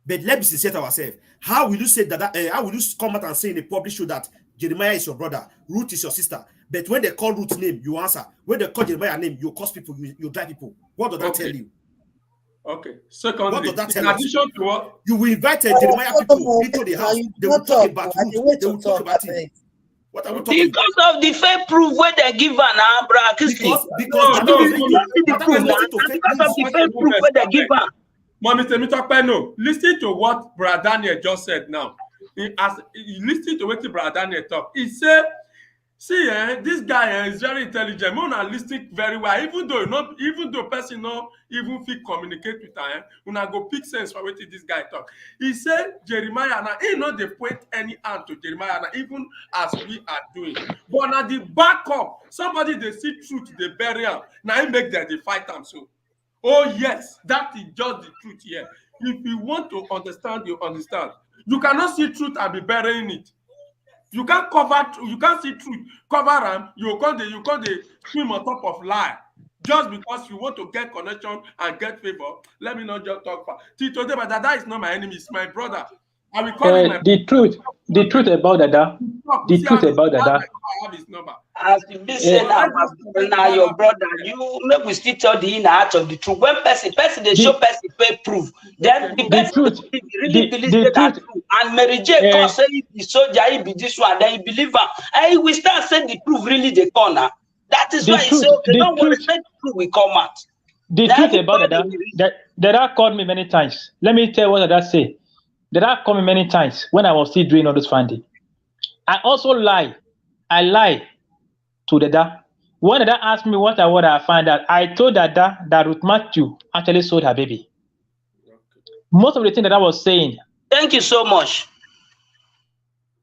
But let's be sincere to ourselves. How will you say that? How will you come out and say in a public show that Jeremiah is your brother, Ruth is your sister? But when they call Ruth's name, you answer. When they call Jeremiah name, you curse people, you drive people. What does that tell you? Okay. Secondly, what does that in tell us? addition to what? You invited Jeremiah people into the house. They will talk about Ruth. They will talk about it. What are we talking about? Because of the fake proof where they give her now, because because of the fake proof where they give her. Mommy Temitope, no. Listen to what Brother Daniel just said now. Listen to what Brother Daniel talk. He said, see, this guy is very intelligent. Una listening very well. Even though person not even fit communicate with her, una go pick sense for what this guy talk. He said Jeremiah, now he not they point any hand to Jeremiah, now, even as we are doing. But now the backup, somebody they see truth, they bury him. Now he make them they fight them so. Oh yes, that is just the truth here. If you want to understand, you understand. You cannot see truth and be burying it. You can't see truth, cover them, you can't swim on top of lie. Just because you want to get connection and get favor, let me not just talk for today, but Dada is not my enemy, it's my brother. I will call him the truth about Dada. The truth about Dada. As you be saying now, your brother, you make we still tell the inner heart of the truth. When person they show person pay proof, then the person really believe that truth. And Mary J. Come say he be soldier, he be this one, then he believe her. And we start saying the truth really the corner. That is why he say, okay, don't worry, the truth will come out. The truth about Dada called me many times. Let me tell you what Dada say. Dada called me many times when I was still doing all this funding. I also lie. I lie to Dada. When Dada asked me what I found out, I told Dada that Ruth Matthew actually sold her baby. Most of the things Dada was saying. Thank you so much.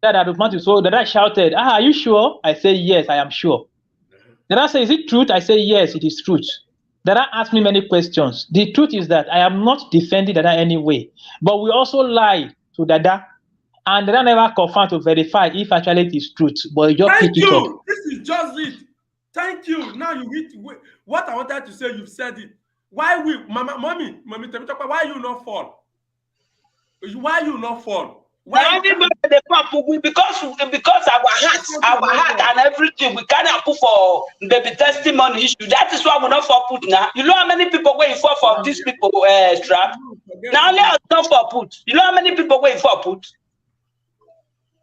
That Ruth Matthew sold, Dada shouted, are you sure? I say, yes, I am sure. Dada said, is it truth? I say, yes, it is truth. Dada asked me many questions. The truth is that I am not defending Dada anyway, but we also lie to Dada, and Dada never confirmed to verify if actually it is truth. But you just pick it up. This is just it. Thank you. Now you read what I wanted to say. You've said it. Why mommy, why you not fall? Why you not fall? Why everybody they pop because our heart and everything we cannot put for baby testimony issue. That is why we not for put now. You know how many people waiting for these people strap? Now let us not for put. You know how many people waiting for put?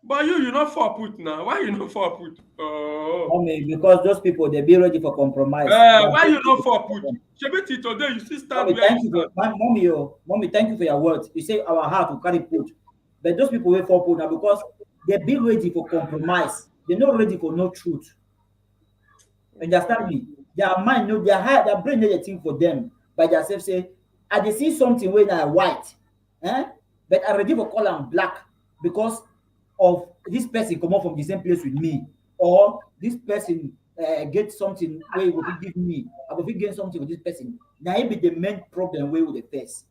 But you not for put now. Why you not for put? Mommy, because those people they be ready for compromise. Why you not for put? Today you still stand. Mommy, thank you for your words. You say our heart will carry put. But those people wait for put now because they be ready for compromise. They're not ready for no truth. Understand me? Their mind, no, their heart, their brain, they think for them by themselves. Say, I they see something when I white, but I ready for call them black because of this person come up from the same place with me, or this person get something where he will give me. I will get something with this person. Now it be the main problem where with the face.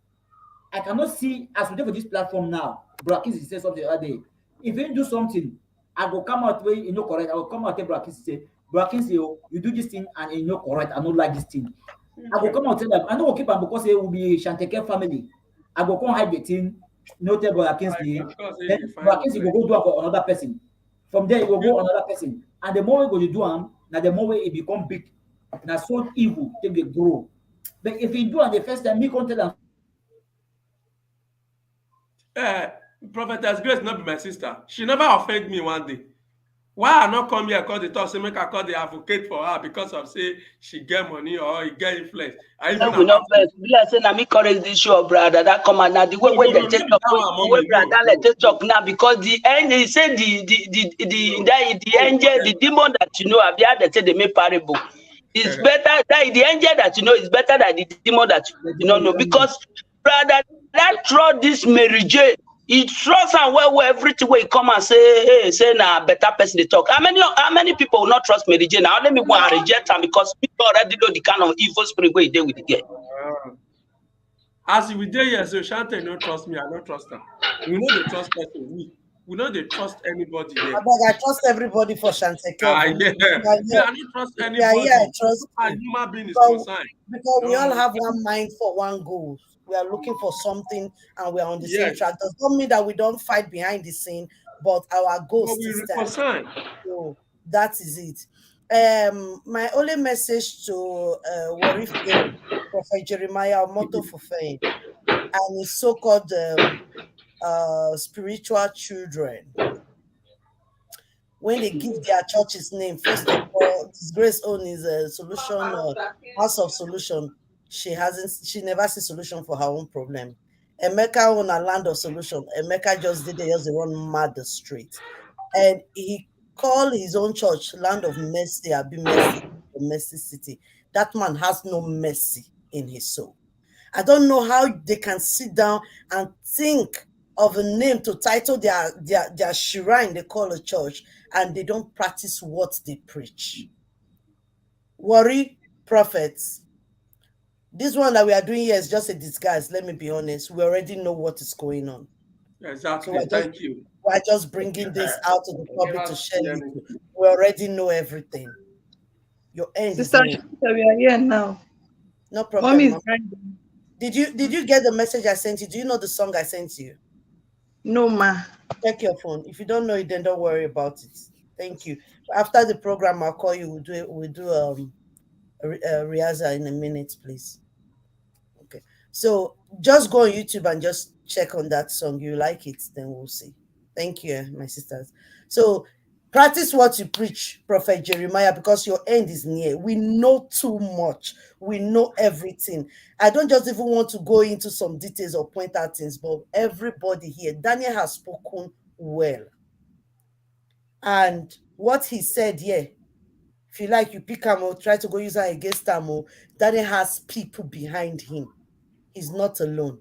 I cannot see as we do for this platform now. Brakis said something the other day. If you do something, I will come out where you know correct. I will come out and Brakis say, you do this thing and you know correct. I don't like this thing. I will come out and tell them. I don't keep them because it will be Shanteke family. I will come hide the thing. No tell Brakis then Brakis will go do it for another person. From there, it will go another person. And the more we go to do them, now the more it become big. Now so evil, then they grow. But if you do it the first time, me come tell them. Prophetess Grace not be my sister. She never offended me one day. Why I not come here because they talk say make I call the advocate for her because of say she get money or he get influence. I not say na me correct this show, brother. That come and now the way they take talk, way brother let take talk now because the end he said the angel, the demon that you know have they say they make parable. It's better that the angel that you know is better than the demon that you don't know because brother that throw this Mary J. He trusts and well everything way he come and say, hey, say na better person they talk. How many people will not trust Mary J? Now let me go and reject her because people already know the kind of evil spirit way they with the girl. As we did here, so Shante don't trust me, I don't trust her. We know they trust person. We know they trust anybody here. I trust everybody for Shante. I don't trust anybody. I trust a human being is concerned. Because we all have one mind for one goal. We are looking for something and we are on the same track. Does not mean that we don't fight behind the scene, but our goal is concerned. So that is it. My only message to Warif Prophet Jeremiah Omoto Fufeyin and his so-called spiritual children, when they give their church's name, first of all, Disgrace own is a solution, House of Solution. She never see solution for her own problem. Emeka own a Land of Solution. Emeka just run mad the street. And he called his own church Land of Mercy, Mercy City. That man has no mercy in his soul. I don't know how they can sit down and think of a name to title their shrine they call a church, and they don't practice what they preach. Worry prophets. This one that we are doing here is just a disguise. Let me be honest. We already know what is going on. Exactly. So thank you. We're just bringing this out to the public to share with you. We already know everything. Your end Sister, is we are here now. No problem. Mommy is Did you get the message I sent you? Do you know the song I sent you? No, ma. Check your phone. If you don't know it, then don't worry about it. Thank you. After the program, I'll call you. We'll do Riaza in a minute, please. Okay. So just go on YouTube and just check on that song. You like it, then we'll see. Thank you, my sisters. So practice what you preach, Prophet Jeremiah, because your end is near. We know too much. We know everything. I don't just even want to go into some details or point out things, but everybody here, Daniel has spoken well. And what he said here, if you like, you pick him or try to go use her against him. Daniel has people behind him. He's not alone.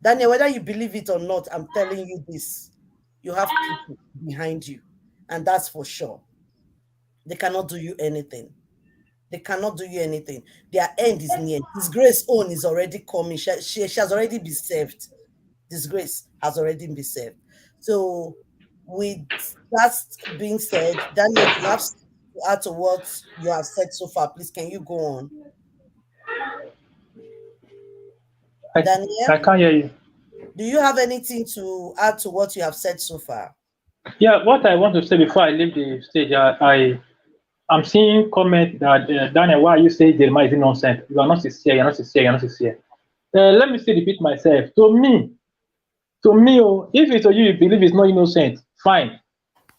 Daniel, whether you believe it or not, I'm telling you this. You have people behind you. And that's for sure. They cannot do you anything. They cannot do you anything. Their end is near. Disgrace own is already coming. She has already been saved. Disgrace has already been saved. So with that being said, Daniel, you have to add to what you have said so far. Please, can you go on? Daniel? I can't hear you. Do you have anything to add to what you have said so far? Yeah, what I want to say before I leave the stage, I'm seeing comment that Daniel, why are you saying Jeremiah is nonsense? You are not sincere, you're not sincere, you're not sincere. Let me still repeat myself. To me, if it's to you, you believe it's not innocent, fine.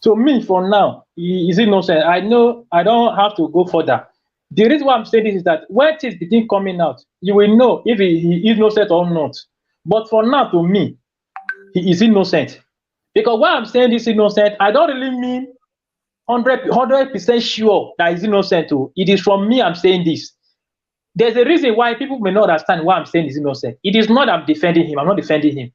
To me, for now, he is innocent. I know I don't have to go further. The reason why I'm saying this is that when things begin coming out, you will know if he is innocent or not. But for now, to me, he is innocent. Because why I'm saying this innocent, I don't really mean 100% sure that he's innocent. It is from me I'm saying this. There's a reason why people may not understand why I'm saying he's innocent. It is not I'm defending him. I'm not defending him.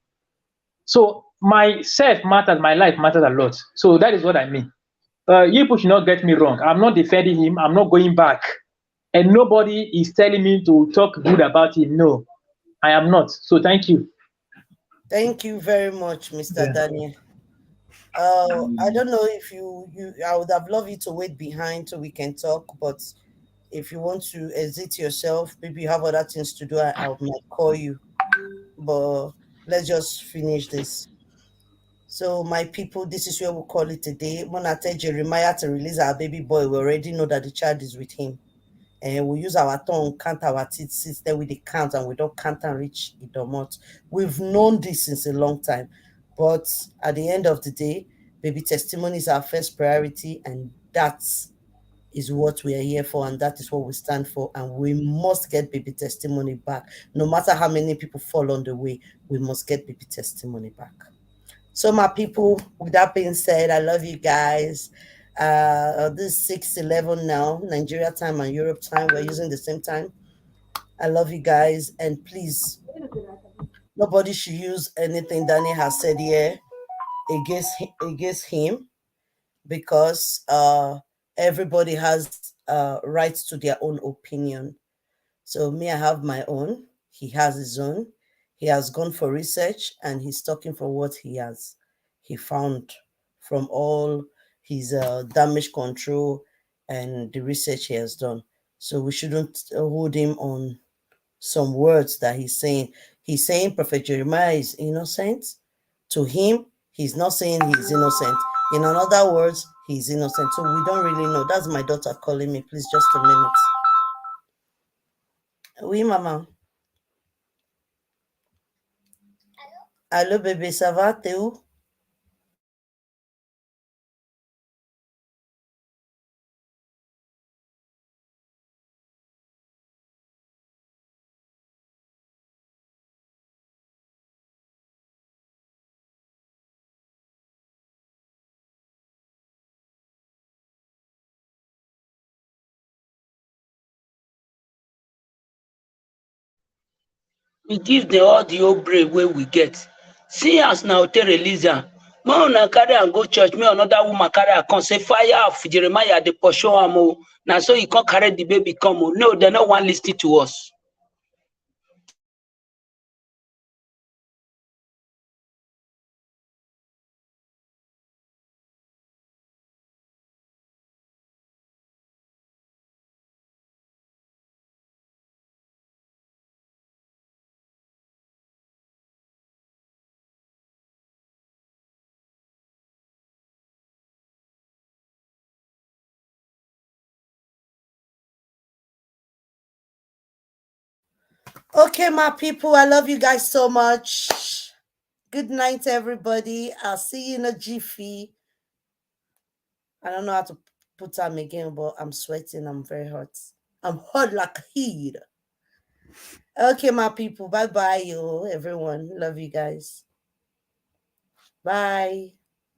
So myself matters, my life matters a lot. So that is what I mean. You people should not get me wrong. I'm not defending him. I'm not going back. And nobody is telling me to talk good about him. No, I am not. So thank you. Thank you very much, Mr. Daniel. I don't know if I would have loved you to wait behind so we can talk, but if you want to exit yourself, maybe you have other things to do, I might call you. But let's just finish this. So my people, this is where we'll call it a day. When I tell Jeremiah to release our baby boy, we already know that the child is with him. And we use our tongue, count our teeth, sit there with the count, and we don't count and reach it or not. We've known this since a long time. But at the end of the day, baby testimony is our first priority, and that is what we are here for, and that is what we stand for. And we must get baby testimony back. No matter how many people fall on the way, we must get baby testimony back. So my people, with that being said, I love you guys. This is 6:11 now, Nigeria time and Europe time. We're using the same time. I love you guys, and please, nobody should use anything Danny has said here against him, because everybody has rights to their own opinion. So me, I have my own. He has his own. He has gone for research, and he's talking for what he found from all his damage control and the research he has done. So we shouldn't hold him on some words that he's saying. He's saying Prophet Jeremiah is innocent. To him, he's not saying he's innocent. In other words, he's innocent. So we don't really know. That's my daughter calling me. Please, just a minute. Oui, maman. Allô, bébé, ça va? T'es où? We give the audio break where we get. See as now te release am. Make una carry am go church, make another woman carry am come say fire of Jeremiah dey pursue am o. Na so he come carry the baby come o. No, they no wan lis ten to us. Okay, my people, I love you guys so much. Good night, everybody. I'll see you in a jiffy. I don't know how to put time again, but I'm sweating. I'm very hot. I'm hot like heat. Okay, my people. Bye-bye, everyone. Love you guys. Bye.